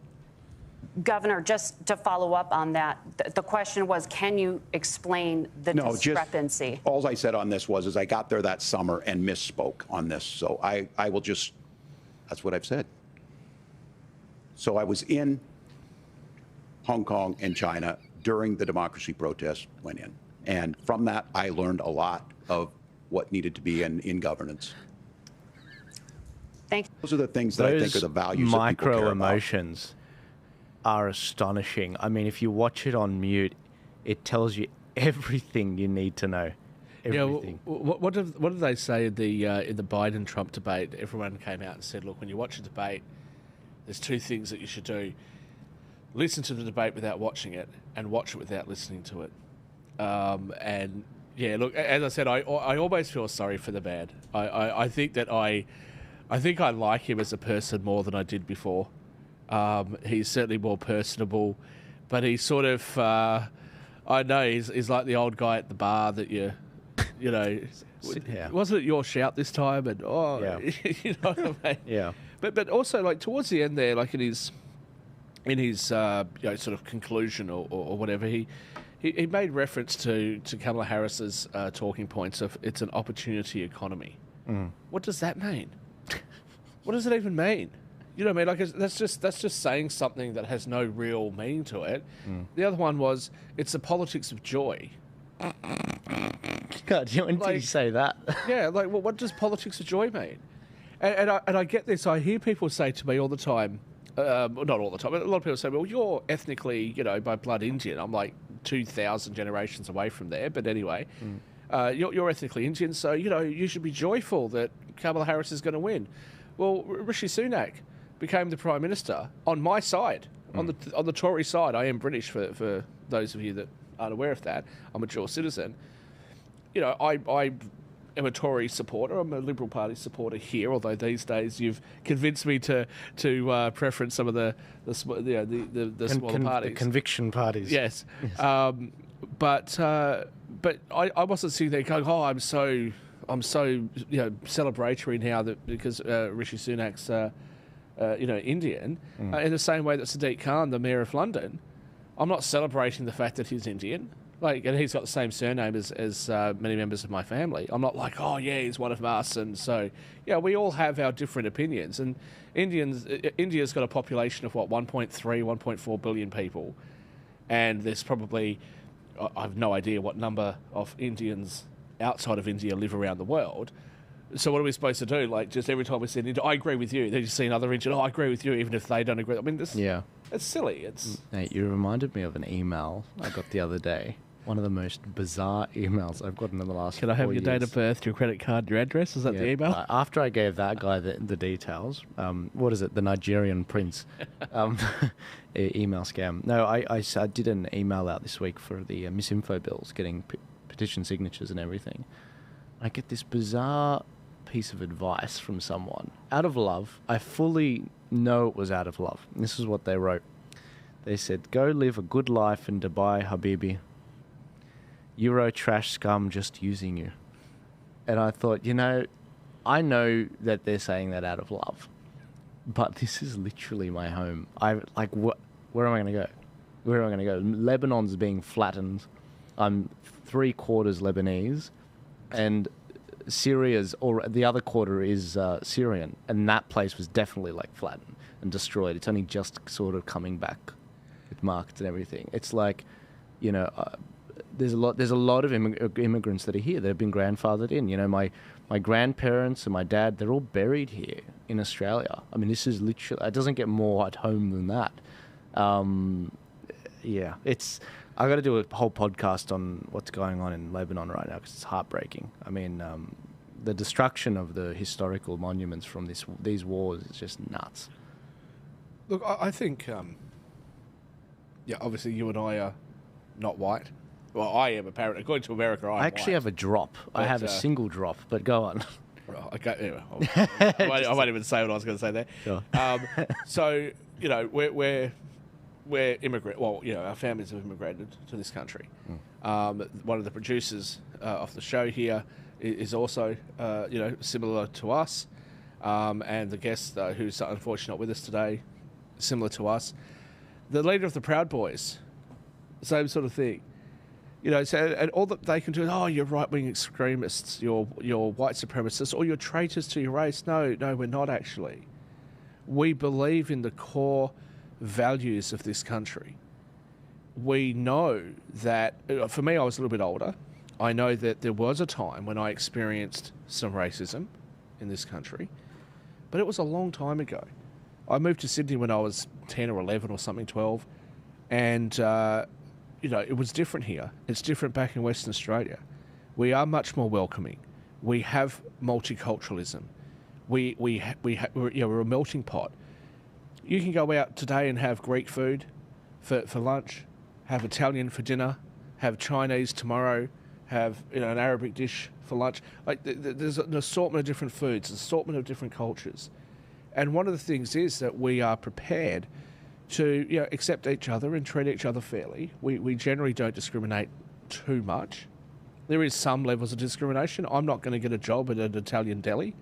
Governor, just to follow up on that, the question was, can you explain the discrepancy? All I said on this was I got there that summer and misspoke on this. So I will just... That's what I've said. So I was in Hong Kong and China during the democracy protests went in. And from that, I learned a lot of what needed to be in governance. Thank you. Those are the things that I think are the values that people care about. Micro emotions are astonishing. I mean, if you watch it on mute, it tells you everything you need to know. Everything. Yeah, what did they say in the Biden-Trump debate? Everyone came out and said, look, when you watch a debate, there's two things that you should do. Listen to the debate without watching it, and watch it without listening to it. And, yeah, look, as I said, I always feel sorry for the man. I think that I like him as a person more than I did before. He's certainly more personable, but he's sort of, I know, he's like the old guy at the bar that you know, wasn't it your shout this time? And you know what I mean? Yeah. But also, like, towards the end there, like in his you know, sort of conclusion or whatever, he made reference to Kamala Harris's talking points of it's an opportunity economy. What does that mean? What does it even mean? You know what I mean? Like, that's just saying something that has no real meaning to it. The other one was it's the politics of joy. God, when did you say that? Yeah, like, well, what does politics of joy mean? And I get this. I hear people say to me all the time, not all the time, but a lot of people say, well, you're ethnically, you know, by blood Indian. I'm like 2,000 generations away from there. But anyway, you're ethnically Indian, so, you know, you should be joyful that Kamala Harris is going to win. Well, Rishi Sunak became the Prime Minister on my side, on the Tory side. I am British, for those of you that aren't aware of that. I'm a dual citizen. You know, I am a Tory supporter. I'm a Liberal Party supporter here, although these days you've convinced me to preference some of the smaller parties. The conviction parties. Yes. But I wasn't sitting there going, oh, I'm so you know, celebratory now that because Rishi Sunak's you know, Indian. In the same way that Sadiq Khan, the Mayor of London, I'm not celebrating the fact that he's Indian. Like, and he's got the same surname as many members of my family. I'm not like, oh yeah, he's one of us. And so, yeah, we all have our different opinions. And India's got a population of what, 1.3, 1.4 billion people, and there's probably, I have no idea what number of Indians outside of India live around the world. So what are we supposed to do? Like, just every time we see an Indian, I agree with you. Then you see another Indian, I agree with you, even if they don't agree. I mean, it's silly. Mate, you reminded me of an email I got the other day. One of the most bizarre emails I've gotten in the last 4 years. Can I have your date of birth, your credit card, your address? Is that the email? After I gave that guy the details, what is it, the Nigerian prince email scam. No, I did an email out this week for the misinfo bills, getting petition signatures and everything. I get this bizarre piece of advice from someone out of love. I fully know it was out of love. And this is what they wrote. They said, "Go live a good life in Dubai, Habibi. Euro trash scum just using you." And I thought, I know that they're saying that out of love, but this is literally my home. Where am I going to go? Where am I going to go? Lebanon's being flattened. I'm 3/4 Lebanese, and Syria's, or the other quarter is Syrian, and that place was definitely flattened and destroyed. It's only just sort of coming back with markets and everything. It's like, there's a lot of immigrants that are here that have been grandfathered in. My grandparents and my dad, they're all buried here in Australia. I mean, this is literally, it doesn't get more at home than that. I got to do a whole podcast on what's going on in Lebanon right now because it's heartbreaking. I mean, the destruction of the historical monuments from these wars is just nuts. Look, I think, obviously you and I are not white. Well, I am apparently. According to America, I actually have a drop. I have a single drop, but go on. Okay, anyway, I won't even say what I was going to say there. Sure. So, we're immigrant. Well, our families have immigrated to this country. One of the producers of the show here is also, similar to us, and the guest who's unfortunately not with us today, similar to us. The leader of the Proud Boys, same sort of thing. So, and all that they can do is, you're right-wing extremists, you're white supremacists, or you're traitors to your race. No, we're not actually. We believe in the core values of this country. We know that, for me, I was a little bit older. I know that there was a time when I experienced some racism in this country, but it was a long time ago. I moved to Sydney when I was 10 or 11 or something, 12, and it was different here. It's different back in Western Australia. We are much more welcoming. We have multiculturalism. We're a melting pot. You can go out today and have Greek food for lunch, have Italian for dinner, have Chinese tomorrow, have an Arabic dish for lunch. There's an assortment of different foods, an assortment of different cultures. And one of the things is that we are prepared to accept each other and treat each other fairly. We generally don't discriminate too much. There is some levels of discrimination. I'm not going to get a job at an Italian deli,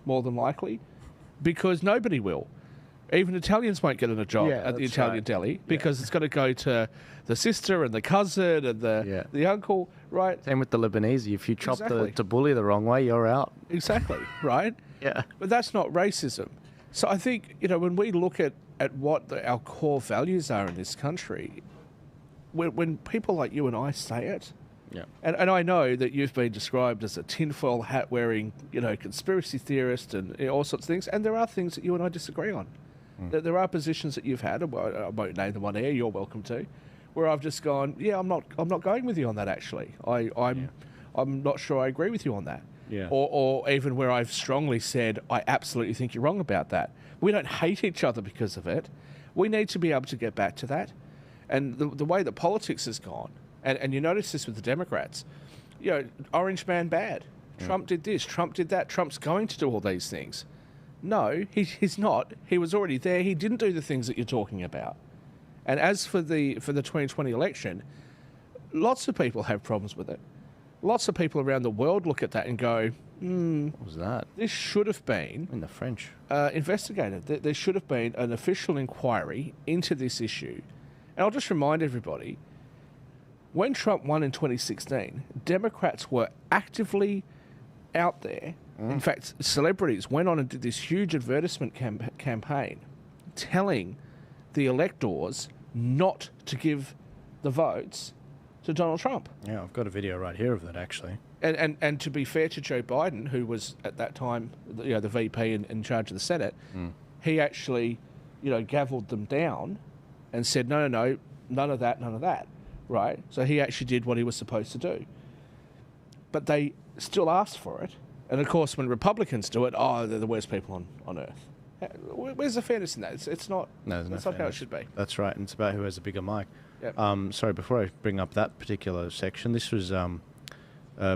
more than likely, because nobody will. Even Italians won't get a job at the Italian deli because it's got to go to the sister and the cousin and the uncle, right? Same with the Lebanese. If you chop the tabbouleh the wrong way, you're out. Exactly, right? Yeah. But that's not racism. So I think, when we look at what our core values are in this country, when people like you and I say it, and I know that you've been described as a tinfoil hat-wearing, conspiracy theorist and all sorts of things, and there are things that you and I disagree on. There are positions that you've had, I won't name them on air, you're welcome to, where I've just gone, I'm not going with you on that actually. I'm not sure I agree with you on that. Yeah. Or even where I've strongly said, I absolutely think you're wrong about that. We don't hate each other because of it. We need to be able to get back to that. And the way that politics has gone, and you notice this with the Democrats, orange man bad. Trump did this, Trump did that, Trump's going to do all these things. No, he's not. He was already there. He didn't do the things that you're talking about. And as for the 2020 election, lots of people have problems with it. Lots of people around the world look at that and go, what was that? This should have been... In the French. Investigated. There should have been an official inquiry into this issue. And I'll just remind everybody, when Trump won in 2016, Democrats were actively out there. In fact, celebrities went on and did this huge advertisement campaign telling the electors not to give the votes to Donald Trump. Yeah, I've got a video right here of that, actually. And to be fair to Joe Biden, who was at that time the VP in charge of the Senate, he actually gavelled them down and said, no, none of that. right? So he actually did what he was supposed to do. But they still asked for it. And, of course, when Republicans do it, they're the worst people on earth. Where's the fairness in that? It's not. No, that's not how it should be. That's right, and it's about who has a bigger mic. Yep. Sorry, before I bring up that particular section, this was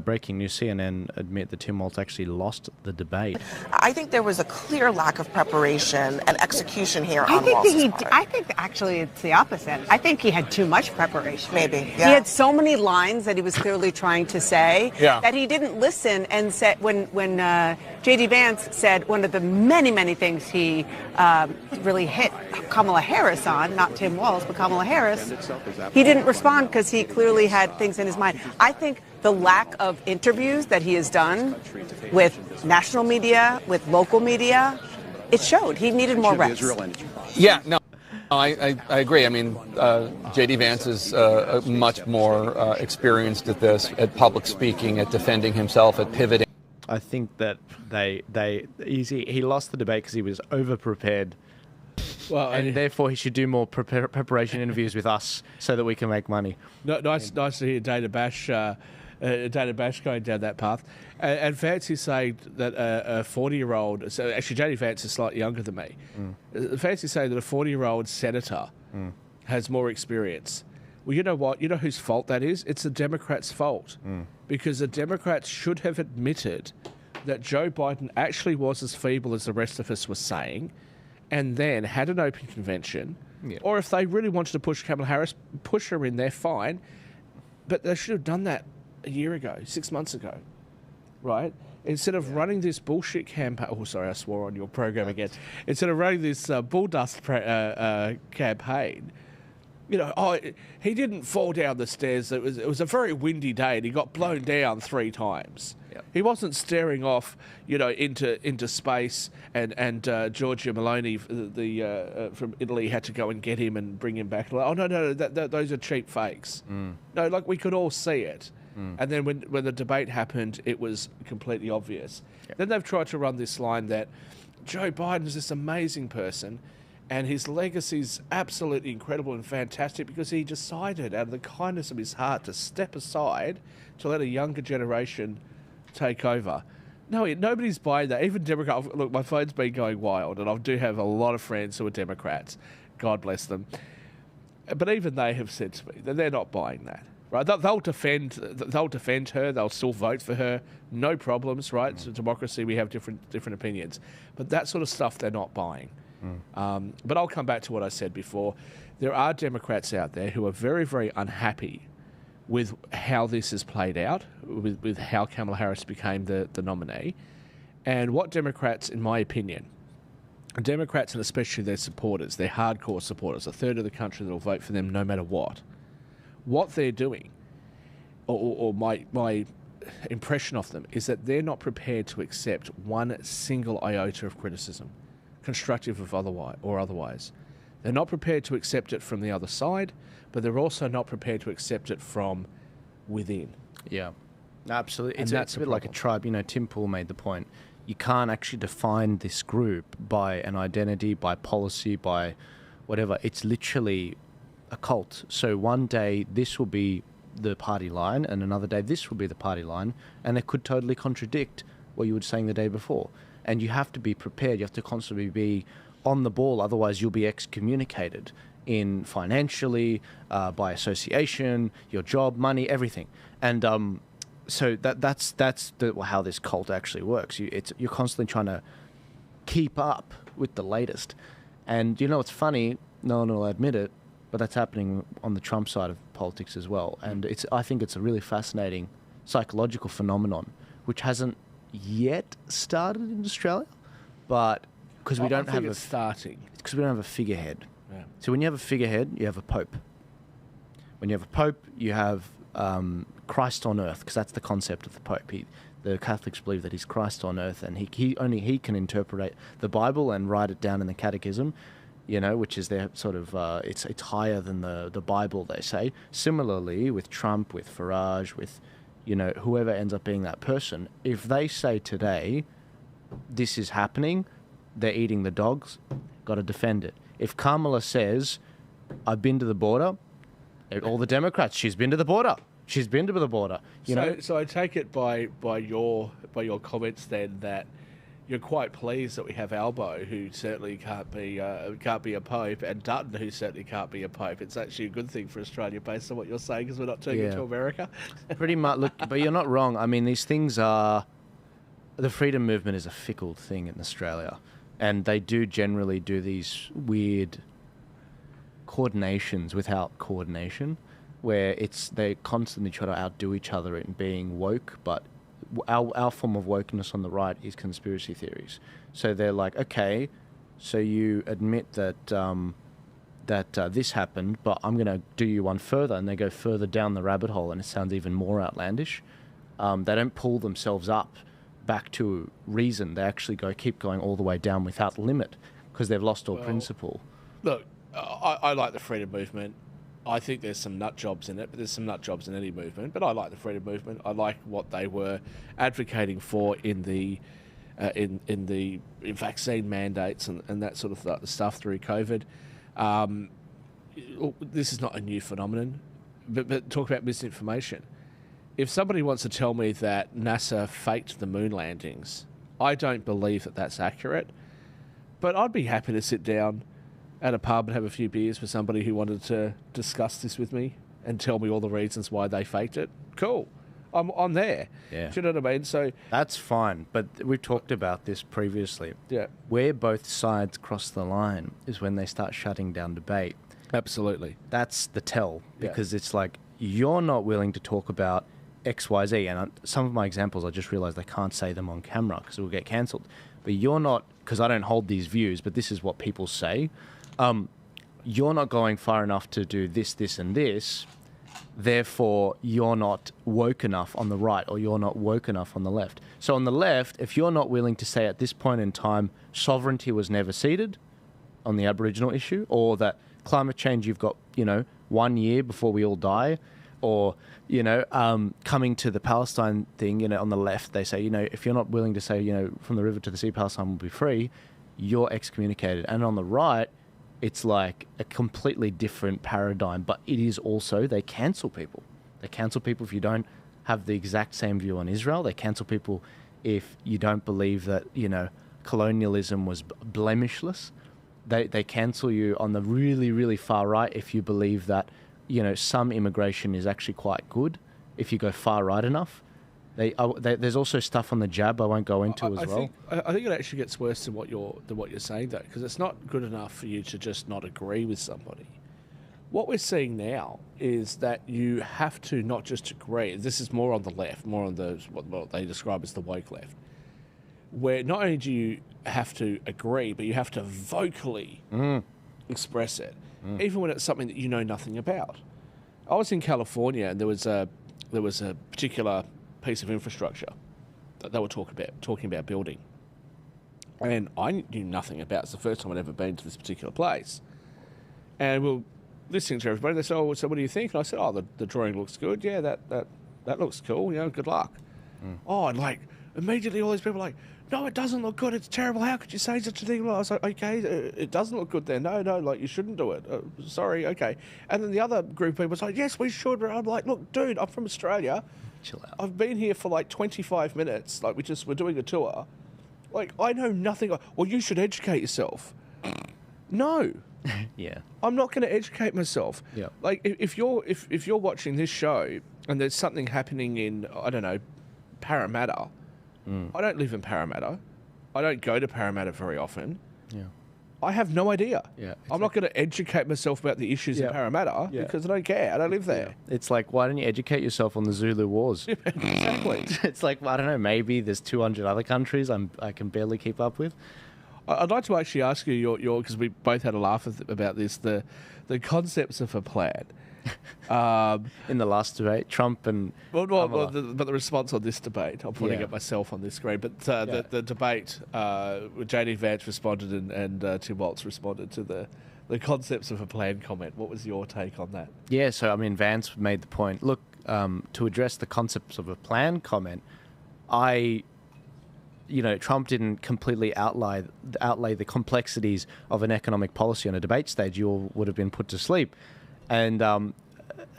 breaking news. CNN admit that Tim Walz actually lost the debate. I think there was a clear lack of preparation and execution here on Walz's part. I think actually it's the opposite. I think he had too much preparation. Maybe, yeah. He had so many lines that he was clearly trying to say that he didn't listen and said when J.D. Vance said one of the many things he really hit Kamala Harris on, not Tim Walz, but Kamala Harris, he didn't respond because he clearly had things in his mind. I think the lack of interviews that he has done with national media, with local media, it showed. He needed more reps. Yeah, no, I agree. I mean, J.D. Vance is much more experienced at this, at public speaking, at defending himself, at pivoting. I think that he lost the debate because he was over-prepared. Well, and therefore he should do more preparation interviews with us so that we can make money. Nice to hear Dana Bash going down that path. And Vance is saying that a 40-year-old... So actually, J.D. Vance is slightly younger than me. Vance is saying that a 40-year-old senator has more experience. Well, you know what? You know whose fault that is? It's the Democrats' fault. Because the Democrats should have admitted that Joe Biden actually was as feeble as the rest of us were saying, and then had an open convention. Yeah. Or if they really wanted to push Kamala Harris, push her in there, fine. But they should have done that a year ago, 6 months ago, right? Instead of running this bullshit campaign... Oh, sorry, I swore on your program again. Instead of running this bulldust campaign... he didn't fall down the stairs. It was a very windy day, and he got blown down 3 times. Yep. He wasn't staring off, into space, and Giorgia Meloni, from Italy, had to go and get him and bring him back. Oh no, those are cheap fakes. No, we could all see it. And then when the debate happened, it was completely obvious. Yep. Then they've tried to run this line that Joe Biden is this amazing person. And his legacy is absolutely incredible and fantastic because he decided, out of the kindness of his heart, to step aside to let a younger generation take over. No, nobody's buying that. Even Democrats. Look, my phone's been going wild, and I do have a lot of friends who are Democrats. God bless them. But even they have said to me that they're not buying that. Right? They'll defend her. They'll still vote for her. No problems. Right? It's a democracy. We have different opinions. But that sort of stuff they're not buying. But I'll come back to what I said before. There are Democrats out there who are very, very unhappy with how this has played out, with how Kamala Harris became the nominee. And what Democrats, in my opinion, Democrats and especially their supporters, their hardcore supporters, a third of the country that will vote for them no matter what they're doing, or my impression of them, is that they're not prepared to accept one single iota of criticism, constructive or otherwise. They're not prepared to accept it from the other side, but they're also not prepared to accept it from within. Yeah, absolutely. It's a bit like a tribe. Tim Pool made the point. You can't actually define this group by an identity, by policy, by whatever. It's literally a cult. So one day this will be the party line, and another day this will be the party line, and it could totally contradict what you were saying the day before. And you have to be prepared. You have to constantly be on the ball. Otherwise, you'll be excommunicated in financially, by association, your job, money, everything. And so that's how this cult actually works. You're constantly trying to keep up with the latest. And it's funny. No one will admit it, but that's happening on the Trump side of politics as well. And I think it's a really fascinating psychological phenomenon, which hasn't yet started in Australia, but because we don't have a figurehead. Yeah. So when you have a figurehead, you have a pope. When you have a pope, you have Christ on earth, because that's the concept of the pope. The Catholics believe that he's Christ on earth, and he can interpret the Bible and write it down in the Catechism, which is their sort of it's higher than the Bible, they say. Similarly, with Trump, with Farage, with whoever ends up being that person, if they say today, this is happening, they're eating the dogs, got to defend it. If Kamala says, I've been to the border, All the Democrats. She's been to the border. She's been to the border. So I take it by your comments then that you're quite pleased that we have Albo, who certainly can't be a pope, and Dutton, who certainly can't be a pope. It's actually a good thing for Australia, based on what you're saying, because we're not turning into America. Pretty much. Look, but you're not wrong. I mean, these things are. The freedom movement is a fickle thing in Australia, and they do generally do these weird coordinations without coordination, where they constantly try to outdo each other in being woke, but our form of wokeness on the right is conspiracy theories. So they're like, okay, so you admit that this happened, but I'm going to do you one further, and they go further down the rabbit hole, and it sounds even more outlandish. They don't pull themselves up back to reason. They actually keep going all the way down without limit, because they've lost all principle. Look, I like the freedom movement. I think there's some nut jobs in it, but there's some nut jobs in any movement. But I like the freedom movement. I like what they were advocating for in the vaccine mandates and that sort of stuff through COVID. This is not a new phenomenon, but talk about misinformation. If somebody wants to tell me that NASA faked the moon landings, I don't believe that that's accurate. But I'd be happy to sit down at a pub and have a few beers with somebody who wanted to discuss this with me and tell me all the reasons why they faked it. Cool. I'm there. Yeah. Do you know what I mean? So that's fine. But we've talked about this previously. Yeah. Where both sides cross the line is when they start shutting down debate. Absolutely. That's the tell, because it's like, you're not willing to talk about XYZ. And some of my examples, I just realized I can't say them on camera because it will get cancelled. But you're not, because I don't hold these views, but this is what people say. You're not going far enough to do this, this, and this. Therefore, you're not woke enough on the right, or you're not woke enough on the left. So on the left, if you're not willing to say at this point in time, sovereignty was never ceded on the Aboriginal issue, or that climate change, you've got, 1 year before we all die, or, coming to the Palestine thing, on the left, they say, if you're not willing to say, from the river to the sea, Palestine will be free, you're excommunicated. And on the right, it's like a completely different paradigm, but it is also, they cancel people. They cancel people if you don't have the exact same view on Israel. They cancel people if you don't believe that, colonialism was blemishless. They cancel you on the really, really far right if you believe that, some immigration is actually quite good, if you go far right enough. There's also stuff on the jab I won't go into as well. I think it actually gets worse than what you're saying, though, because it's not good enough for you to just not agree with somebody. What we're seeing now is that you have to not just agree. This is more on the left, more on what they describe as the woke left, where not only do you have to agree, but you have to vocally express it, even when it's something that you know nothing about. I was in California, and there was a particular piece of infrastructure that they were talking about building, and I knew nothing about it. It's the first time I'd ever been to this particular place, and we were listening to everybody. They said, "Oh, so what do you think?" And I said, "Oh, the drawing looks good. Yeah, that looks cool. Good luck." Oh, and like immediately all these people were like, "No, it doesn't look good. It's terrible. How could you say such a thing?" Well, I was like, "Okay, it doesn't look good then. No, like you shouldn't do it. Sorry, okay." And then the other group of people was like, "Yes, we should." But I'm like, "Look, dude, I'm from Australia. Chill out. I've been here for like 25 minutes. Like we're doing a tour. Like I know nothing. Well, you should educate yourself." No. Yeah. I'm not going to educate myself. Yeah. Like if you're watching this show and there's something happening in, I don't know, Parramatta. I don't live in Parramatta. I don't go to Parramatta very often. Yeah. I have no idea. Yeah. I'm not going to educate myself about the issues in Parramatta because I don't care. I don't live there. Yeah. It's like, why don't you educate yourself on the Zulu Wars? Exactly. It's like, I don't know, maybe there's 200 other countries I can barely keep up with. I'd like to actually ask you your because we both had a laugh about this, the concepts of a plan. In the last debate, Trump and... but the response on this debate, I'm putting it myself on this screen, but the debate, JD Vance responded and Tim Walz responded to the concepts of a plan comment. What was your take on that? Yeah, so, Vance made the point, look, to address the concepts of a plan comment, Trump didn't completely outlay the complexities of an economic policy on a debate stage. You all would have been put to sleep. And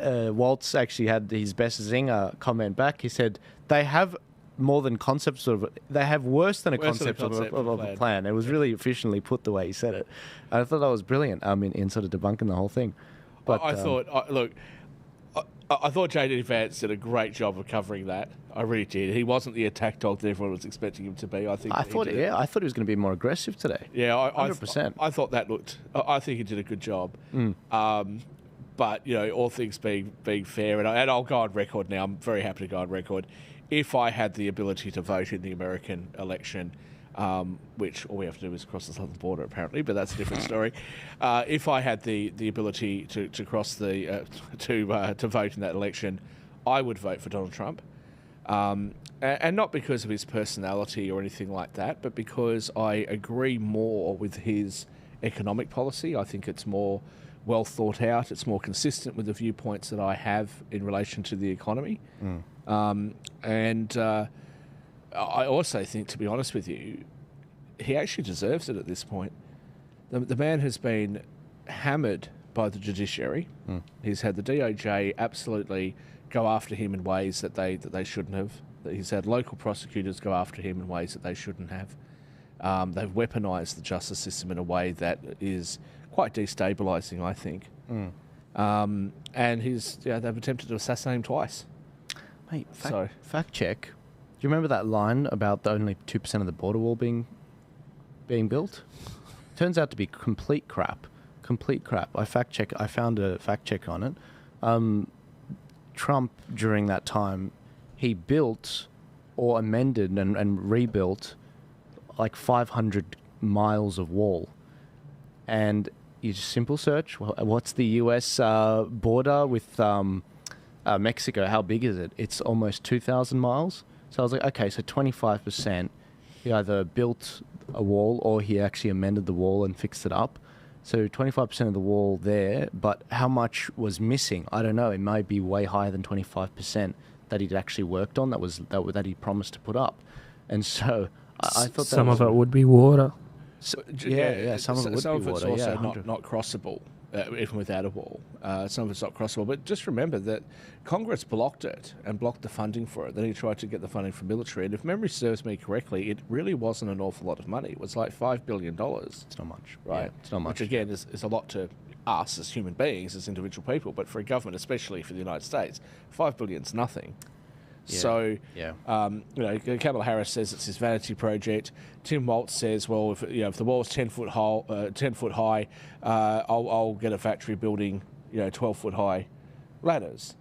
Walz actually had his best zinger comment back. He said, they have more than concepts they have worse than a concept of a plan. It was really efficiently put the way he said it. I thought that was brilliant. I mean, in sort of debunking the whole thing. But I thought JD Vance did a great job of covering that. I really did. He wasn't the attack dog that everyone was expecting him to be. I thought he was going to be more aggressive today. Yeah, 100%. I thought that looked. I think he did a good job. But all things being fair, and I'll go on record now. I'm very happy to go on record. If I had the ability to vote in the American election, which all we have to do is cross the southern border, apparently, but that's a different story. If I had the ability to cross the to vote in that election, I would vote for Donald Trump, and not because of his personality or anything like that, but because I agree more with his economic policy. I think it's more well thought out. It's more consistent with the viewpoints that I have in relation to the economy. And I also think, to be honest with you, he actually deserves it at this point. The man has been hammered by the judiciary. He's had the DOJ absolutely go after him in ways that they shouldn't have. He's had local prosecutors go after him in ways that they shouldn't have. They've weaponised the justice system in a way that is quite destabilising, I think. And they've attempted to assassinate him twice. Mate, fact check. Do you remember that line about the only 2% of the border wall being built? Turns out to be complete crap. Complete crap. I found a fact check on it. Trump, during that time, he built or amended and rebuilt like 500 miles of wall. And you just simple search, what's the US border with Mexico? How big is it? It's almost 2,000 miles. So I was like, okay, so 25%, he either built a wall or he actually amended the wall and fixed it up. So 25% of the wall there, but how much was missing? I don't know. It might be way higher than 25% that he'd actually worked on, that he promised to put up. And so I thought some of it would be water. Some of it would be water. It's also not crossable, even without a wall. Some of it's not crossable. But just remember that Congress blocked it and blocked the funding for it. Then he tried to get the funding for military. And if memory serves me correctly, it really wasn't an awful lot of money. It was like $5 billion. It's not much. Right? Yeah, it's not much. Which, again, is a lot to us as human beings, as individual people. But for a government, especially for the United States, $5 billion's nothing. Yeah. So, Kamala Harris says it's his vanity project. Tim Walz says, well, if the wall's 10 foot high, I'll get a factory building 12 foot high ladders.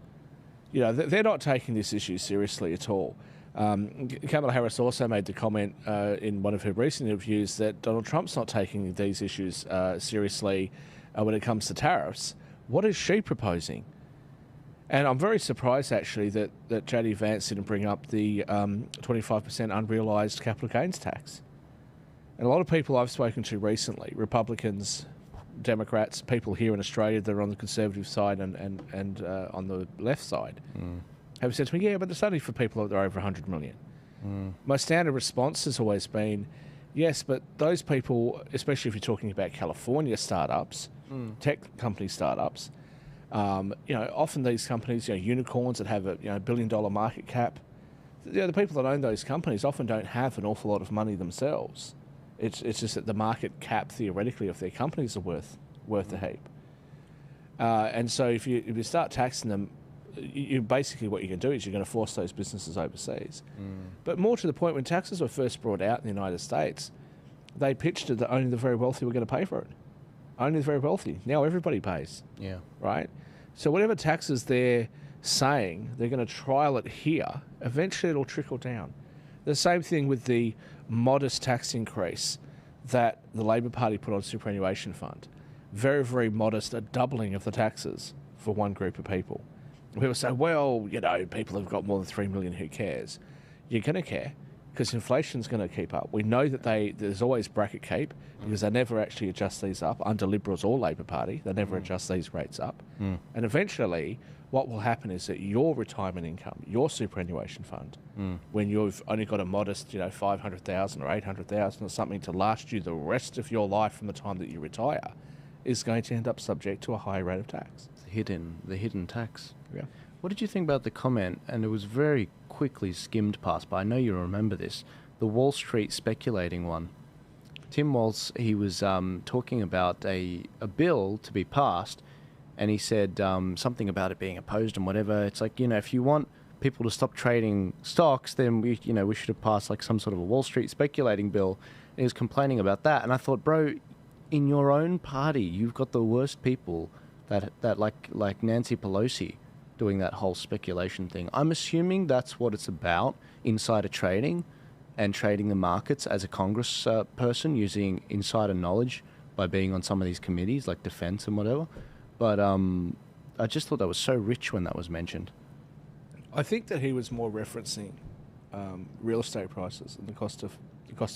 They're not taking this issue seriously at all. Kamala Harris also made the comment in one of her recent interviews that Donald Trump's not taking these issues seriously when it comes to tariffs. What is she proposing? And I'm very surprised, actually, that JD Vance didn't bring up the 25% unrealised capital gains tax. And a lot of people I've spoken to recently, Republicans, Democrats, people here in Australia that are on the conservative side and on the left side, have said to me, yeah, but it's only for people that are over 100 million. My standard response has always been, yes, but those people, especially if you're talking about California startups, tech company startups, often these companies, unicorns that have a $1 billion market cap, the people that own those companies often don't have an awful lot of money themselves. It's just that the market cap, theoretically, of their companies are worth a heap. And so if you start taxing them, you basically what you can do is you're going to force those businesses overseas. But more to the point, when taxes were first brought out in the United States, they pitched it that only the very wealthy were going to pay for it. Only the very wealthy. Now everybody pays. Yeah. Right? So whatever taxes they're saying, they're going to trial it here. Eventually it'll trickle down. The same thing with the modest tax increase that the Labor Party put on superannuation fund. Very, very modest, a doubling of the taxes for one group of people. And people say, well, people have got more than 3 million, who cares? You're going to care, because inflation's going to keep up. We know that there's always bracket keep, because they never actually adjust these up under Liberals or Labor Party. They never adjust these rates up. And eventually, what will happen is that your retirement income, your superannuation fund, when you've only got a modest, 500,000 or 800,000 or something to last you the rest of your life from the time that you retire, is going to end up subject to a higher rate of tax. the hidden tax. Yeah. What did you think about the comment? And it was very quickly skimmed past, but I know you remember this. The Wall Street speculating one. Tim Walz, he was talking about a bill to be passed, and he said something about it being opposed and whatever. It's like, if you want people to stop trading stocks, then we should have passed like some sort of a Wall Street speculating bill. And he was complaining about that, and I thought, bro, in your own party, you've got the worst people that like Nancy Pelosi doing that whole speculation thing. I'm assuming that's what it's about, insider trading and trading the markets as a Congress person, using insider knowledge by being on some of these committees like defense and whatever. But I just thought that was so rich when that was mentioned. I think that he was more referencing real estate prices and the cost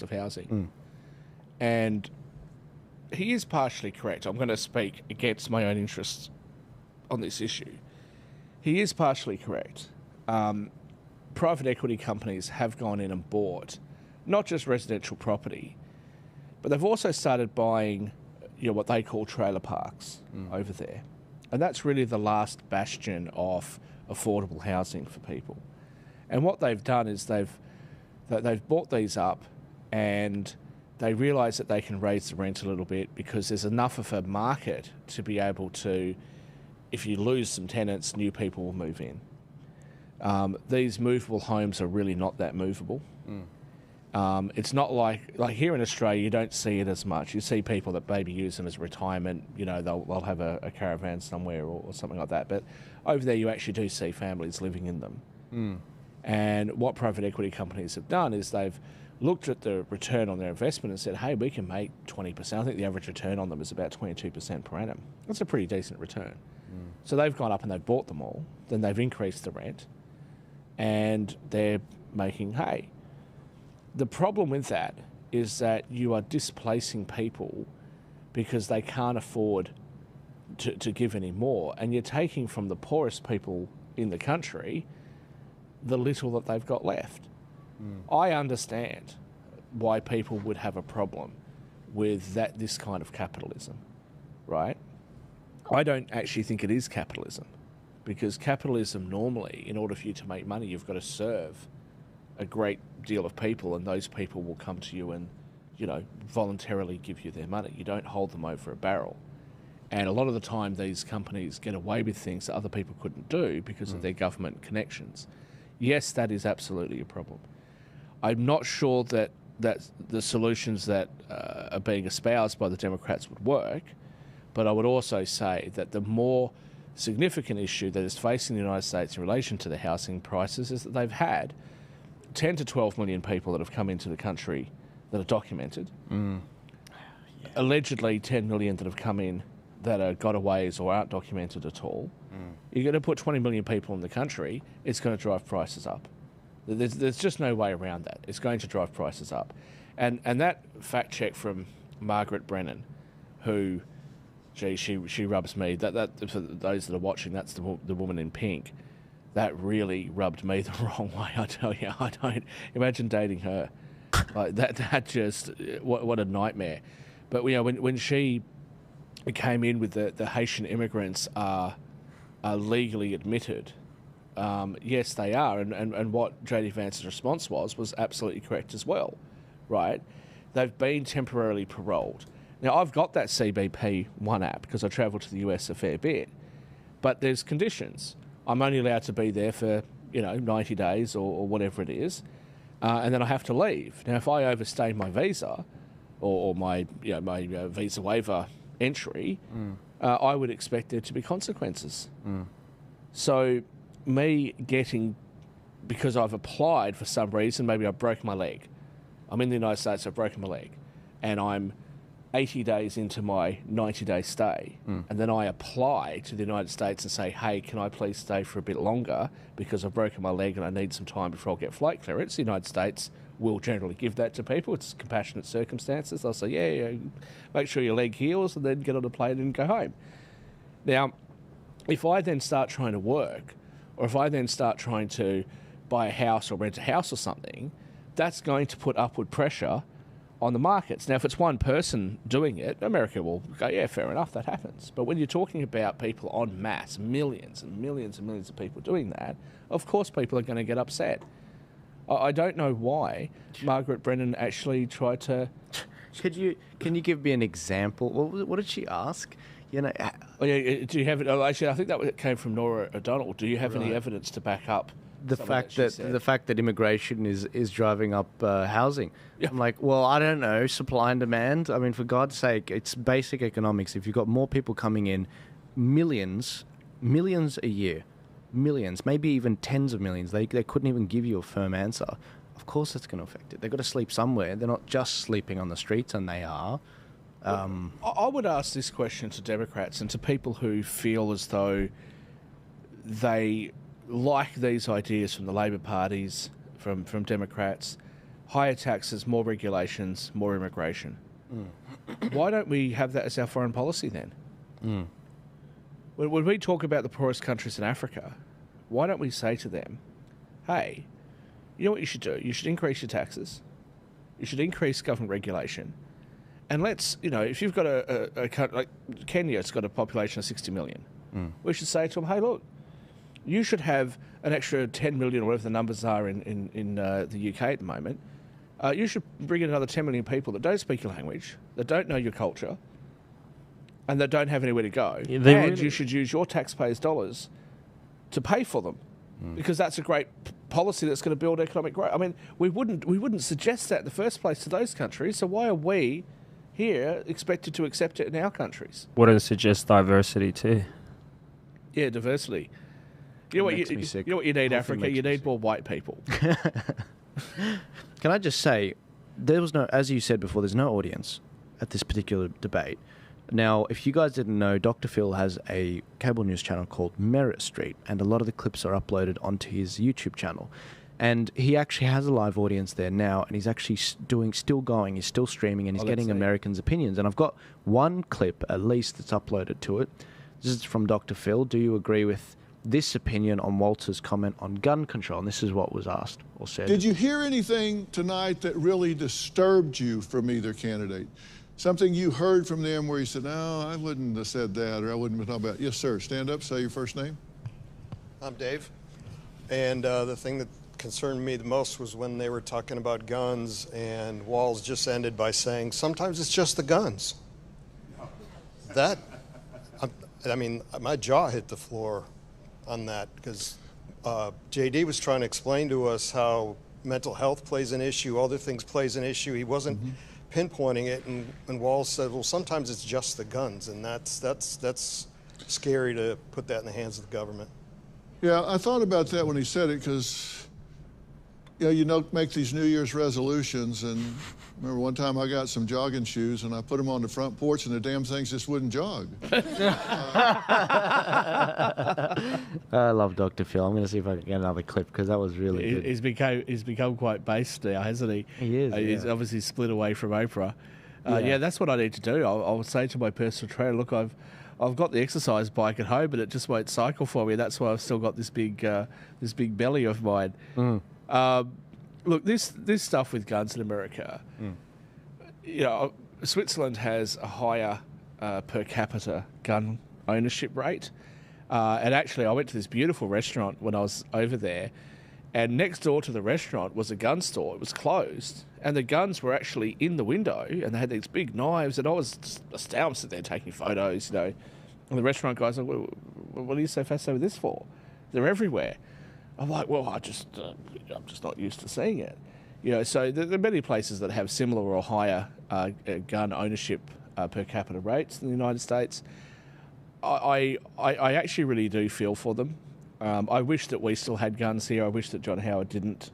of housing. And he is partially correct. I'm going to speak against my own interests on this issue. He is partially correct. Private equity companies have gone in and bought not just residential property, but they've also started buying what they call trailer parks over there. And that's really the last bastion of affordable housing for people. And what they've done is they've bought these up, and they realise that they can raise the rent a little bit because there's enough of a market to be able to, if you lose some tenants, new people will move in. These movable homes are really not that movable. It's not like here in Australia, you don't see it as much. You see people that maybe use them as retirement, they'll have a caravan somewhere or something like that. But over there, you actually do see families living in them. And what private equity companies have done is they've looked at the return on their investment and said, hey, we can make 20%. I think the average return on them is about 22% per annum. That's a pretty decent return. So they've gone up and they've bought them all. Then they've increased the rent, and they're making hay. The problem with that is that you are displacing people because they can't afford to give any more, and you're taking from the poorest people in the country the little that they've got left. I understand why people would have a problem with this kind of capitalism, right? I don't actually think it is capitalism, because capitalism normally, in order for you to make money, you've got to serve a great deal of people, and those people will come to you and, voluntarily give you their money. You don't hold them over a barrel. And a lot of the time, these companies get away with things that other people couldn't do because of their government connections. Yes, that is absolutely a problem. I'm not sure that the solutions that are being espoused by the Democrats would work, but I would also say that the more significant issue that is facing the United States in relation to the housing prices is that they've had 10 to 12 million people that have come into the country that are documented. Allegedly 10 million that have come in that are gotaways or aren't documented at all. You're going to put 20 million people in the country, it's going to drive prices up. There's just no way around that. It's going to drive prices up. And that fact check from Margaret Brennan, who, she rubs me. That for those that are watching, that's the woman in pink. That really rubbed me the wrong way, I tell you. I don't imagine dating her. Like that just, what a nightmare. But when she came in with the Haitian immigrants are legally admitted, yes, they are. And what J.D. Vance's response was absolutely correct as well, right? They've been temporarily paroled. Now, I've got that CBP One app because I travel to the US a fair bit, but there's conditions. I'm only allowed to be there for, 90 days or whatever it is, and then I have to leave. Now, if I overstay my visa or my visa waiver entry, I would expect there to be consequences. So me getting, because I've applied for some reason, maybe I've broken my leg. I'm in the United States, I've broken my leg, and I'm 80 days into my 90-day stay, and then I apply to the United States and say, hey, can I please stay for a bit longer because I've broken my leg and I need some time before I get flight clearance. The United States will generally give that to people. It's compassionate circumstances. They'll say, yeah, make sure your leg heals and then get on a plane and go home. Now, if I then start trying to work, or if I then start trying to buy a house or rent a house or something, that's going to put upward pressure on the markets. Now, if it's one person doing it, America will go, yeah, fair enough, that happens. But when you're talking about people en masse, millions and millions and millions of people doing that, of course people are going to get upset. I don't know why Margaret Brennan actually tried to... Can you give me an example? What did she ask? You know, do you have it? Actually, I think that came from Nora O'Donnell. Do you have any evidence to back up the fact that immigration is driving up housing? Yeah. I'm like, well, I don't know, supply and demand. I mean, for God's sake, it's basic economics. If you've got more people coming in, millions a year, millions, maybe even tens of millions, they couldn't even give you a firm answer. Of course, that's going to affect it. They've got to sleep somewhere. They're not just sleeping on the streets, and they are. I would ask this question to Democrats and to people who feel as though they like these ideas from the Labor parties, from Democrats: higher taxes, more regulations, more immigration. Why don't we have that as our foreign policy then? When we talk about the poorest countries in Africa, why don't we say to them, hey, you know what you should do? You should increase your taxes. You should increase government regulation. And let's, if you've got a country like Kenya, it's got a population of 60 million. We should say to them, hey, look, you should have an extra 10 million or whatever the numbers are in the UK at the moment. You should bring in another 10 million people that don't speak your language, that don't know your culture, and that don't have anywhere to go. Yeah, you should use your taxpayers' dollars to pay for them, because that's a great policy that's going to build economic growth. I mean, we wouldn't suggest that in the first place to those countries. So why are we here expected to accept it in our countries? Wouldn't suggest diversity too. Yeah, diversity. You know what you need, Africa? You need more white people. Can I just say, there was no, as you said before, there's no audience at this particular debate. Now, if you guys didn't know, Dr. Phil has a cable news channel called Merit Street, and a lot of the clips are uploaded onto his YouTube channel. And he actually has a live audience there now, and he's actually still going, he's still streaming, and he's getting Americans' opinions. And I've got one clip, at least, that's uploaded to it. This is from Dr. Phil. Do you agree with this opinion on Walz's comment on gun control? And this is what was asked or said. Did you hear anything tonight that really disturbed you from either candidate? Something you heard from them where you said, no, I wouldn't have said that, or I wouldn't have talked about it. Yes, sir. Stand up. Say your first name. I'm Dave. And the thing that concerned me the most was when they were talking about guns, and Walz just ended by saying, sometimes it's just the guns. That, I mean, my jaw hit the floor on that, because JD was trying to explain to us how mental health plays an issue, other things plays an issue. He wasn't pinpointing it, and Walz said, well, sometimes it's just the guns, and that's scary to put that in the hands of the government. Yeah, I thought about that when he said it, because make these New Year's resolutions, and remember one time I got some jogging shoes and I put them on the front porch and the damn things just wouldn't jog. I love Dr. Phil. I'm going to see if I can get another clip, because that was really good. He's become quite based now, hasn't he? He is. He's obviously split away from Oprah. Yeah, that's what I need to do. I'll say to my personal trainer, look, I've got the exercise bike at home, but it just won't cycle for me. That's why I've still got this big belly of mine. Look, this stuff with guns in America, Switzerland has a higher per capita gun ownership rate. And actually, I went to this beautiful restaurant when I was over there, and next door to the restaurant was a gun store. It was closed, and the guns were actually in the window, and they had these big knives, and I was just astounded sitting there taking photos, And the restaurant guys are like, what are you so fascinated with this for? They're everywhere. I'm like, well, I'm just not used to seeing it. So there are many places that have similar or higher gun ownership per capita rates in the United States. I actually really do feel for them. I wish that we still had guns here. I wish that John Howard didn't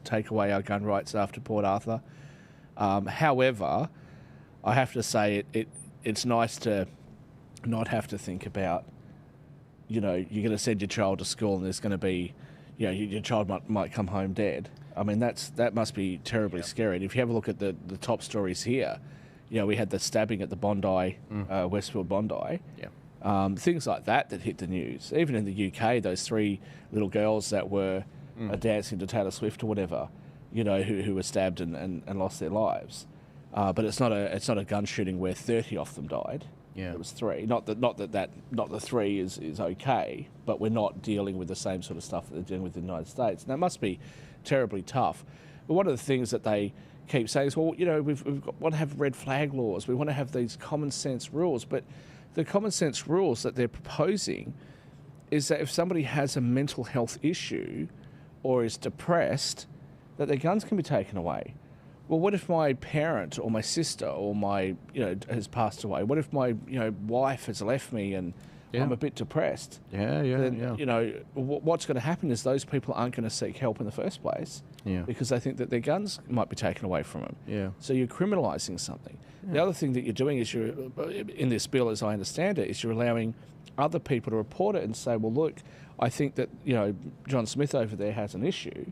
take away our gun rights after Port Arthur. However, I have to say it's nice to not have to think about, you're going to send your child to school and there's going to be, your child might come home dead. I mean, that must be terribly scary. And if you have a look at the top stories here, we had the stabbing at the Bondi, Westfield Bondi. Yeah. Things like that hit the news. Even in the UK, those 3 little girls that were dancing to Taylor Swift or whatever, who were stabbed and lost their lives. but it's not a gun shooting where 30 of them died. Yeah. It was 3. Not the 3 is okay, but we're not dealing with the same sort of stuff that they're dealing with in the United States. And that must be terribly tough. But one of the things that they keep saying is, well, want to have red flag laws. We want to have these common sense rules. But the common sense rules that they're proposing is that if somebody has a mental health issue or is depressed, that their guns can be taken away. Well, what if my parent or my sister or my, has passed away? What if my, wife has left me and I'm a bit depressed? Then, what's going to happen is those people aren't going to seek help in the first place because they think that their guns might be taken away from them. Yeah. So you're criminalising something. Yeah. The other thing that you're doing is in this bill, as I understand it, is you're allowing other people to report it and say, well, look, I think that, John Smith over there has an issue.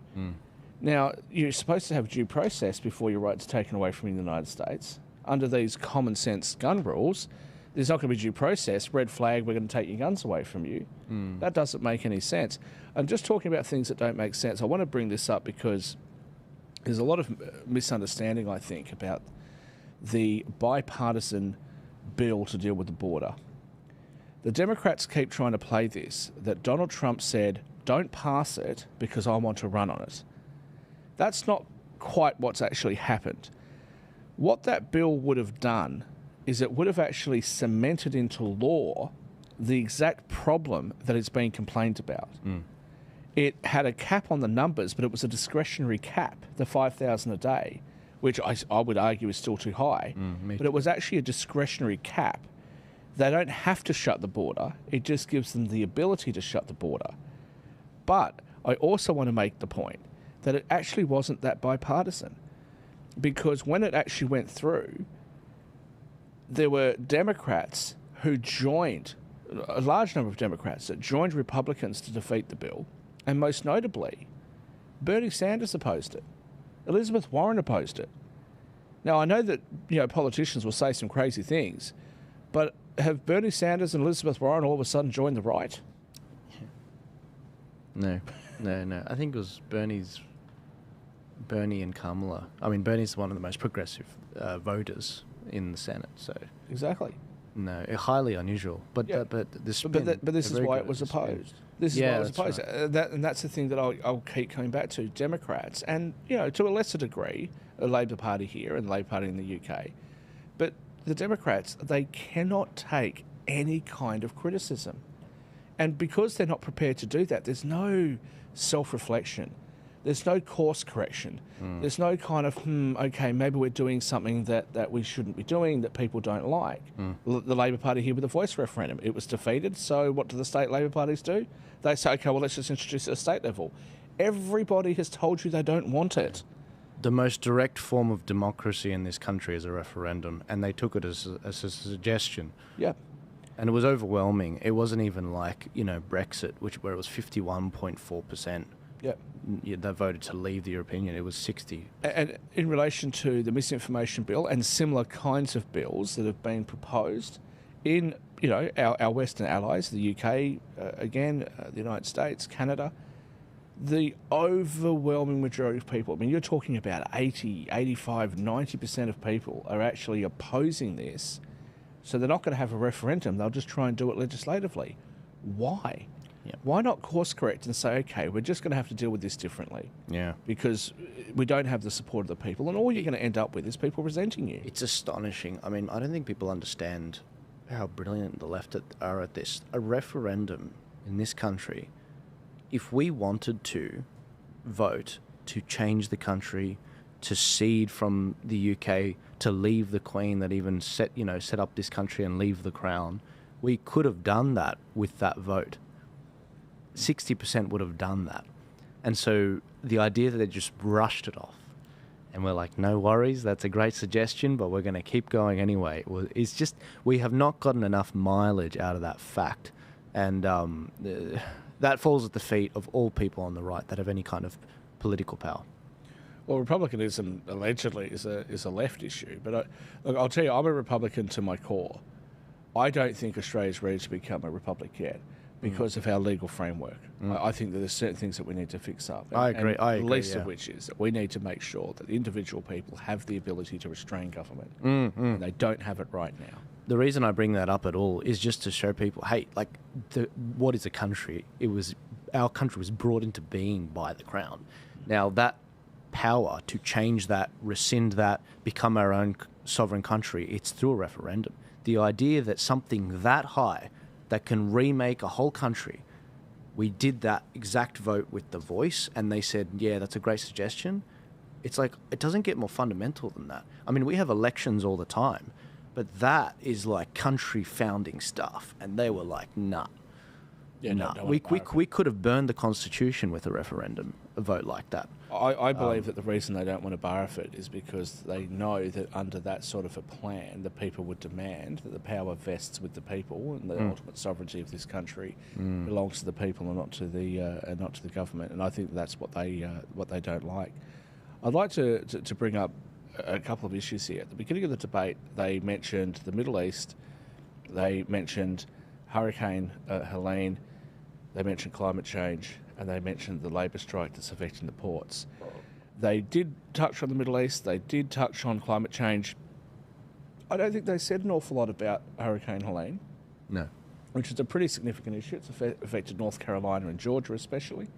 Now, you're supposed to have due process before your right's taken away from you in the United States. Under these common sense gun rules, there's not going to be due process. Red flag, we're going to take your guns away from you. That doesn't make any sense. I'm just talking about things that don't make sense. I want to bring this up because there's a lot of misunderstanding, I think, about the bipartisan bill to deal with the border. The Democrats keep trying to play this, that Donald Trump said, don't pass it because I want to run on it. That's not quite what's actually happened. What that bill would have done is it would have actually cemented into law the exact problem that it's being complained about. It had a cap on the numbers, but it was a discretionary cap, the 5,000 a day, which I would argue is still too high. But it was actually a discretionary cap. They don't have to shut the border. It just gives them the ability to shut the border. But I also want to make the point that it actually wasn't that bipartisan, because when it actually went through, there were Democrats who joined, a large number of Democrats that joined Republicans to defeat the bill, and most notably, Bernie Sanders opposed it. Elizabeth Warren opposed it. Now, I know that politicians will say some crazy things, but have Bernie Sanders and Elizabeth Warren all of a sudden joined the right? No. I think it was Bernie and Kamala. I mean, Bernie's one of the most progressive voters in the Senate, so exactly. No, highly unusual. But this is why it was opposed. This is why it was opposed. Right. And that's the thing that I'll keep coming back to. Democrats, and to a lesser degree, the Labor Party here and the Labor Party in the UK, but the Democrats, they cannot take any kind of criticism, and because they're not prepared to do that, there's no self-reflection. There's no course correction. There's no kind of, okay, maybe we're doing something that we shouldn't be doing, that people don't like. The Labor Party here with the voice referendum, it was defeated, so what do the state Labor parties do? They say, okay, well, let's just introduce it at a state level. Everybody has told you they don't want it. The most direct form of democracy in this country is a referendum, and they took it as a suggestion. Yeah. And it was overwhelming. It wasn't even like, Brexit, where it was 51.4%. Yeah. They voted to leave the European Union. It was 60. And in relation to the misinformation bill and similar kinds of bills that have been proposed in, our Western allies, the UK, the United States, Canada, the overwhelming majority of people, I mean, you're talking about 80, 85, 90% of people are actually opposing this. So they're not going to have a referendum. They'll just try and do it legislatively. Why? Yeah. Why not course correct and say, okay, we're just going to have to deal with this differently? Yeah. Because we don't have the support of the people, and all you're going to end up with is people resenting you. It's astonishing. I mean, I don't think people understand how brilliant the left are at this. A referendum in this country, if we wanted to vote to change the country, to cede from the UK, to leave the Queen that even set up this country and leave the crown, we could have done that with that vote. 60% would have done that. And so the idea that they just brushed it off and we're like, no worries, that's a great suggestion, but we're going to keep going anyway. It's just, we have not gotten enough mileage out of that fact. And that falls at the feet of all people on the right that have any kind of political power. Well, republicanism allegedly is a left issue, but I'll tell you, I'm a Republican to my core. I don't think Australia's ready to become a republic yet. because of our legal framework. I think that there's certain things that we need to fix up. I agree. The least of which is that we need to make sure that individual people have the ability to restrain government. And they don't have it right now. The reason I bring that up at all is just to show people, hey, like, what is a country? Our country was brought into being by the Crown. Now, that power to change that, rescind that, become our own sovereign country, it's through a referendum. The idea that something that high that can remake a whole country, we did that exact vote with the Voice, and they said, yeah, that's a great suggestion. It's like, it doesn't get more fundamental than that. I mean, we have elections all the time, but that is like country founding stuff, and they were like, nah. Yeah, no. We could have burned the Constitution with a referendum, a vote like that. I believe that the reason they don't want to bar it is because they know that under that sort of a plan, the people would demand that the power vests with the people, and the ultimate sovereignty of this country belongs to the people and not to the government. And I think that's what they don't like. I'd like to bring up a couple of issues here. At the beginning of the debate, they mentioned the Middle East, they mentioned Hurricane Helene, they mentioned climate change, and they mentioned the labour strike that's affecting the ports. They did touch on the Middle East, they did touch on climate change. I don't think they said an awful lot about Hurricane Helene. No. Which is a pretty significant issue. It's affected North Carolina and Georgia especially.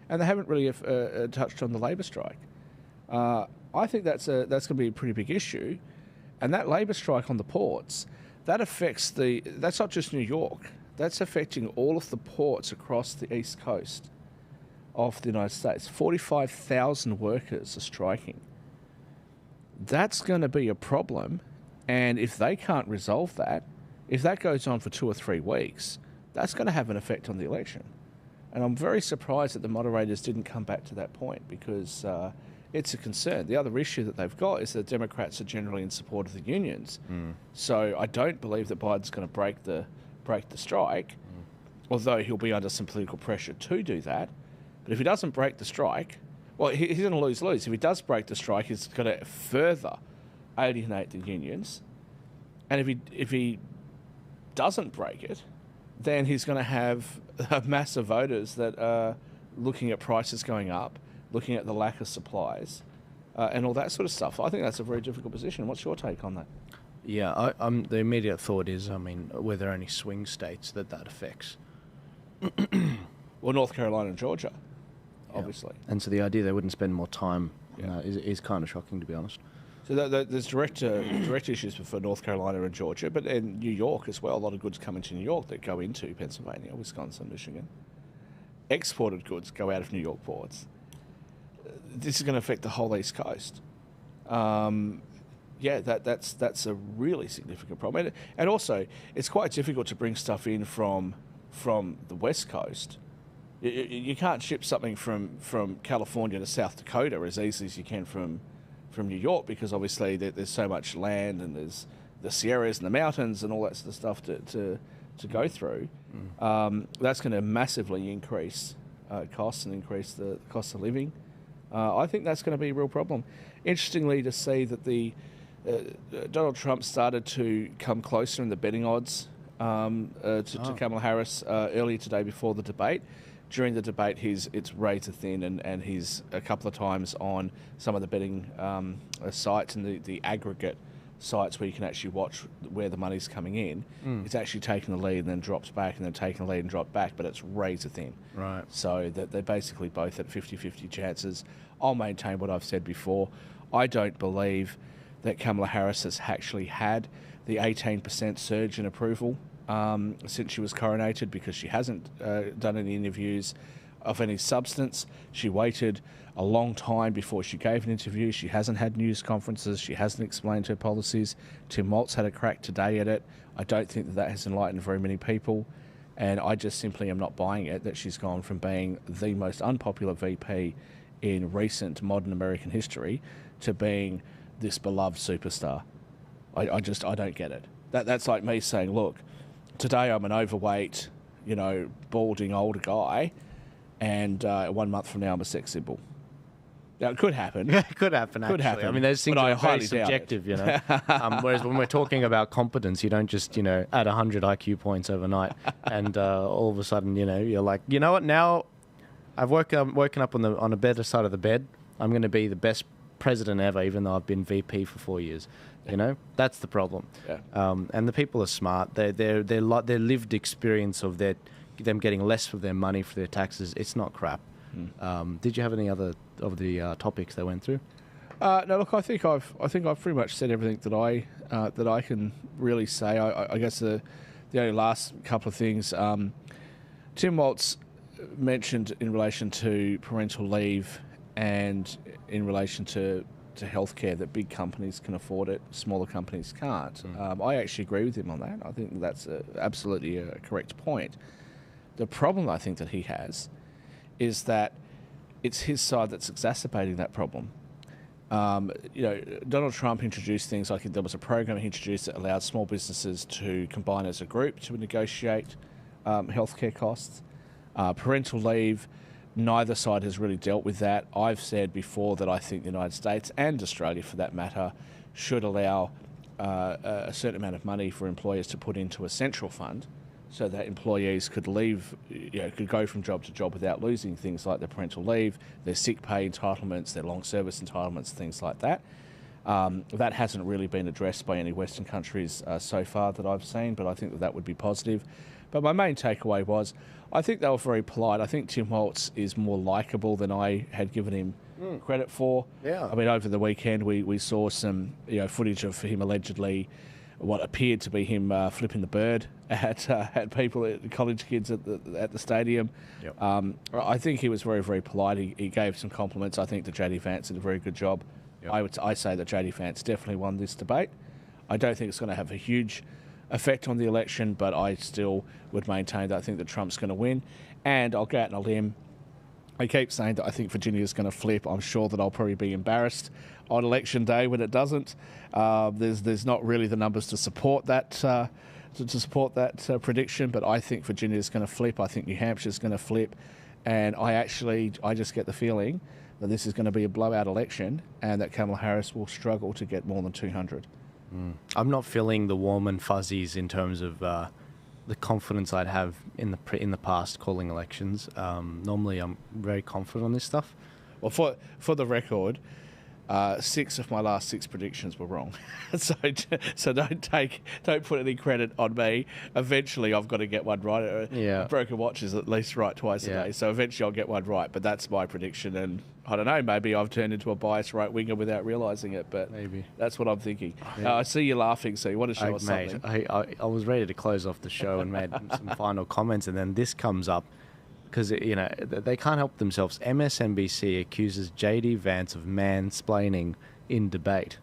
And they haven't really touched on the labour strike. I think that's going to be a pretty big issue. And that labour strike on the ports, that's not just New York. That's affecting all of the ports across the east coast of the United States. 45,000 workers are striking. That's going to be a problem. And if they can't resolve that, if that goes on for 2 or 3 weeks, that's going to have an effect on the election. And I'm very surprised that the moderators didn't come back to that point, because it's a concern. The other issue that they've got is that Democrats are generally in support of the unions. So I don't believe that Biden's going to break the strike, although he'll be under some political pressure to do that. But if he doesn't break the strike, well, he's going to lose-lose. If he does break the strike, he's going to further alienate the unions. And if he doesn't break it, then he's going to have a mass of voters that are looking at prices going up, looking at the lack of supplies, and all that sort of stuff. I think that's a very difficult position. What's your take on that? Yeah, the immediate thought is, were there any swing states that affects? Well, North Carolina and Georgia, obviously. And so the idea they wouldn't spend more time is kind of shocking, to be honest. So there's direct issues for North Carolina and Georgia, but in New York as well. A lot of goods come into New York that go into Pennsylvania, Wisconsin, Michigan. Exported goods go out of New York ports. This is going to affect the whole East Coast. That's a really significant problem. And also, it's quite difficult to bring stuff in from the West Coast. You can't ship something from California to South Dakota as easily as you can from New York, because obviously there's so much land, and there's the Sierras and the mountains and all that sort of stuff to go through. That's going to massively increase costs and increase the cost of living. I think that's going to be a real problem. Interestingly, to see that Donald Trump started to come closer in the betting odds to Kamala Harris earlier today before the debate. During the debate, it's razor thin, and he's a couple of times on some of the betting sites and the aggregate sites where you can actually watch where the money's coming in. It's actually taken the lead and then drops back, and then taken the lead and dropped back, but it's razor thin. Right. So they're basically both at 50-50 chances. I'll maintain what I've said before. I don't believe that Kamala Harris has actually had the 18% surge in approval since she was coronated, because she hasn't done any interviews of any substance. She waited a long time before she gave an interview. She hasn't had news conferences. She hasn't explained her policies. Tim Walz had a crack today at it. I don't think that has enlightened very many people, and I just simply am not buying it that she's gone from being the most unpopular VP in recent modern American history to being this beloved superstar. I don't get it. That's like me saying, look, today I'm an overweight, balding older guy, and 1 month from now I'm a sex symbol. Now, it could happen. It could happen, actually. Could happen. I mean, those things are very subjective, it. you know. Whereas when we're talking about competence, you don't just, add 100 IQ points overnight and all of a sudden, you're like, you know what, now I've woken up on a better side of the bed. I'm going to be the best president ever, even though I've been VP for 4 years. That's the problem. Yeah. And the people are smart. Their lived experience of them getting less for their money for their taxes, it's not crap. Did you have any other of the topics they went through? No, look, I think I've pretty much said everything that I can really say. I guess the only last couple of things. Tim Walz mentioned in relation to parental leave and in relation to healthcare that big companies can afford it, smaller companies can't. I actually agree with him on that. I think that's absolutely a correct point. The problem I think that he has is that it's his side that's exacerbating that problem. Donald Trump introduced things like there was a program he introduced that allowed small businesses to combine as a group to negotiate healthcare costs. Parental leave, neither side has really dealt with that. I've said before that I think the United States and Australia, for that matter, should allow a certain amount of money for employers to put into a central fund so that employees could could go from job to job without losing things like their parental leave, their sick pay entitlements, their long service entitlements, things like that. That hasn't really been addressed by any Western countries so far that I've seen, but I think that would be positive. But my main takeaway was, I think they were very polite. I think Tim Walz is more likeable than I had given him credit for. Yeah. I mean, over the weekend we saw some footage of him allegedly, what appeared to be him flipping the bird at people, at college kids at the stadium. Yep. I think he was very, very polite. He gave some compliments. I think that JD Vance did a very good job. Yep. I say that JD Vance definitely won this debate. I don't think it's going to have a huge effect on the election, but I still would maintain that I think that Trump's going to win. And I'll go out on a limb. I keep saying that I think Virginia's going to flip. I'm sure that I'll probably be embarrassed on election day when it doesn't. There's not really the numbers to support that prediction, but I think Virginia's going to flip. I think New Hampshire's going to flip, and I just get the feeling that this is going to be a blowout election, and that Kamala Harris will struggle to get more than 200. I'm not feeling the warm and fuzzies in terms of the confidence I'd have in the past calling elections. Normally, I'm very confident on this stuff. Well, for the record, 6 of my last 6 predictions were wrong. so don't put any credit on me. Eventually, I've got to get one right. Yeah. A broken watch is at least right twice a day. So eventually, I'll get one right. But that's my prediction, and I don't know. Maybe I've turned into a biased right winger without realising it. But maybe that's what I'm thinking. Yeah. I see you laughing, so you want to show us something. I was ready to close off the show and made some final comments, and then this comes up. Because, they can't help themselves. MSNBC accuses JD Vance of mansplaining in debate.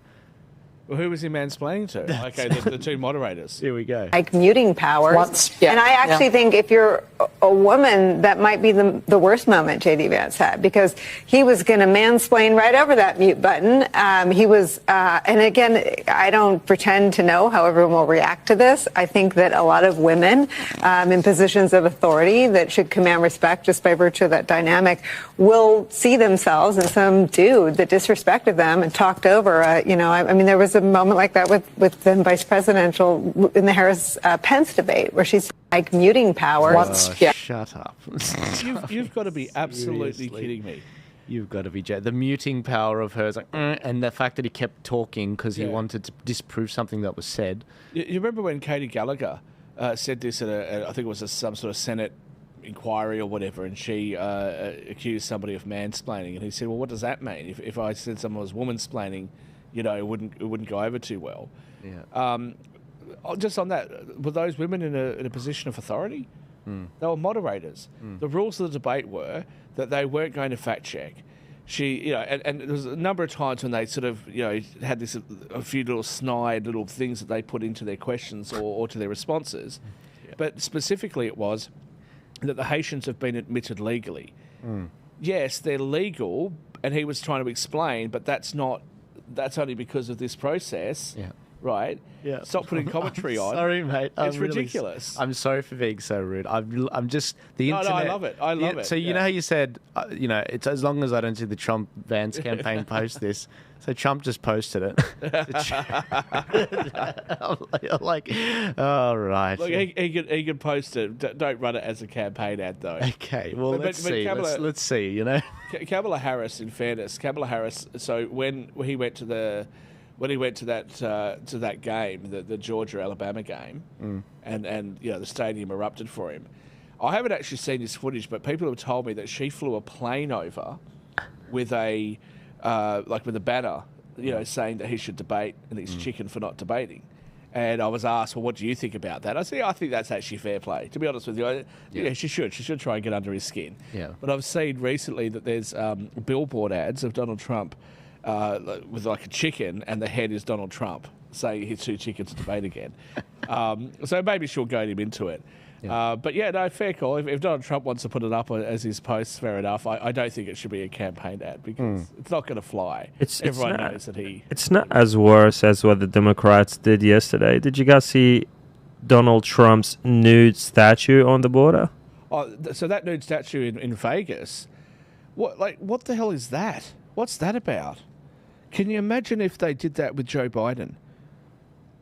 Well, who was he mansplaining to? Okay, the 2 moderators. Here we go. Like muting powers. And I actually think if you're a woman, that might be the worst moment J.D. Vance had, because he was going to mansplain right over that mute button. He was, and again, I don't pretend to know how everyone will react to this. I think that a lot of women in positions of authority that should command respect just by virtue of that dynamic will see themselves in some dude that disrespected them and talked over. I mean, there was a moment like that with the vice presidential in the Harris-Pence debate where she's like muting powers. Shut up. You've got to be absolutely kidding me. You've got to be the muting power of hers, and the fact that he kept talking because he wanted to disprove something that was said. You remember when Katie Gallagher said this at I think it was some sort of Senate inquiry or whatever, and she accused somebody of mansplaining, and he said, "Well, what does that mean? If I said someone was womansplaining, it wouldn't go over too well." Yeah. Just on that, were those women in a position of authority? They were moderators. The rules of the debate were that they weren't going to fact check. And there was a number of times when they sort of, had a few little snide little things that they put into their questions or to their responses. Yeah. But specifically, it was that the Haitians have been admitted legally. Yes, they're legal, and he was trying to explain, but that's only because of this process. Yeah. right? Yeah. Stop putting commentary on. Sorry, mate. It's ridiculous. I'm sorry for being so rude. I'm just the internet. No, I love it. I love it. So you know how you said, it's as long as I don't see the Trump Vance campaign post this. So Trump just posted it. I'm like, all right. Look, he can post it. Don't run it as a campaign ad, though. Okay. Well, let's see. Let's see. You know, Kamala Harris. In fairness, Kamala Harris. So when he went to that game, the Georgia-Alabama game, and the stadium erupted for him. I haven't actually seen this footage, but people have told me that she flew a plane over with a banner, saying that he should debate and he's chicken for not debating. And I was asked, well, what do you think about that? I said, I think that's actually fair play. To be honest with you, she should try and get under his skin. Yeah. But I've seen recently that there's billboard ads of Donald Trump with like a chicken, and the head is Donald Trump saying he's too chicken to debate again. So maybe she'll goad him into it. Yeah. But yeah, no, fair call. If Donald Trump wants to put it up as his post, fair enough. I don't think it should be a campaign ad because it's not going to fly. Everyone knows that he... It's not as worse as what the Democrats did yesterday. Did you guys see Donald Trump's nude statue on the border? Oh, so that nude statue in Vegas, what the hell is that? What's that about? Can you imagine if they did that with Joe Biden?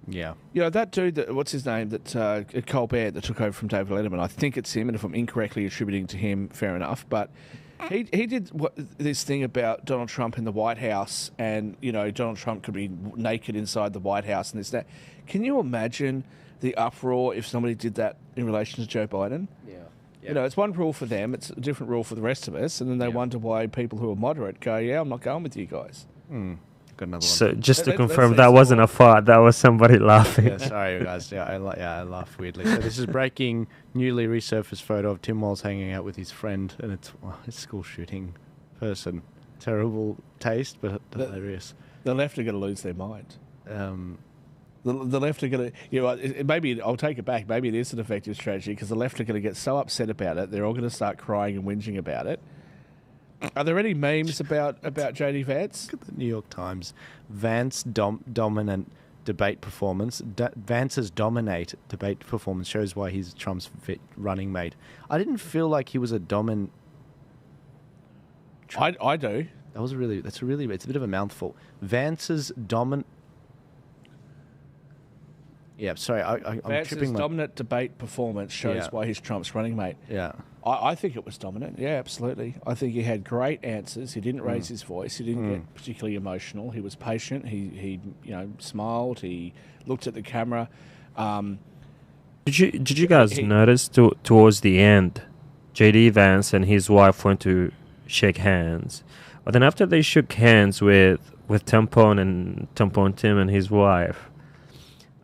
Yeah. That dude, what's his name, that Colbert that took over from David Letterman, I think it's him, and if I'm incorrectly attributing to him, fair enough, but he did this thing about Donald Trump in the White House, and, Donald Trump could be naked inside the White House and this, that. Can you imagine the uproar if somebody did that in relation to Joe Biden? Yeah. It's one rule for them, it's a different rule for the rest of us, and then they wonder why people who are moderate go, I'm not going with you guys. Got another one. So just to confirm, that wasn't a fart. That was somebody laughing. Yeah, sorry, guys. I laugh weirdly. So this is breaking newly resurfaced photo of Tim Walz hanging out with his friend, and it's a school shooting person. Terrible taste, but hilarious. The left are going to lose their mind. The left are going to... maybe I'll take it back. Maybe it is an effective strategy because the left are going to get so upset about it, they're all going to start crying and whinging about it. Are there any memes about JD Vance? Look at the New York Times. Vance dominant debate performance. Vance's dominate debate performance shows why he's Trump's fit running mate. I didn't feel like he was a dominant. I do. It's a bit of a mouthful. Vance's dominant. Yeah, sorry, I'm Vance's tripping. Dominant debate performance shows why he's Trump's running mate. Yeah. I think it was dominant. Yeah, absolutely. I think he had great answers. He didn't raise his voice. He didn't get particularly emotional. He was patient. He smiled. He looked at the camera. Did you guys notice towards the end, JD Vance and his wife went to shake hands, but then after they shook hands with Tampon Tim and his wife,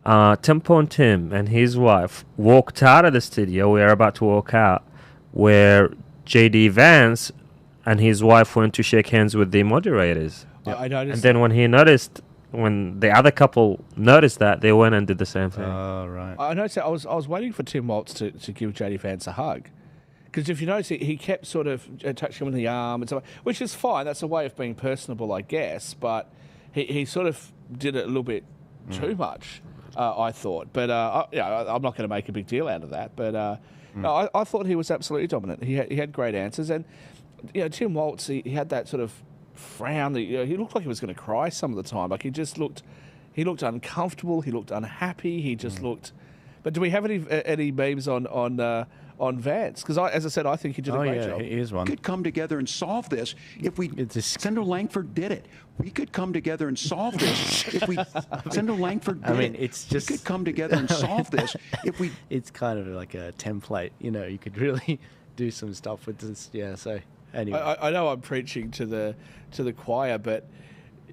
Tampon Tim and his wife walked out of the studio. We are about to walk out, where JD Vance and his wife went to shake hands with the moderators. Yep. I noticed. And then when the other couple noticed that, they went and did the same thing. Oh, right. I noticed. I was waiting for Tim Walz to give JD Vance a hug, because if you notice, he kept sort of touching him on the arm and so on, which is fine. That's a way of being personable, I guess. But he sort of did it a little bit too much, I thought. But I'm not going to make a big deal out of that. But no, I thought he was absolutely dominant. He had great answers, and Tim Walz, he had that sort of frown. He looked like he was going to cry some of the time. Like he looked uncomfortable. He looked unhappy. He just looked. But do we have any memes on Vance? Because as I said, I think he did a great job. Here's one. We could come together and solve this if we. Senator Langford did it. We could come together and solve this if we. Senator Langford did it. It's just. We could come together and solve this if we. It's kind of like a template. You could really do some stuff with this. Yeah. So anyway, I know I'm preaching to the choir, but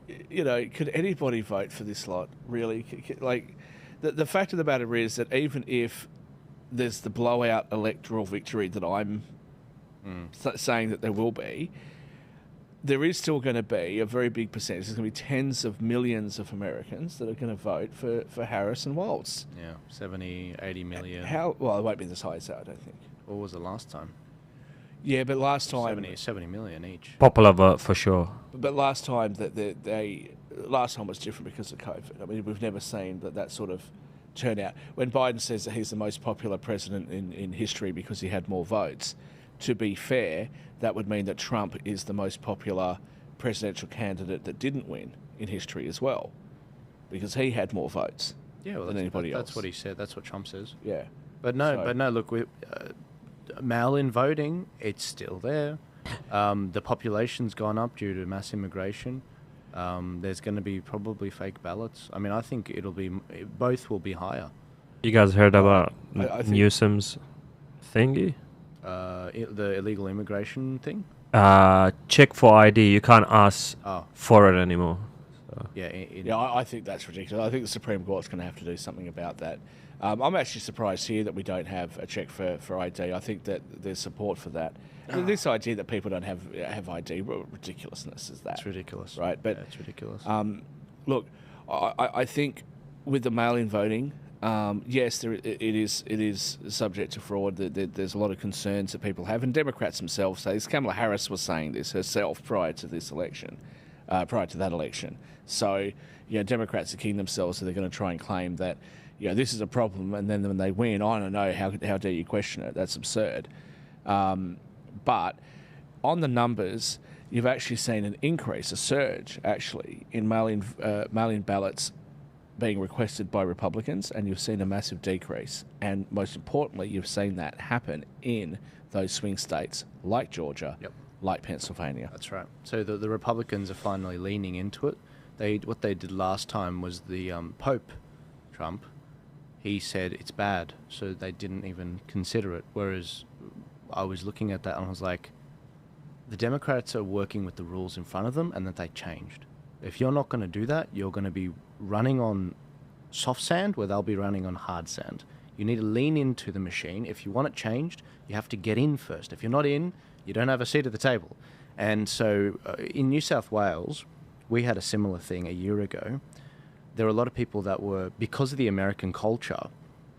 could anybody vote for this lot? Really, like the fact of the matter is that even if there's the blowout electoral victory that I'm saying that there will be, there is still going to be a very big percentage. There's going to be tens of millions of Americans that are going to vote for Harris and Walz. Yeah, 70, 80 million. Well, it won't be as high as that, I don't think. What was it last time? Yeah, but last time... 70 million each. Popular vote, for sure. But last time that last time was different because of COVID. I mean, we've never seen that sort of turnout. When Biden says that he's the most popular president in history because he had more votes, to be fair, that would mean that Trump is the most popular presidential candidate that didn't win in history as well, because he had more votes than anybody else. That's what he said. That's what Trump says. Yeah. But no, look, mail-in voting, it's still there. The population's gone up due to mass immigration. There's going to be probably fake ballots. I mean, I think both will be higher. You guys heard about Newsom's thingy? The illegal immigration thing? Check for ID. You can't ask for it anymore. So. Yeah, I think that's ridiculous. I think the Supreme Court's going to have to do something about that. I'm actually surprised here that we don't have a check for ID. I think that there's support for that. This idea that people don't have ID, ridiculousness is that. It's ridiculous. Right? But it's ridiculous. Look, I think with the mail-in voting, yes, it is subject to fraud. There's a lot of concerns that people have, and Democrats themselves say this. Kamala Harris was saying this herself prior to this election, prior to that election. So, Democrats are kicking themselves, so they're going to try and claim that, this is a problem, and then when they win, I don't know, how dare you question it? That's absurd. But on the numbers, you've actually seen an increase, a surge, actually, in mail-in ballots being requested by Republicans, and you've seen a massive decrease. And most importantly, you've seen that happen in those swing states like Georgia, like Pennsylvania. That's right. So the Republicans are finally leaning into it. What they did last time was the Pope, Trump, he said it's bad, so they didn't even consider it. Whereas I was looking at that and I was like, the Democrats are working with the rules in front of them, and that they changed. If you're not going to do that, you're going to be running on soft sand where they'll be running on hard sand. You need to lean into the machine. If you want it changed, you have to get in first. If you're not in, you don't have a seat at the table. And so in New South Wales, we had a similar thing a year ago. There were a lot of people that were, because of the American culture,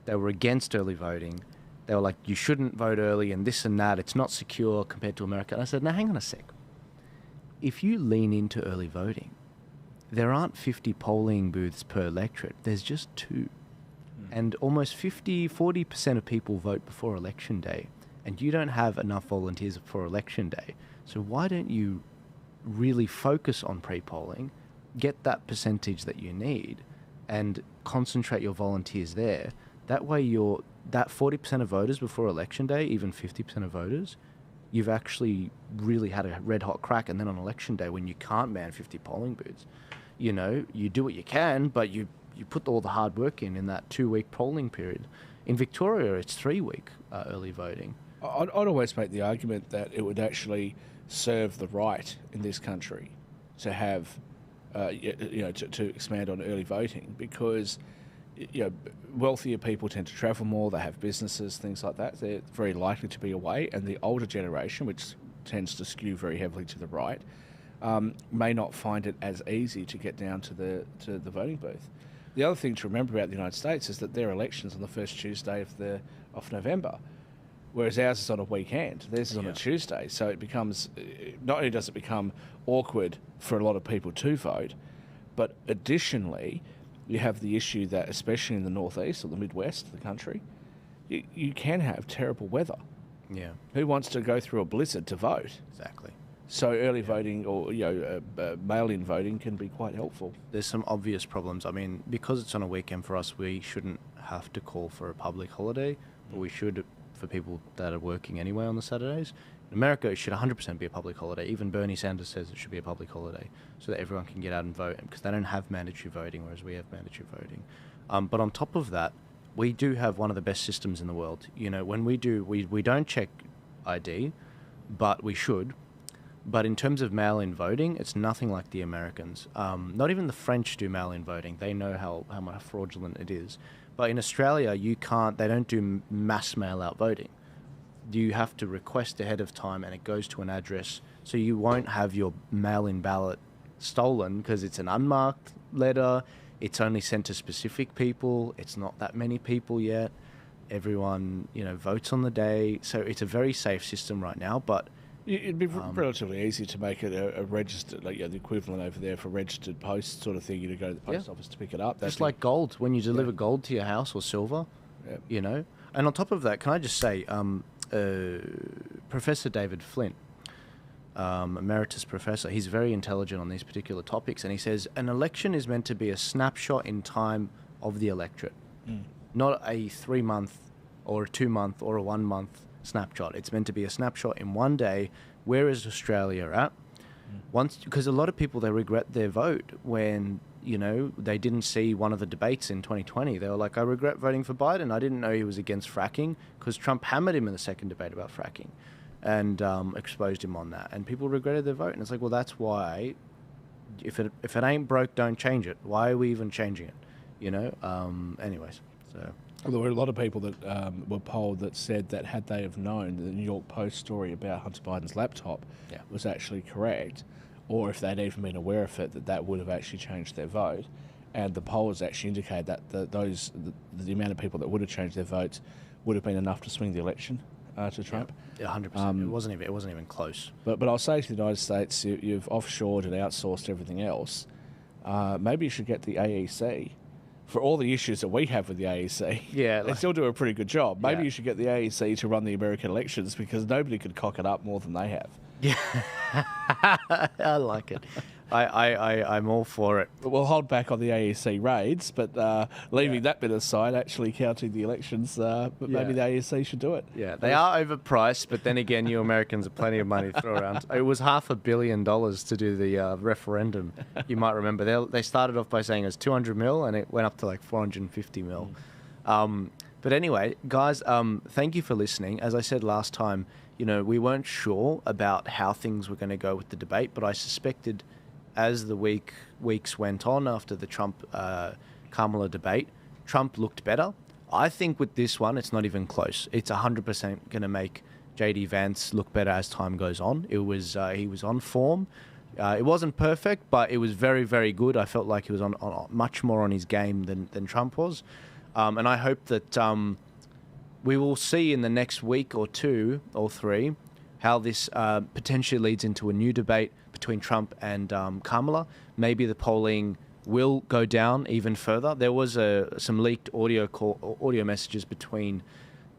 they were against early voting. They were like, you shouldn't vote early and this and that. It's not secure compared to America. And I said, now, hang on a sec. If you lean into early voting, there aren't 50 polling booths per electorate. There's just 2. And almost 40% of people vote before Election Day. And you don't have enough volunteers for Election Day. So why don't you really focus on pre-polling, get that percentage that you need, and concentrate your volunteers there? That way that 40% of voters before Election Day, even 50% of voters, you've actually really had a red-hot crack. And then on Election Day, when you can't man 50 polling booths, you do what you can, but you put all the hard work in that 2-week polling period. In Victoria, it's 3-week early voting. I'd always make the argument that it would actually serve the right in this country to have, to expand on early voting, because wealthier people tend to travel more, they have businesses, things like that. They're very likely to be away, and the older generation, which tends to skew very heavily to the right, may not find it as easy to get down to the voting booth. The other thing to remember about the United States is that their election's on the first Tuesday of November, whereas ours is on a weekend. Theirs is on a Tuesday, so it becomes, not only does it become awkward for a lot of people to vote, but additionally, you have the issue that, especially in the northeast or the Midwest of the country, you can have terrible weather. Yeah. Who wants to go through a blizzard to vote? Exactly. So early voting or mail-in voting can be quite helpful. There's some obvious problems. I mean, because it's on a weekend for us, we shouldn't have to call for a public holiday, but we should for people that are working anyway on the Saturdays. In America, it should 100% be a public holiday. Even Bernie Sanders says it should be a public holiday so that everyone can get out and vote, because they don't have mandatory voting, whereas we have mandatory voting. But on top of that, we do have one of the best systems in the world. When we don't check ID, but we should. But in terms of mail-in voting, it's nothing like the Americans. Not even the French do mail-in voting. They know how much fraudulent it is. But in Australia, they don't do mass mail-out voting. You have to request ahead of time, and it goes to an address. So you won't have your mail-in ballot stolen because it's an unmarked letter. It's only sent to specific people. It's not that many people yet. Everyone, votes on the day. So it's a very safe system right now, but It'd be relatively easy to make it a registered, like the equivalent over there for registered post sort of thing. You to go to the post office to pick it up. Just like gold, when you deliver gold to your house or silver, you know. And on top of that, can I just say, Professor David Flint, emeritus professor, he's very intelligent on these particular topics, and he says an election is meant to be a snapshot in time of the electorate, not a 3-month or a 2-month or a 1-month snapshot. It's meant to be a snapshot in one day. Where is Australia at? Because a lot of people, they regret their vote when, you know, they didn't see one of the debates in 2020. They were like, I regret voting for Biden. I didn't know he was against fracking, because Trump hammered him in the second debate about fracking and exposed him on that. And people regretted their vote. And it's like, well, that's why if it ain't broke, don't change it. Why are we even changing it? You know? Anyways, so... There were a lot of people that were polled that said that had they have known that the New York Post story about Hunter Biden's laptop was actually correct, or if they'd even been aware of it, that would have actually changed their vote. And the polls actually indicated that the amount of people that would have changed their votes would have been enough to swing the election to Trump. Yeah, 100%. It wasn't even close. But I'll say to the United States, you've offshored and outsourced everything else. Maybe you should get the AEC. For all the issues that we have with the AEC, they still do a pretty good job. Maybe you should get the AEC to run the American elections, because nobody could cock it up more than they have. Yeah, I like it. I'm all for it. But we'll hold back on the AEC raids, but leaving that bit aside, actually counting the elections, but maybe the AEC should do it. Yeah, they are overpriced, but then again, you Americans have plenty of money to throw around. It was $500 million to do the referendum. You might remember they started off by saying it was 200 mil, and it went up to like 450 mil. But anyway, guys, thank you for listening. As I said last time, you know, we weren't sure about how things were going to go with the debate, but I suspected as the weeks went on after the Trump-Kamala debate, Trump looked better. I think with this one, it's not even close. It's 100% going to make J.D. Vance look better as time goes on. He was on form. It wasn't perfect, but it was very, very good. I felt like he was on much more on his game than Trump was. And I hope that we will see in the next week or 2 or 3 how this potentially leads into a new debate between Trump and Kamala. Maybe the polling will go down even further. There was some leaked audio messages between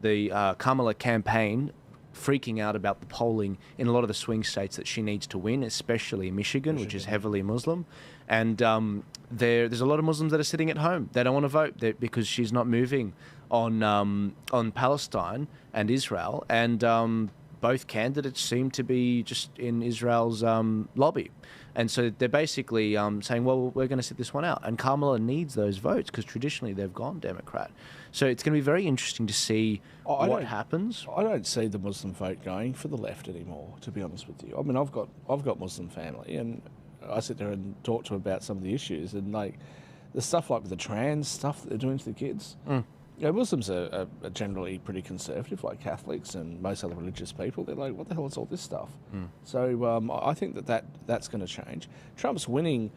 the Kamala campaign freaking out about the polling in a lot of the swing states that she needs to win, especially Michigan, which is heavily Muslim. And there's a lot of Muslims that are sitting at home. They don't want to vote because she's not moving on Palestine and Israel. And both candidates seem to be just in Israel's lobby. And so they're basically saying, well, we're going to sit this one out. And Kamala needs those votes because traditionally they've gone Democrat. So it's going to be very interesting to see what happens. I don't see the Muslim vote going for the left anymore, to be honest with you. I mean, I've got Muslim family, and I sit there and talk to them about some of the issues, and like the stuff like with the trans stuff that they're doing to the kids. You know, Muslims are generally pretty conservative, like Catholics and most other religious people. They're like, what the hell is all this stuff? So I think that's going to change. Trump's winning,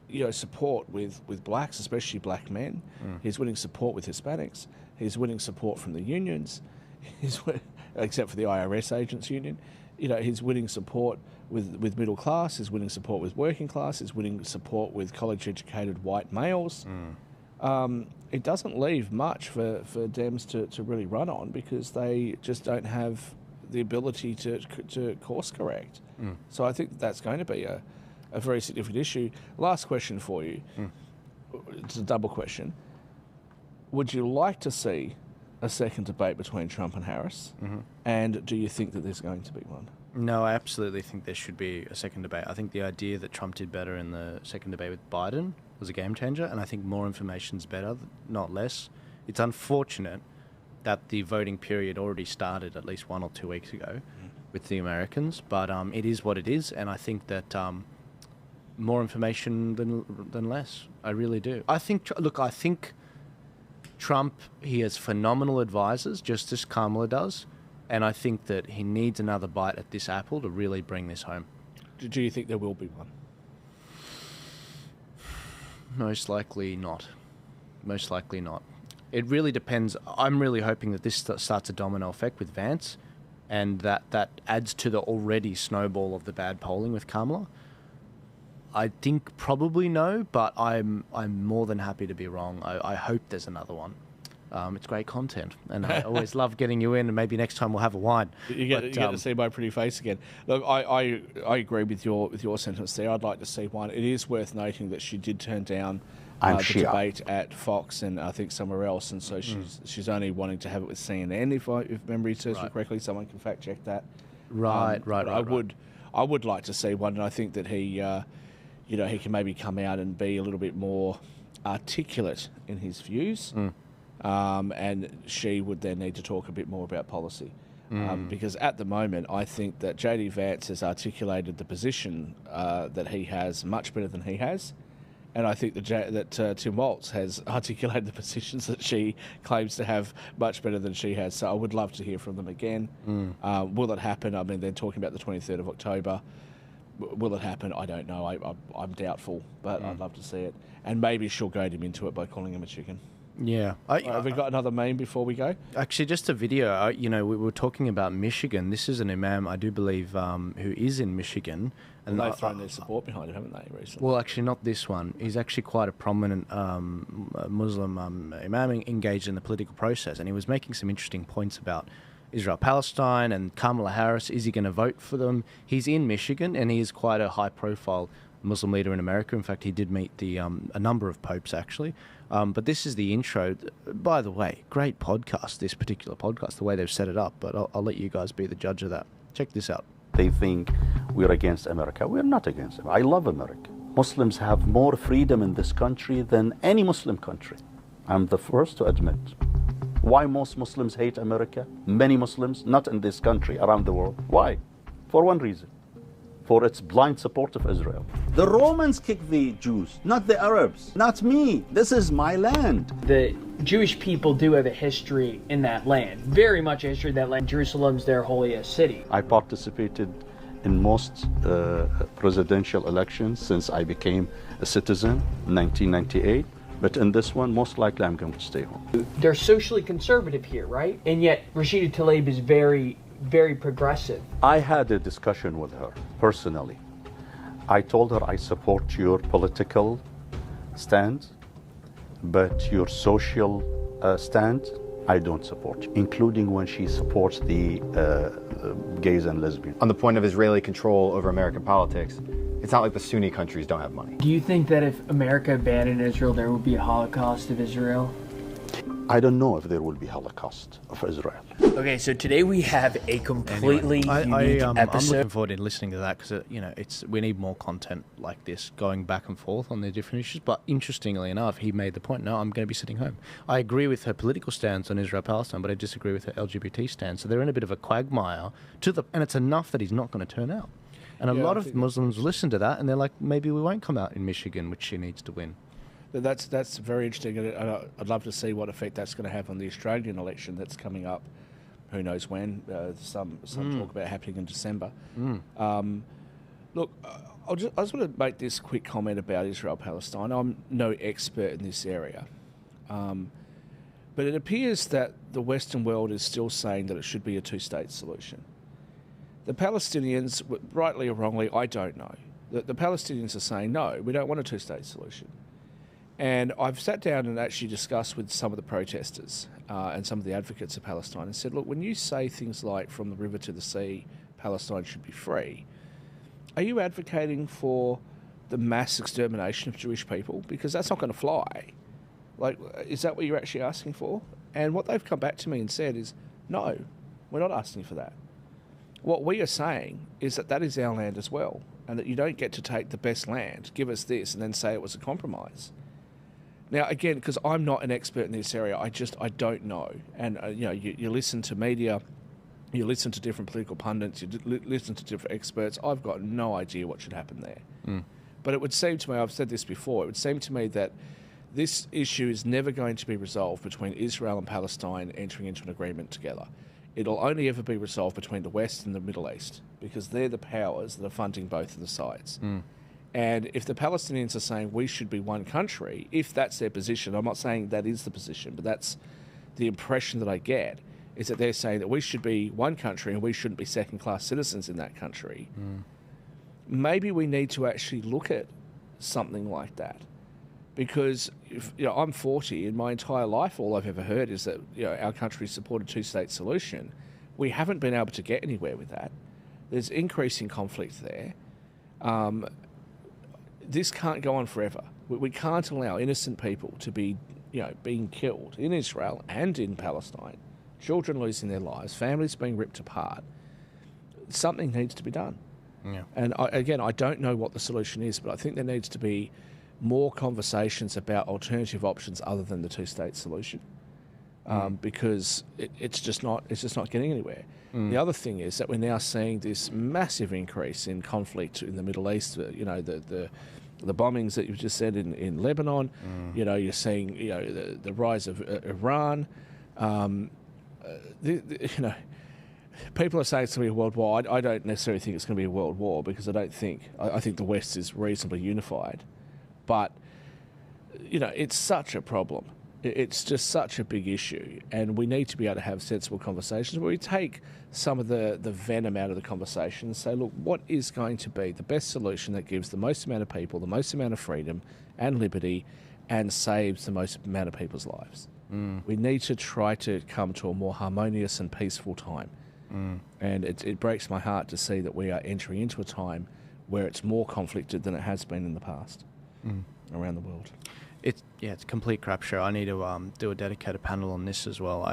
you know, support with blacks, especially black men. He's winning support with Hispanics. He's winning support from the unions, except for the IRS agents union. You know, he's winning support with middle class. He's winning support with working class. He's winning support with college-educated white males. It doesn't leave much for Dems to really run on because they just don't have the ability to course correct. So I think that's going to be a very significant issue. Last question for you. It's a double question. Would you like to see a second debate between Trump and Harris? And do you think that there's going to be one? No, I absolutely think there should be a second debate. I think the idea that Trump did better in the second debate with Biden was a game changer, and I think more information's better, not less. It's unfortunate that the voting period already started at least 1 or 2 weeks ago with the Americans, but it is what it is, and I think that more information than less. I really do. I think Trump, he has phenomenal advisors, just as Kamala does, and I think that he needs another bite at this apple to really bring this home. Do you think there will be one? Most likely not. Most likely not. It really depends. I'm really hoping that this starts a domino effect with Vance. and that adds to the already snowball of the bad polling with Kamala? I think probably no, but I'm more than happy to be wrong. I hope there's another one. It's great content, and I always love getting you in, and maybe next time we'll have a wine. You get to see my pretty face again. Look, I agree with your sentence there. I'd like to see one. It is worth noting that she did turn down the debate at Fox and I think somewhere else, and so she's only wanting to have it with CNN. If memory serves me correctly, someone can fact check that. Right. I would like to see one, and I think that he can maybe come out and be a little bit more articulate in his views. And she would then need to talk a bit more about policy. Because at the moment, I think that JD Vance has articulated the position that he has much better than he has. And I think that Tim Walz has articulated the positions that she claims to have much better than she has. So I would love to hear from them again. Will it happen? I mean, they're talking about the 23rd of October. Will it happen? I don't know. I'm doubtful, but I'd love to see it. And maybe she'll goad him into it by calling him a chicken. Yeah. Have we got another meme before we go? Actually, just a video. We were talking about Michigan. This is an imam, I do believe, who is in Michigan. And they've thrown their support behind him, haven't they, recently? Well, actually, not this one. He's actually quite a prominent Muslim imam engaged in the political process, and he was making some interesting points about Israel-Palestine and Kamala Harris. Is he going to vote for them? He's in Michigan, and he is quite a high-profile Muslim leader in America. In fact, he did meet a number of popes, actually. But this is the intro. By the way, great podcast, this particular podcast, the way they've set it up. But I'll let you guys be the judge of that. Check this out. They think we're against America. We're not against America. I love America. Muslims have more freedom in this country than any Muslim country. I'm the first to admit. Why most Muslims hate America? Many Muslims, not in this country, around the world. Why? For one reason. For its blind support of Israel. The Romans kicked the Jews, not the Arabs. Not me. This is my land. The Jewish people do have a history in that land. Very much a history of that land. Jerusalem's their holiest city. I participated in most presidential elections since I became a citizen in 1998. But in this one, most likely I'm going to stay home. They're socially conservative here, right? And yet Rashida Tlaib is very, very progressive. I had a discussion with her personally. I told her I support your political stand, but your social stand, I don't support, including when she supports the gays and lesbians. On the point of Israeli control over American politics, it's not like the Sunni countries don't have money. Do you think that if America abandoned Israel, there would be a Holocaust of Israel? I don't know if there will be Holocaust of Israel. Okay, so today we have a completely unique episode. I'm looking forward to listening to that because we need more content like this going back and forth on the different issues. But interestingly enough, he made the point, no, I'm going to be sitting home. I agree with her political stance on Israel-Palestine, but I disagree with her LGBT stance. So they're in a bit of a quagmire, and it's enough that he's not going to turn out. And a lot of Muslims listen to that, and they're like, maybe we won't come out in Michigan, which she needs to win. That's very interesting, and I'd love to see what effect that's going to have on the Australian election that's coming up. Who knows when? Some talk about happening in December. Look, I just want to make this quick comment about Israel-Palestine. I'm no expert in this area, but it appears that the Western world is still saying that it should be a two-state solution. The Palestinians, rightly or wrongly, I don't know. The Palestinians are saying, no, we don't want a two-state solution. And I've sat down and actually discussed with some of the protesters and some of the advocates of Palestine and said, look, when you say things like from the river to the sea, Palestine should be free, are you advocating for the mass extermination of Jewish people? Because that's not going to fly. Like, is that what you're actually asking for? And what they've come back to me and said is, no, we're not asking for that. What we are saying is that that is our land as well, and that you don't get to take the best land, give us this, and then say it was a compromise. Now, again, because I'm not an expert in this area, I don't know. And, you listen to media, you listen to different political pundits, you listen to different experts. I've got no idea what should happen there. But it would seem to me, I've said this before, it would seem to me that this issue is never going to be resolved between Israel and Palestine entering into an agreement together. It'll only ever be resolved between the West and the Middle East, because they're the powers that are funding both of the sides. And if the Palestinians are saying we should be one country, if that's their position, I'm not saying that is the position, but that's the impression that I get, is that they're saying that we should be one country and we shouldn't be second-class citizens in that country. Maybe we need to actually look at something like that, because I'm 40 and my entire life all I've ever heard is that our country supported a two-state solution. We haven't been able to get anywhere with that. There's increasing conflict there. This can't go on forever. We can't allow innocent people to be being killed in Israel and in Palestine, children losing their lives, families being ripped apart. Something needs to be done. Yeah. And I don't know what the solution is, but I think there needs to be more conversations about alternative options other than the two-state solution, because it's just not getting anywhere. The other thing is that we're now seeing this massive increase in conflict in the Middle East. The bombings that you've just said in Lebanon. You're seeing the rise of Iran. People are saying it's going to be a world war. I don't necessarily think it's going to be a world war, because I think the West is reasonably unified. But, it's such a problem. It's just such a big issue, and we need to be able to have sensible conversations where we take some of the venom out of the conversation and say, look, what is going to be the best solution that gives the most amount of people the most amount of freedom and liberty and saves the most amount of people's lives? We need to try to come to a more harmonious and peaceful time. And it breaks my heart to see that we are entering into a time where it's more conflicted than it has been in the past around the world. It's a complete crap show. I need to do a dedicated panel on this as well.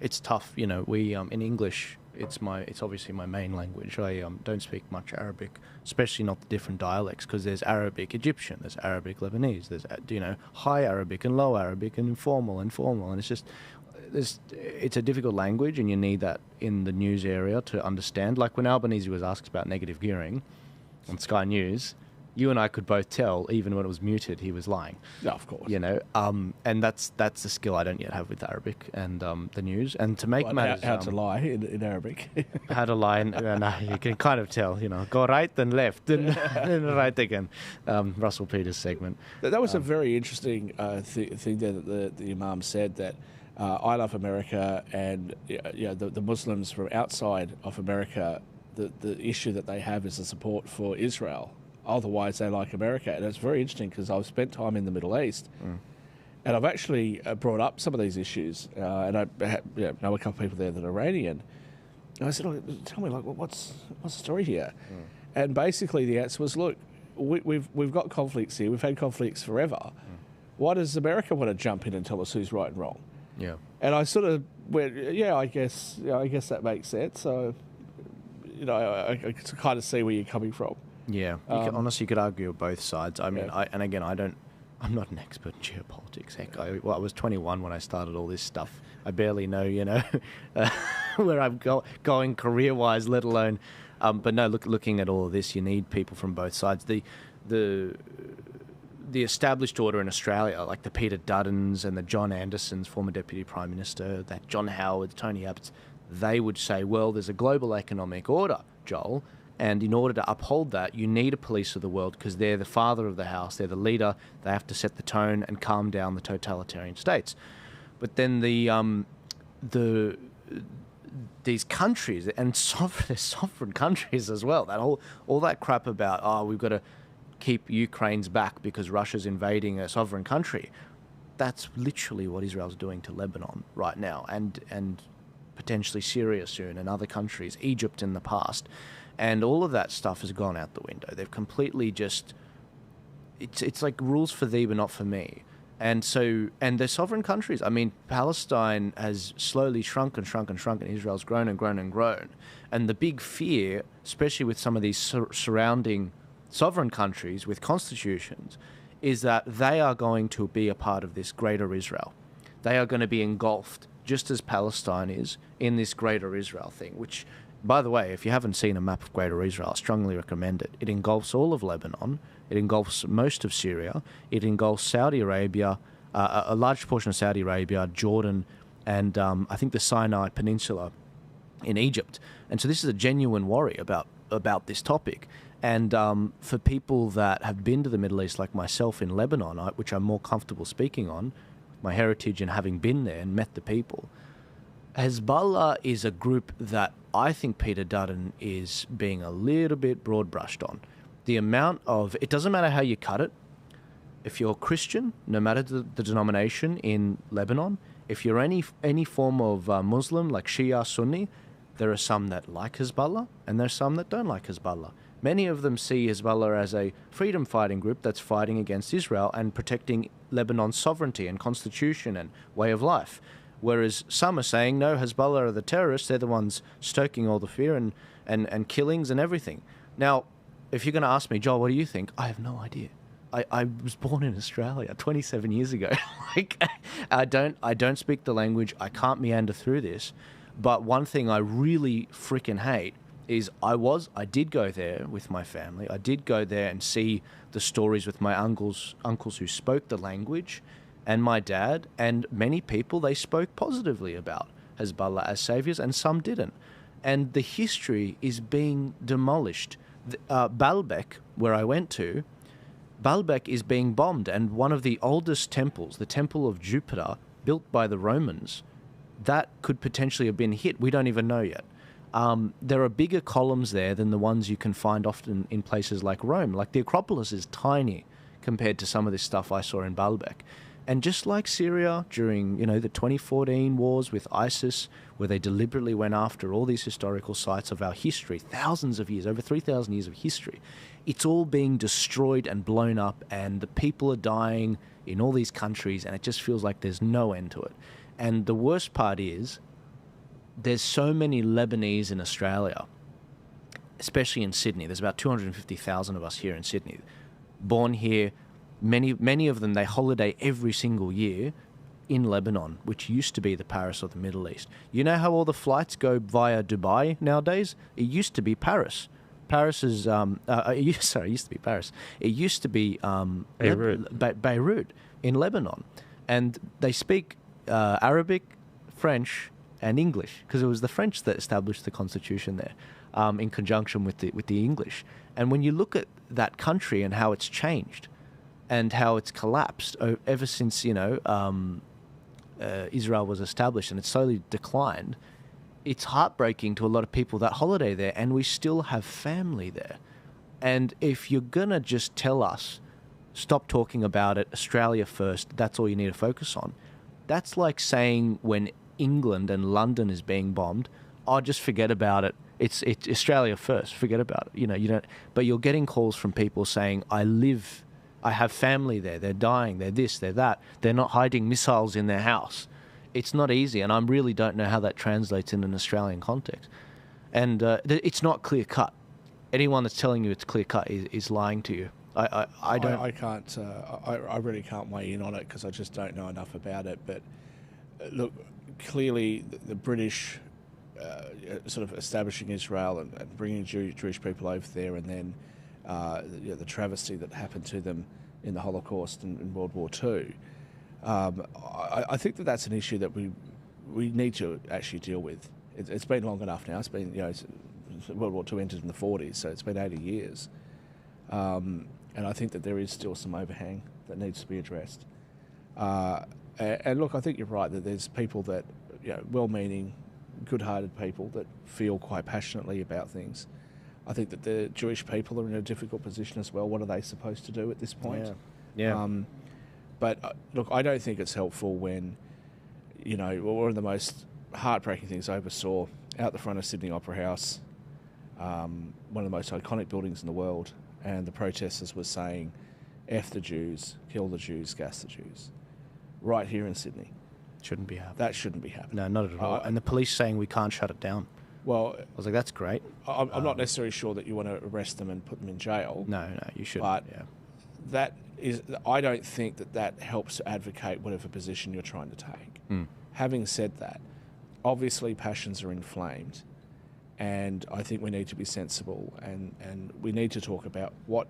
It's tough, we in English, it's obviously my main language. I don't speak much Arabic, especially not the different dialects, because there's Arabic Egyptian, there's Arabic Lebanese, there's high Arabic and low Arabic and informal and formal, and it's a difficult language, and you need that in the news area to understand. Like when Albanese was asked about negative gearing on Sky News, you and I could both tell, even when it was muted, he was lying. Yeah, of course. And that's a skill I don't yet have with Arabic and the news. And to make matters... How to lie in Arabic. How to lie, you can kind of tell, go right, then left, then right again. Russell Peters' segment. That was a very interesting thing that the Imam said, that I love America, and the Muslims from outside of America, the issue that they have is the support for Israel. Otherwise, they like America. And it's very interesting, because I've spent time in the Middle East, and I've actually brought up some of these issues. And I know a couple of people there that are Iranian. And I said, tell me, what's the story here? And basically the answer was, look, we've got conflicts here. We've had conflicts forever. Why does America want to jump in and tell us who's right and wrong? Yeah. And I sort of went, I guess that makes sense. So, I can kind of see where you're coming from. Yeah, honestly, you could argue both sides. I mean, I'm not an expert in geopolitics. Heck, I was 21 when I started all this stuff. I barely know, where I'm going career-wise, let alone. But no, looking at all of this, you need people from both sides. The established order in Australia, like the Peter Duddens and the John Andersons, former Deputy Prime Minister, that John Howard, Tony Abbott's, they would say, well, there's a global economic order, Joel, and in order to uphold that, you need a police of the world, because they're the father of the house, they're the leader, they have to set the tone and calm down the totalitarian states. But then these countries, and sovereign countries as well, that all that crap about, we've got to keep Ukraine's back because Russia's invading a sovereign country. That's literally what Israel's doing to Lebanon right now, and potentially Syria soon, and other countries, Egypt in the past. And all of that stuff has gone out the window. They've completely just... It's like rules for thee but not for me. And they're sovereign countries. I mean, Palestine has slowly shrunk and shrunk and shrunk, and Israel's grown and grown and grown. And the big fear, especially with some of these surrounding sovereign countries with constitutions, is that they are going to be a part of this greater Israel. They are going to be engulfed, just as Palestine is, in this greater Israel thing, which... By the way, if you haven't seen a map of Greater Israel, I strongly recommend it. It engulfs all of Lebanon. It engulfs most of Syria. It engulfs Saudi Arabia, a large portion of Saudi Arabia, Jordan, and I think the Sinai Peninsula in Egypt. And so this is a genuine worry about this topic. And for people that have been to the Middle East, like myself in Lebanon, which I'm more comfortable speaking on, my heritage and having been there and met the people, Hezbollah is a group that I think Peter Dutton is being a little bit broad-brushed on. The amount of... It doesn't matter how you cut it. If you're Christian, no matter the denomination in Lebanon, if you're any form of Muslim, like Shia, Sunni, there are some that like Hezbollah, and there's some that don't like Hezbollah. Many of them see Hezbollah as a freedom-fighting group that's fighting against Israel and protecting Lebanon's sovereignty and constitution and way of life. Whereas some are saying, no, Hezbollah are the terrorists, they're the ones stoking all the fear and killings and everything. Now, if you're going to ask me, Joel, what do you think? I have no idea. I was born in Australia 27 years ago. I don't speak the language. I can't meander through this. But one thing I really freaking hate is I did go there with my family. I did go there and see the stories with my uncles who spoke the language, and my dad, and many people, they spoke positively about Hezbollah as saviors, and some didn't. And the history is being demolished. Baalbek, where I went to, Baalbek is being bombed, and one of the oldest temples, the Temple of Jupiter, built by the Romans, that could potentially have been hit. We don't even know yet. There are bigger columns there than the ones you can find often in places like Rome. Like the Acropolis is tiny compared to some of this stuff I saw in Baalbek. And just like Syria during, the 2014 wars with ISIS, where they deliberately went after all these historical sites of our history, thousands of years, over 3,000 years of history, it's all being destroyed and blown up, and the people are dying in all these countries, and it just feels like there's no end to it. And the worst part is, there's so many Lebanese in Australia, especially in Sydney. There's about 250,000 of us here in Sydney, born here. Many of them, they holiday every single year in Lebanon, which used to be the Paris of the Middle East. You know how all the flights go via Dubai nowadays? It used to be Paris. Paris is... it used to be Paris. It used to be Beirut in Lebanon. And they speak Arabic, French, and English, because it was the French that established the constitution there, in conjunction with the English. And when you look at that country and how it's changed, and how it's collapsed ever since, Israel was established, and it's slowly declined, it's heartbreaking to a lot of people that holiday there, and we still have family there. And if you're going to just tell us, stop talking about it, Australia first, that's all you need to focus on, that's like saying when England and London is being bombed, just forget about it. It's Australia first, forget about it. You don't. But you're getting calls from people saying, I have family there, they're dying, they're this, they're that. They're not hiding missiles in their house. It's not easy, and I really don't know how that translates in an Australian context. And it's not clear-cut. Anyone that's telling you it's clear-cut is lying to you. I don't... I can't... I really can't weigh in on it because I just don't know enough about it. But, look, clearly the British sort of establishing Israel and bringing Jewish people over there, and then the travesty that happened to them in the Holocaust and in World War II. I think that's an issue that we need to actually deal with. It's been long enough now. It's been, World War II ended in the 40s, so it's been 80 years. And I think that there is still some overhang that needs to be addressed. And look, I think you're right that there's people that, well-meaning, good-hearted people that feel quite passionately about things. I think that the Jewish people are in a difficult position as well. What are they supposed to do at this point? Yeah. But look, I don't think it's helpful when, one of the most heartbreaking things I ever saw out the front of Sydney Opera House, one of the most iconic buildings in the world, and the protesters were saying, F the Jews, kill the Jews, gas the Jews. Right here in Sydney. Shouldn't be happening. That shouldn't be happening. No, not at all. And the police saying we can't shut it down. Well, I was like, that's great. I'm not necessarily sure that you want to arrest them and put them in jail. No, you shouldn't. But I don't think that helps to advocate whatever position you're trying to take. Having said that, obviously passions are inflamed, and I think we need to be sensible, and we need to talk about what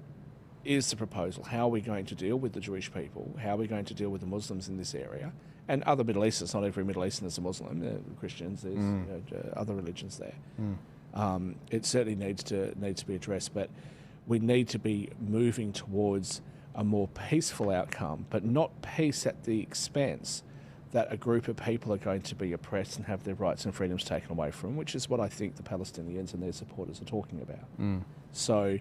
is the proposal. How are we going to deal with the Jewish people? How are we going to deal with the Muslims in this area? And other Middle Easterns, not every Middle Eastern is a Muslim. There are Christians, there's other religions there. It certainly needs to be addressed, but we need to be moving towards a more peaceful outcome, but not peace at the expense that a group of people are going to be oppressed and have their rights and freedoms taken away from them, which is what I think the Palestinians and their supporters are talking about. So,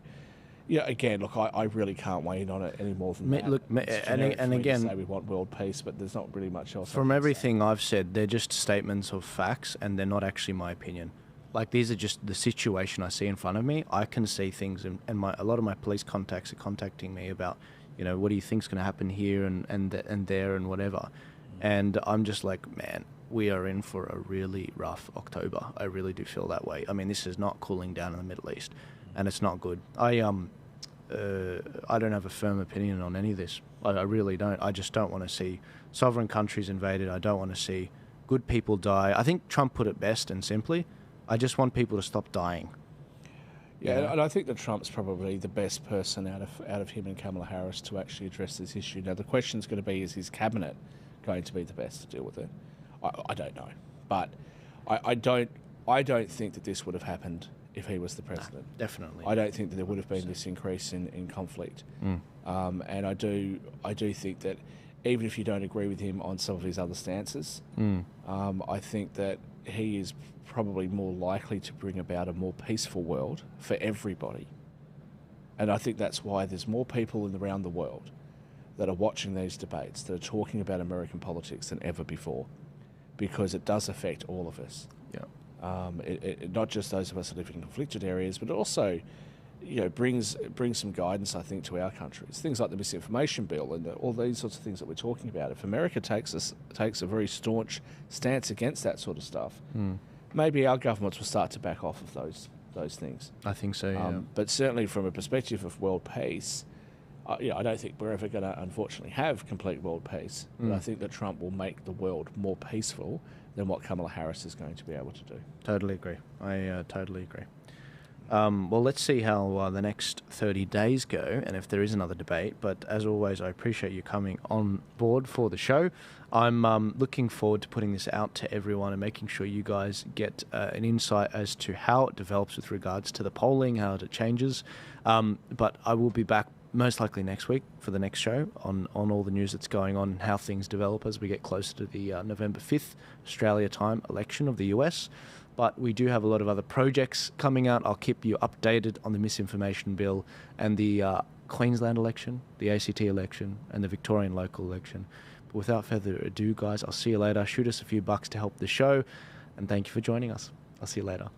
yeah, again, look, I really can't weigh in on it any more than that. Look, and again, say we want world peace, but there's not really much else. From everything I've said, they're just statements of facts, and they're not actually my opinion. Like, these are just the situation I see in front of me. I can see things, and a lot of my police contacts are contacting me about, what do you think's going to happen here and there and whatever. And I'm just like, man, we are in for a really rough October. I really do feel that way. I mean, this is not cooling down in the Middle East, and it's not good. I don't have a firm opinion on any of this. I really don't. I just don't want to see sovereign countries invaded. I don't want to see good people die. I think Trump put it best and simply. I just want people to stop dying. Yeah, and I think that Trump's probably the best person out of him and Kamala Harris to actually address this issue. Now, the question's going to be, is his cabinet going to be the best to deal with it? I don't know. But I don't think that this would have happened if he was the president. No, definitely. I don't think that there would have been this increase in conflict. And I do think that even if you don't agree with him on some of his other stances, I think that he is probably more likely to bring about a more peaceful world for everybody. And I think that's why there's more people around the world that are watching these debates, that are talking about American politics than ever before, because it does affect all of us. It not just those of us that live in conflicted areas, but it also, brings some guidance, I think, to our countries. Things like the misinformation bill and all these sorts of things that we're talking about. If America takes a very staunch stance against that sort of stuff, maybe our governments will start to back off of those things. I think so, yeah. But certainly from a perspective of world peace, I don't think we're ever going to, unfortunately, have complete world peace. But I think that Trump will make the world more peaceful than what Kamala Harris is going to be able to do. Totally agree. I totally agree. Well, let's see how the next 30 days go and if there is another debate. But as always, I appreciate you coming on board for the show. I'm looking forward to putting this out to everyone and making sure you guys get an insight as to how it develops with regards to the polling, how it changes. But I will be back most likely next week for the next show on all the news that's going on and how things develop as we get closer to the November 5th Australia time election of the US. But we do have a lot of other projects coming out. I'll keep you updated on the misinformation bill and the Queensland election, the ACT election, and the Victorian local election. But without further ado, guys, I'll see you later. Shoot us a few bucks to help the show. And thank you for joining us. I'll see you later.